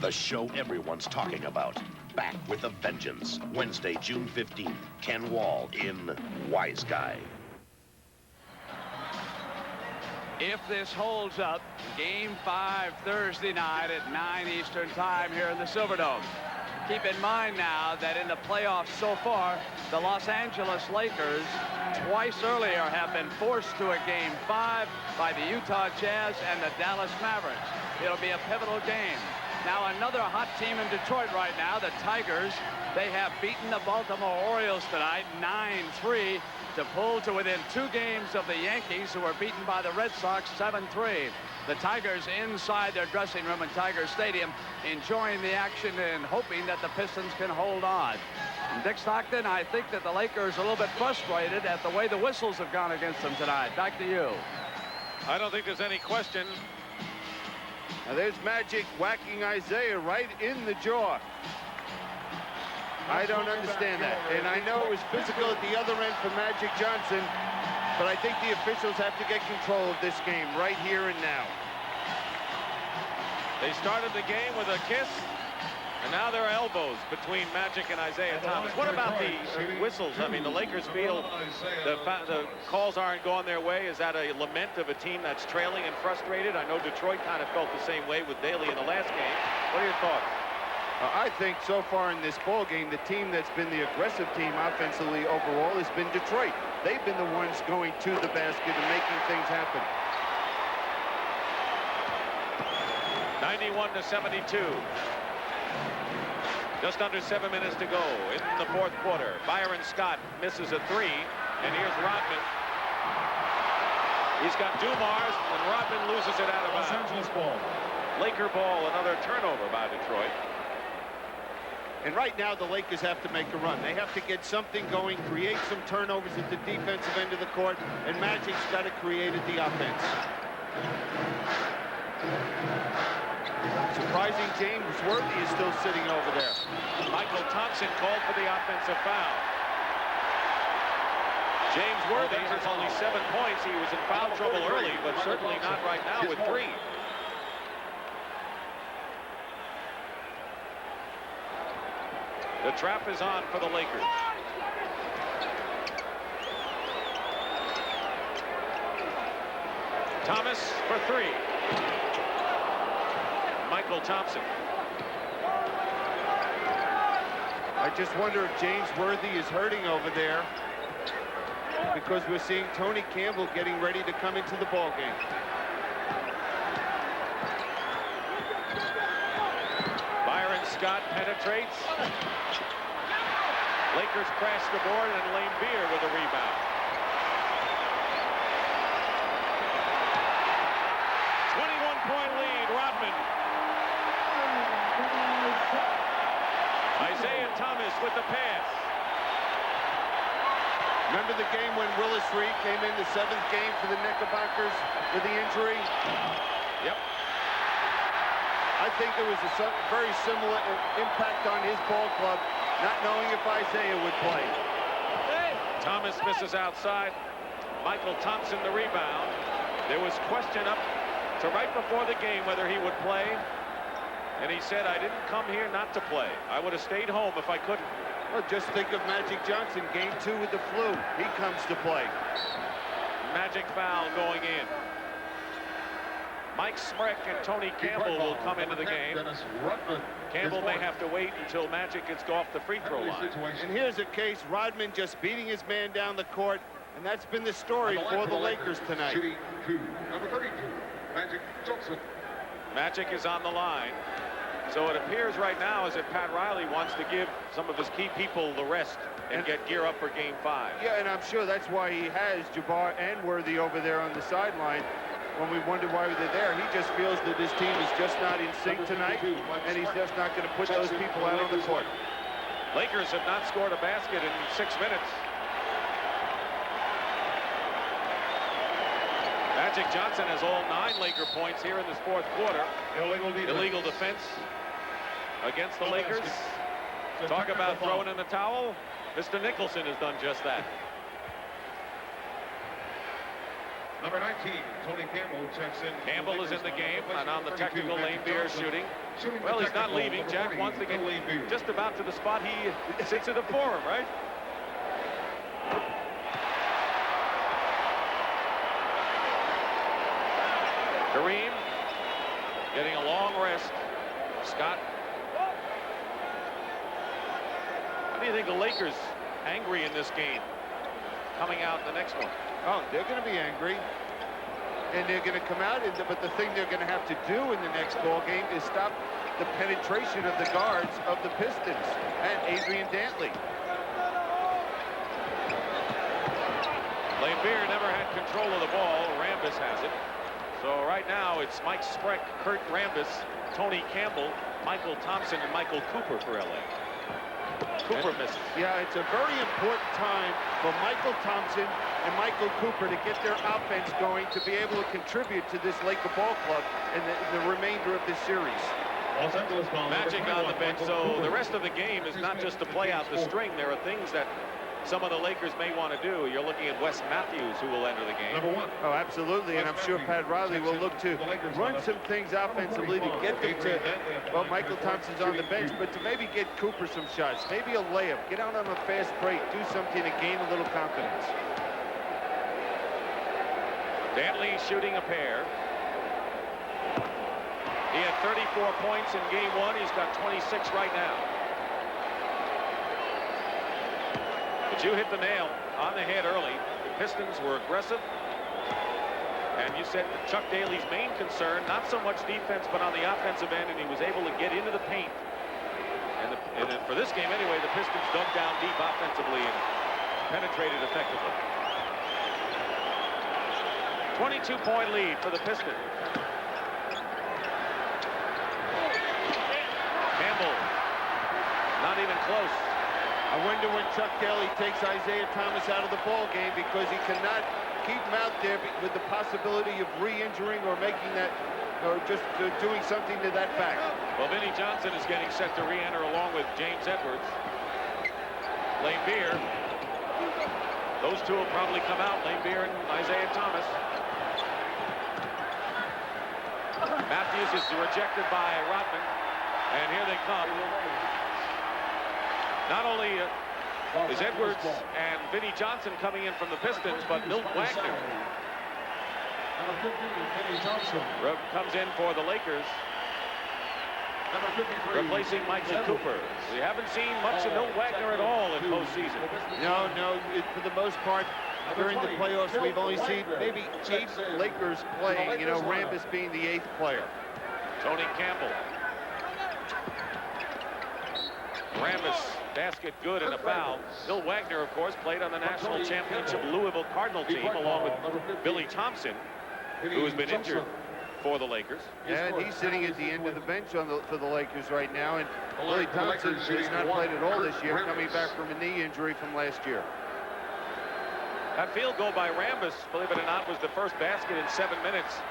The show everyone's talking about. Back with a vengeance. Wednesday, June 15th. Ken Wall in Wise Guy. If this holds up, Game 5 Thursday night at 9 Eastern Time here in the Silverdome. Keep in mind now that in the playoffs so far, the Los Angeles Lakers twice earlier have been forced to a Game 5 by the Utah Jazz and the Dallas Mavericks. It'll be a pivotal game. Now another hot team in Detroit right now, the Tigers. They have beaten the Baltimore Orioles tonight 9-3 to pull to within 2 games of the Yankees, who were beaten by the Red Sox 7-3. The Tigers inside their dressing room in Tiger Stadium enjoying the action and hoping that the Pistons can hold on. And Dick Stockton, I think that the Lakers are a little bit frustrated at the way the whistles have gone against them tonight. Back to you. I don't think there's any question. Now there's Magic whacking Isaiah right in the jaw. I don't understand that. And I know it was physical at the other end for Magic Johnson, but I think the officials have to get control of this game right here and now. They started the game with a kiss, and now there are elbows between Magic and Isaiah Thomas. What about the whistles? I mean, the Lakers feel the calls aren't going their way. Is that a lament of a team that's trailing and frustrated? I know Detroit kind of felt the same way with Daly in the last game. What What are your thoughts? I think so far in this ball game, the team that's been the aggressive team offensively overall has been Detroit. They've been the ones going to the basket and making things happen. 91-72. Just under 7 minutes to go in the fourth quarter. Byron Scott misses a three, and here's Rodman. He's got Dumars, and Rodman loses it out of bounds. Los Angeles ball. Laker ball, another turnover by Detroit. And right now, the Lakers have to make a run. They have to get something going, create some turnovers at the defensive end of the court, and Magic's got to create at the offense. Surprising, James Worthy is still sitting over there. Michael Thompson called for the offensive foul. James Worthy has only 7 points. He was in foul trouble early, but certainly not right now with 3. The trap is on for the Lakers. Thomas for 3. Michael Thompson. I just wonder if James Worthy is hurting over there, because we're seeing Tony Campbell getting ready to come into the ball game. Byron Scott penetrates. Lakers crash the board, and Lane Beer with a rebound. 21-point lead, Rodman. Isaiah Thomas with the pass. Remember the game when Willis Reed came in the 7th game for the Knickerbockers with the injury? Yep. I think there was a very similar impact on his ball club, not knowing if Isaiah would play. Thomas misses outside. Michael Thompson the rebound. There was question up to right before the game whether he would play. And he said, I didn't come here not to play. I would have stayed home if I couldn't. Well, just think of Magic Johnson, game 2 with the flu. He comes to play. Magic foul going in. Mike Smrek and Tony Campbell will come into the game. Campbell may have to wait until Magic gets off the free throw line. And here's a case, Rodman just beating his man down the court, and that's been the story for the Lakers tonight. Number 32, Magic Johnson. Magic is on the line. So it appears right now as if Pat Riley wants to give some of his key people the rest and get gear up for game 5. Yeah, and I'm sure that's why he has Jabbar and Worthy over there on the sideline. When we wonder why they're there, he just feels that his team is just not in sync tonight, and he's just not going to put those people out on the court. Lakers have not scored a basket in 6 minutes. Magic Johnson has all 9 Laker points here in this fourth quarter. Illegal defense against the Lakers. Talk about throwing in the towel. Mr. Nicholson has done just that. Number 19, Tony Campbell checks in. Campbell is in the game, and on the technical, Lane Beer shooting. Well, he's not leaving. Jack wants to get just about to the spot he sits in the forum, right? Kareem getting a long rest. Scott. How do you think the Lakers angry in this game coming out in the next one? Oh, they're going to be angry. And they're going to come out, but the thing they're going to have to do in the next ball game is stop the penetration of the guards of the Pistons and Adrian Dantley. Lane Beer never had control of the ball. Rambis has it. So right now it's Mike Smrek, Kurt Rambis, Tony Campbell, Michael Thompson, and Michael Cooper for LA. Cooper misses. Yeah, it's a very important time for Michael Thompson and Michael Cooper to get their offense going to be able to contribute to this Laker ball club and the remainder of this series. Magic on the bench, so the rest of the game is not just to play out the string. There are things that some of the Lakers may want to do. You're looking at Wes Matthews, who will enter the game. Oh, absolutely, and I'm sure Pat Riley will look to run some things offensively to get them to, well, Michael Thompson's on the bench, but to maybe get Cooper some shots, maybe a layup, get out on a fast break, do something to gain a little confidence. Dantley shooting a pair. He had 34 points in game 1. He's got 26 right now. But you hit the nail on the head early. The Pistons were aggressive. And you said Chuck Daly's main concern, not so much defense, but on the offensive end, and he was able to get into the paint. And for this game anyway, the Pistons dug down deep offensively and penetrated effectively. 22-point lead for the Pistons. Campbell, not even close. I wonder when Chuck Daly takes Isaiah Thomas out of the ball game, because he cannot keep him out there with the possibility of re-injuring or making that, or just doing something to that back. Well, Vinnie Johnson is getting set to re-enter along with James Edwards. Lane Beer. Those two will probably come out, Lane Beer and Isaiah Thomas. Matthews is rejected by Rodman. And here they come. Not only is Edwards and Vinnie Johnson coming in from the Pistons, but Milt Wagner comes in for the Lakers, replacing Mikey Cooper. We haven't seen much of Milt Wagner at all in postseason. No, for the most part, during the playoffs, we've only seen maybe 8 Lakers playing, Rambis being the 8th player. Tony Campbell. Rambis, basket good and a foul. Bill Wagner, of course, played on the national championship Louisville Cardinal team along with Billy Thompson, who has been injured for the Lakers. And he's sitting at the end of the bench for the Lakers right now. And Billy Thompson has not played at all this year, coming back from a knee injury from last year. That field goal by Rambis, believe it or not, was the first basket in 7 minutes.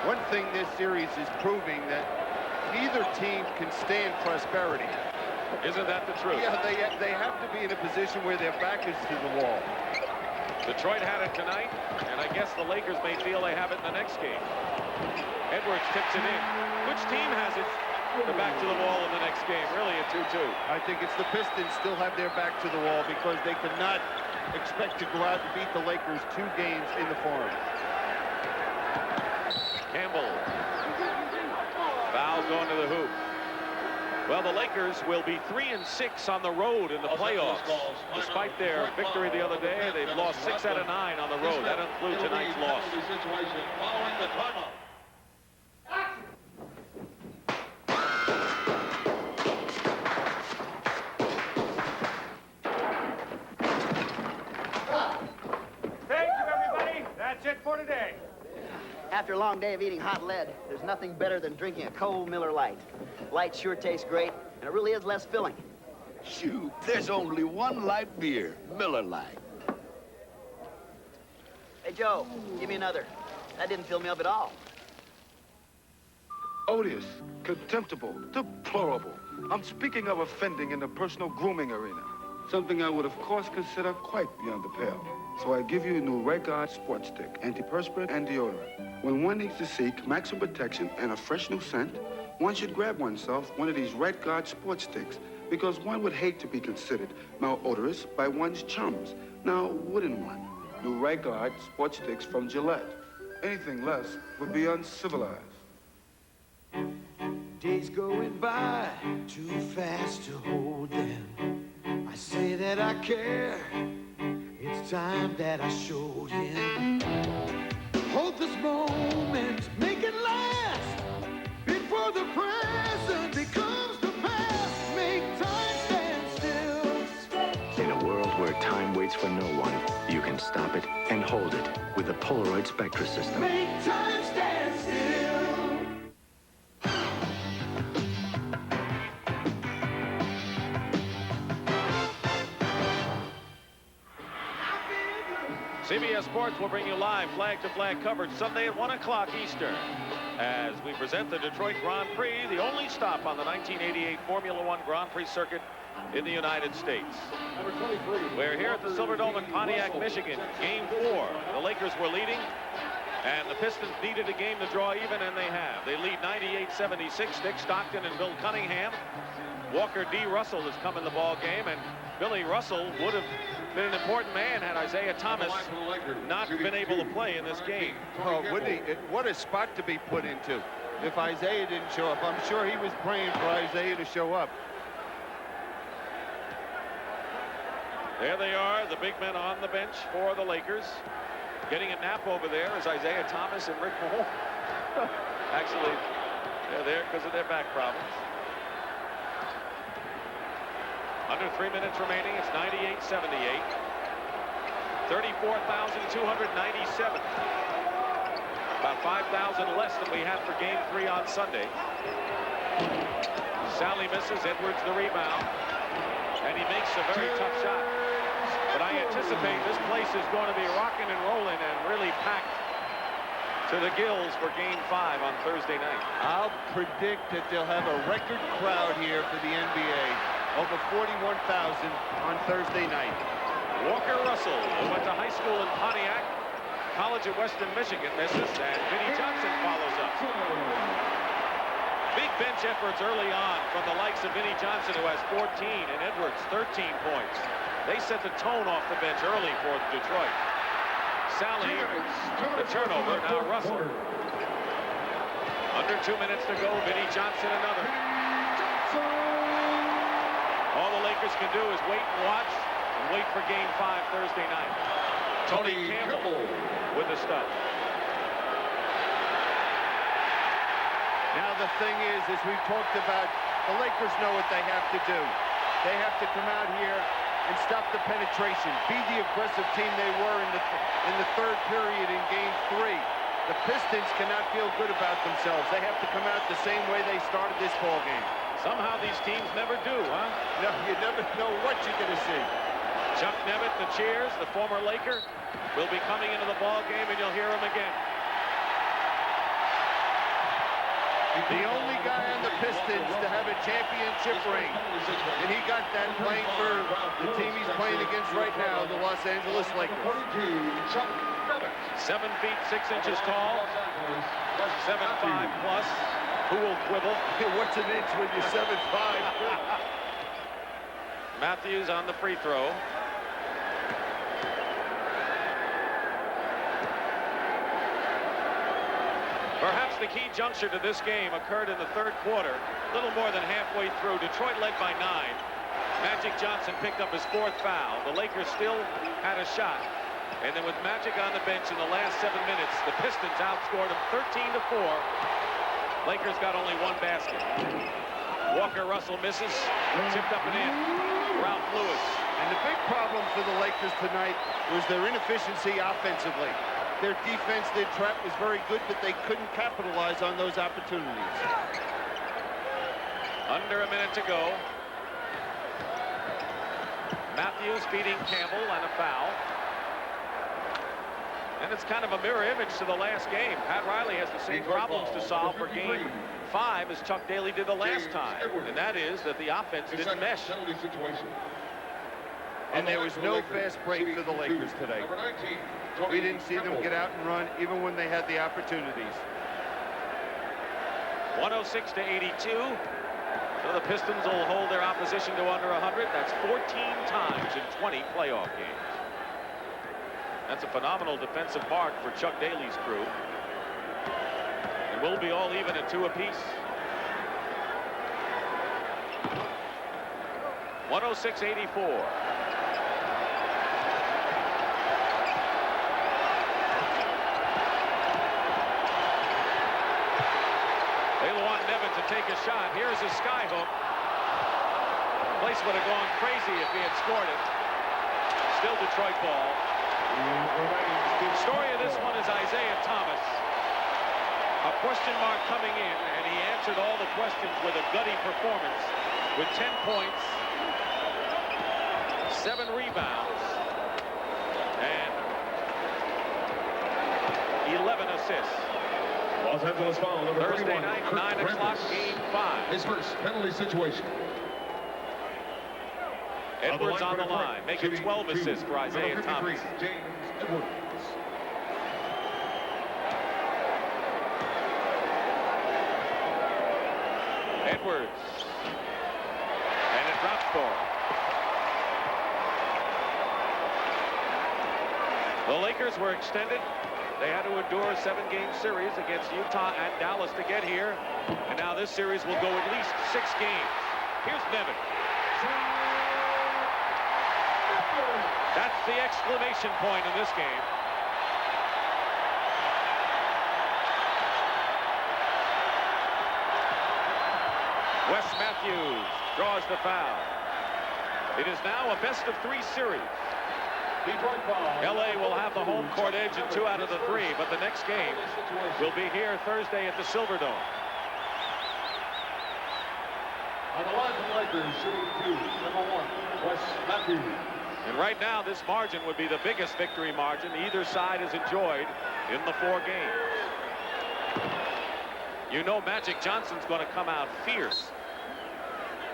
One thing this series is proving that neither team can stand prosperity. Isn't that the truth? Yeah, they have to be in a position where their back is to the wall. Detroit had it tonight, and I guess the Lakers may feel they have it in the next game. Edwards tips it in. Which team has it the back to the wall in the next game? Really a 2-2. I think it's the Pistons still have their back to the wall because they could not expect to go out and beat the Lakers 2 games in the Forum. Campbell. Foul going to the hoop. Well, the Lakers will be 3-6 on the road in the playoffs. Despite their victory the other day, they've lost 6 out of 9 on the road. That includes tonight's loss. Thank you, everybody. That's it for today. After a long day of eating hot lead, there's nothing better than drinking a cold Miller Lite. Light sure tastes great, and it really is less filling. Shoot, there's only one light beer, Miller Lite. Hey, Joe, give me another. That didn't fill me up at all. Odious, contemptible, deplorable. I'm speaking of offending in the personal grooming arena. Something I would, of course, consider quite beyond the pale. So I give you a new Red Guard Sport Stick, antiperspirant and deodorant. When one needs to seek maximum protection and a fresh new scent, one should grab oneself one of these Red Guard Sport Sticks, because one would hate to be considered malodorous by one's chums. Now, wouldn't one? New Red Guard Sport Sticks from Gillette. Anything less would be uncivilized. Days going by too fast to hold them. I say that I care. It's time that I showed him. Hold this moment, make it last. Before the present becomes the past, make time stand still. In a world where time waits for no one, you can stop it and hold it with the Polaroid Spectra system. Make time stand still. CBS Sports will bring you live flag-to-flag coverage Sunday at 1 o'clock Eastern as we present the Detroit Grand Prix, the only stop on the 1988 Formula One Grand Prix circuit in the United States. We're here at the Silverdome in Pontiac, Michigan. Game 4. The Lakers were leading, and the Pistons needed a game to draw even, and they have. They lead 98-76. Dick Stockton and Bill Cunningham. Walker D. Russell has come in the ball game, and Billy Russell would have been an important man had Isaiah Thomas not been able to play in this game. Oh, wouldn't he? What a spot to be put into. If Isaiah didn't show up, I'm sure he was praying for Isaiah to show up. There they are, the big men on the bench for the Lakers. Getting a nap over there is Isaiah Thomas and Rick Mahorn. Actually, they're there because of their back problems. Under 3 minutes remaining, it's 98-78. 34,297. About 5,000 less than we had for game 3 on Sunday. Sally misses, Edwards the rebound. And he makes a very tough shot. But I anticipate this place is going to be rocking and rolling and really packed to the gills for game 5 on Thursday night. I'll predict that they'll have a record crowd here for the NBA. Over 41,000 on Thursday night. Walker Russell, who went to high school in Pontiac, college at Western Michigan, misses, and Vinnie Johnson follows up. Big bench efforts early on from the likes of Vinnie Johnson, who has 14, and Edwards 13 points. They set the tone off the bench early for Detroit. Sally, the turnover, now Russell. Under 2 minutes to go, Vinnie Johnson another. All the Lakers can do is wait and watch and wait for game 5 Thursday night. Tony Campbell with the stuff. Now the thing is, as we've talked about, the Lakers know what they have to do. They have to come out here and stop the penetration, be the aggressive team they were in the third period in game 3. The Pistons cannot feel good about themselves. They have to come out the same way they started this ball game. Somehow these teams never do, huh? No, you never know what you're going to see. Chuck Nevitt, the cheers, the former Laker, will be coming into the ball game, and you'll hear him again. The only guy on the Pistons to have a championship ring. And he got that playing for the team he's playing against right now, the Los Angeles Lakers. 7 feet 6 inches tall, 7'5" plus. Who will quibble? What's an inch when you're 7'5"? Matthews on the free throw. Perhaps the key juncture to this game occurred in the third quarter. A little more than halfway through. Detroit led by 9. Magic Johnson picked up his 4th foul. The Lakers still had a shot. And then with Magic on the bench in the last 7 minutes, the Pistons outscored them 13-4. Lakers got only 1 basket. Walker Russell misses. Tipped up and in. Ralph Lewis. And the big problem for the Lakers tonight was their inefficiency offensively. Their defense, their trap was very good, but they couldn't capitalize on those opportunities. Under a minute to go. Matthews feeding Campbell and a foul. And it's kind of a mirror image to the last game. Pat Riley has the same problems to solve for game 5 as Chuck Daly did the last time. And that is that the offense didn't mesh. And there was no fast break for the Lakers today. We didn't see them get out and run even when they had the opportunities. 106-82. So the Pistons will hold their opposition to under 100. That's 14 times in 20 playoff games. That's a phenomenal defensive mark for Chuck Daly's crew. And we'll be all even at 2 apiece. 106-84. Take a shot. Here's a sky hook. The place would have gone crazy if he had scored it. Still Detroit ball. The story of this one is Isaiah Thomas. A question mark coming in, and he answered all the questions with a gutty performance with 10 points, 7 rebounds, and 11 assists. Los Angeles foul number Thursday 31. night, 9 o'clock, game 5. His first penalty situation. Edwards on the line, making 12 assists for Isaiah Thomas. James Edwards. Edwards. And it drops for him. The Lakers were extended. They had to endure a 7-game series against Utah and Dallas to get here. And now this series will go at least 6 games. Here's Nevin. That's the exclamation point in this game. Wes Matthews draws the foul. It is now a best-of-3 series. LA will have the home court edge in 2 out of the 3, but the next game will be here Thursday at the Silverdome. On the line from Lakers, shooting 2, number 1, Wes Matthews. And right now, this margin would be the biggest victory margin either side has enjoyed in the 4 games. You know Magic Johnson's going to come out fierce.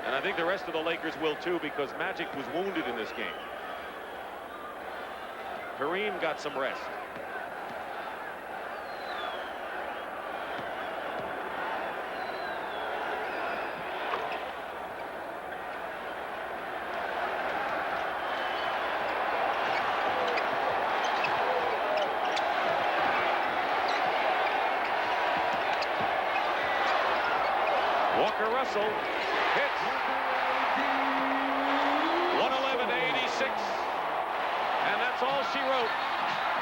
And I think the rest of the Lakers will too, because Magic was wounded in this game. Kareem got some rest. Walker Russell hits. 111-86. And that's all she wrote.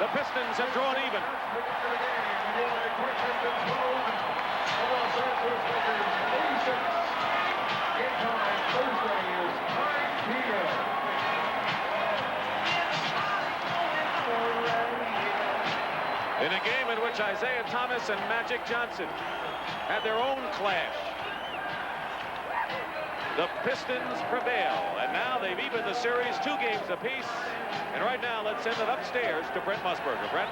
The Pistons have drawn even. In a game in which Isaiah Thomas and Magic Johnson had their own clash, the Pistons prevail, and now they've evened the series 2 games apiece. And right now, let's send it upstairs to Brent Musburger. Brent?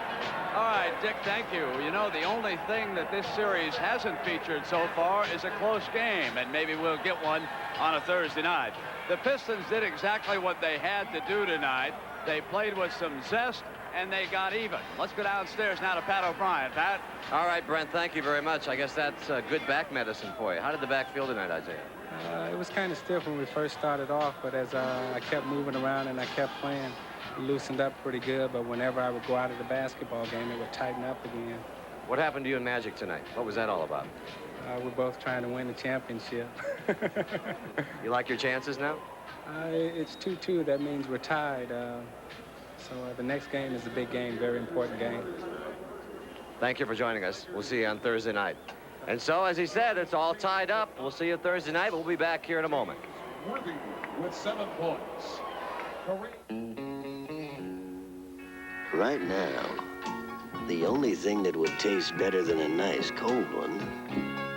All right, Dick, thank you. You know, the only thing that this series hasn't featured so far is a close game, and maybe we'll get one on a Thursday night. The Pistons did exactly what they had to do tonight. They played with some zest, and they got even. Let's go downstairs now to Pat O'Brien. Pat? All right, Brent, thank you very much. I guess that's good back medicine for you. How did the back feel tonight, Isaiah? It was kind of stiff when we first started off, but as I kept moving around and I kept playing, it loosened up pretty good. But whenever I would go out of the basketball game, it would tighten up again. What happened to you and Magic tonight? What was that all about? We're both trying to win the championship. You like your chances now? It's 2-2. That means we're tied. So the next game is a big game, very important game. Thank you for joining us. We'll see you on Thursday night. And so, as he said, it's all tied up. We'll see you Thursday night. We'll be back here in a moment. Worthy with 7 points. Right now, the only thing that would taste better than a nice cold one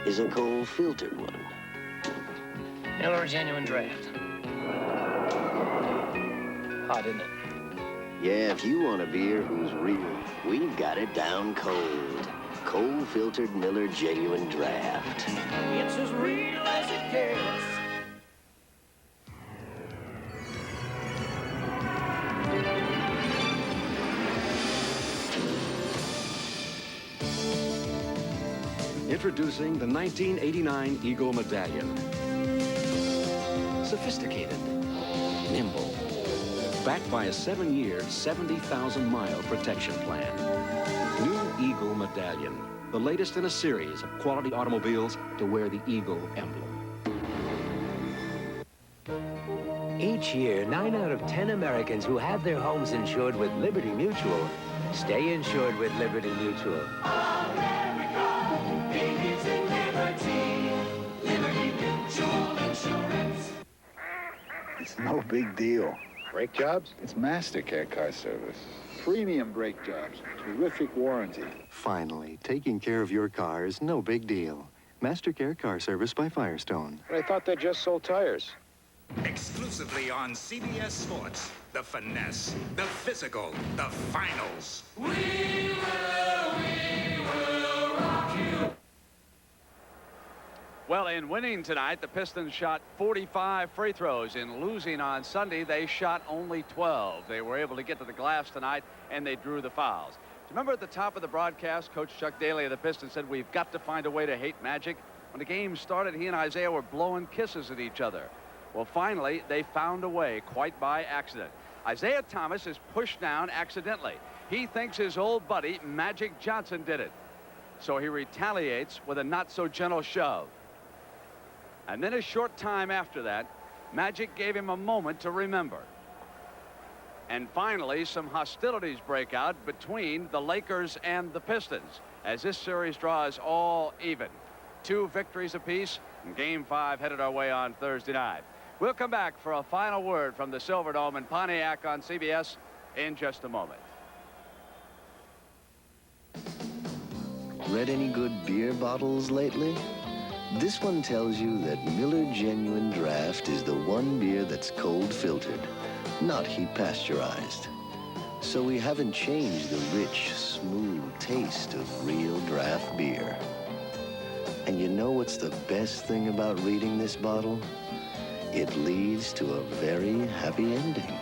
is a cold filtered one. Miller Genuine Draft. Hot, isn't it? Yeah, if you want a beer who's real, we've got it down cold. Cold filtered Miller Genuine Draft. It's as real as it gets. Introducing the 1989 Eagle Medallion. Sophisticated, nimble, backed by a 7-year, 70,000-mile protection plan. New Eagle Medallion, the latest in a series of quality automobiles to wear the Eagle emblem. Each year, 9 out of 10 Americans who have their homes insured with Liberty Mutual stay insured with Liberty Mutual. America, babies in liberty. Liberty Mutual Insurance. It's no big deal. Brake jobs? It's MasterCare car service. Premium brake jobs. Terrific warranty. Finally, taking care of your car is no big deal. MasterCare Car Service by Firestone. But I thought they just sold tires. Exclusively on CBS Sports, the finesse, the physical, the finals. We will rock you. Well, in winning tonight, the Pistons shot 45 free throws. In losing on Sunday, they shot only 12. They were able to get to the glass tonight, and they drew the fouls. Remember at the top of the broadcast, Coach Chuck Daly of the Pistons said, we've got to find a way to hate Magic. When the game started, he and Isaiah were blowing kisses at each other. Well, finally, they found a way, quite by accident. Isaiah Thomas is pushed down accidentally. He thinks his old buddy Magic Johnson did it. So he retaliates with a not-so-gentle shove. And then a short time after that, Magic gave him a moment to remember. And finally, some hostilities break out between the Lakers and the Pistons as this series draws all even. 2 victories apiece, and Game 5 headed our way on Thursday night. We'll come back for a final word from the Silverdome in Pontiac on CBS in just a moment. Read any good beer bottles lately? This one tells you that Miller Genuine Draft is the one beer that's cold filtered, not heat pasteurized. So we haven't changed the rich, smooth taste of real draft beer. And you know what's the best thing about reading this bottle? It leads to a very happy ending.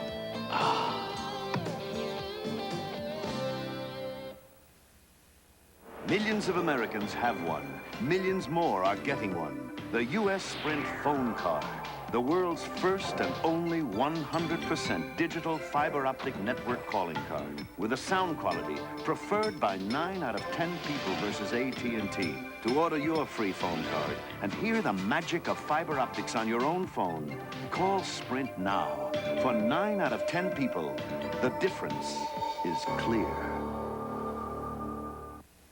Millions of Americans have one. Millions more are getting one. The U.S. Sprint phone card. The world's first and only 100% digital fiber optic network calling card. With a sound quality preferred by 9 out of 10 people versus AT&T. To order your free phone card and hear the magic of fiber optics on your own phone, call Sprint now. For 9 out of 10 people, the difference is clear.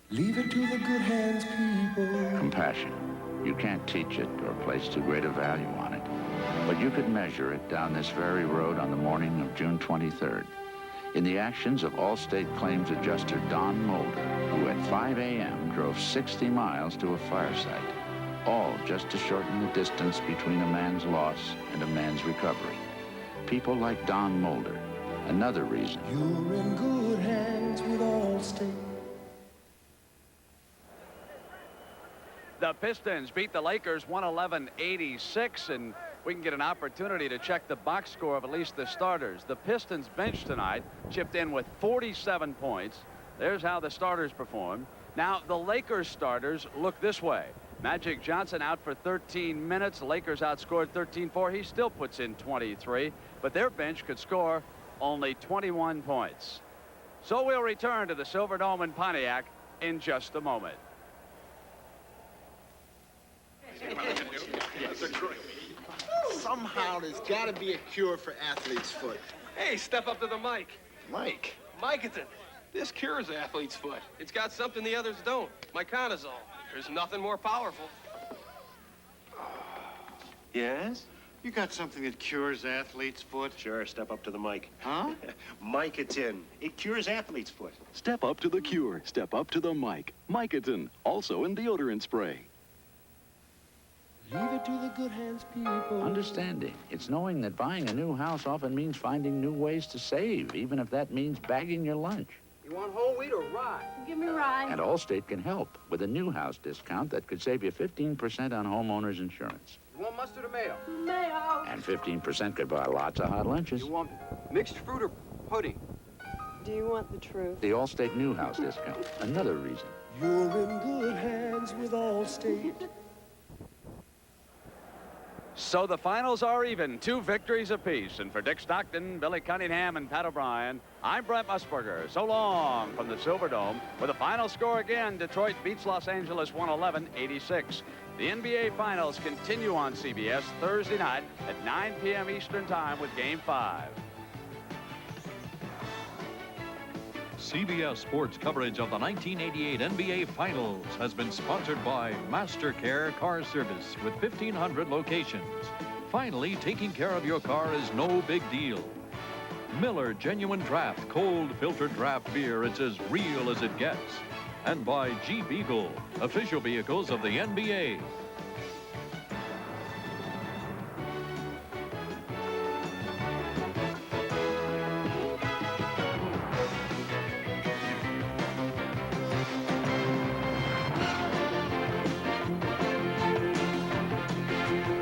Leave it to the good hands, people. Compassion. You can't teach it or place too great a value on it. But you could measure it down this very road on the morning of June 23rd. In the actions of Allstate Claims Adjuster Don Mulder, who at 5 a.m. drove 60 miles to a fire site. All just to shorten the distance between a man's loss and a man's recovery. People like Don Mulder. Another reason. You're in good hands with Allstate. The Pistons beat the Lakers 111-86, and we can get an opportunity to check the box score of at least the starters. The Pistons bench tonight chipped in with 47 points. There's how the starters performed. Now, the Lakers starters look this way. Magic Johnson out for 13 minutes. Lakers outscored 13-4. He still puts in 23, but their bench could score only 21 points. So we'll return to the Silverdome in Pontiac in just a moment. Somehow there's got to be a cure for athlete's foot. Hey, step up to the mic. Mike? Micatin. This cures athlete's foot. It's got something the others don't. Miconazole. There's nothing more powerful. Yes? You got something that cures athlete's foot? Sure, step up to the mic. Huh? Micatin. It cures athlete's foot. Step up to the cure. Step up to the mic. Micatin, also in deodorant spray. Leave it to the good hands, people. Understanding. It's knowing that buying a new house often means finding new ways to save, even if that means bagging your lunch. You want whole wheat or rye? Give me rye. And Allstate can help with a new house discount that could save you 15% on homeowners insurance. You want mustard or mayo? Mayo. And 15% could buy lots of hot lunches. You want mixed fruit or pudding? Do you want the truth? The Allstate new house discount. Another reason. You're in good hands with Allstate. So the finals are even, 2 victories apiece. And for Dick Stockton, Billy Cunningham, and Pat O'Brien, I'm Brent Musburger. So long from the Silverdome. With the final score again, Detroit beats Los Angeles 111-86. The NBA Finals continue on CBS Thursday night at 9 p.m. Eastern Time with Game 5. CBS Sports coverage of the 1988 NBA Finals has been sponsored by MasterCare Car Service with 1,500 locations. Finally, taking care of your car is no big deal. Miller Genuine Draft Cold Filtered Draft Beer. It's as real as it gets. And by Jeep Eagle, official vehicles of the NBA.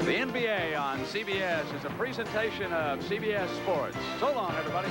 The NBA on CBS is a presentation of CBS Sports. So long, everybody.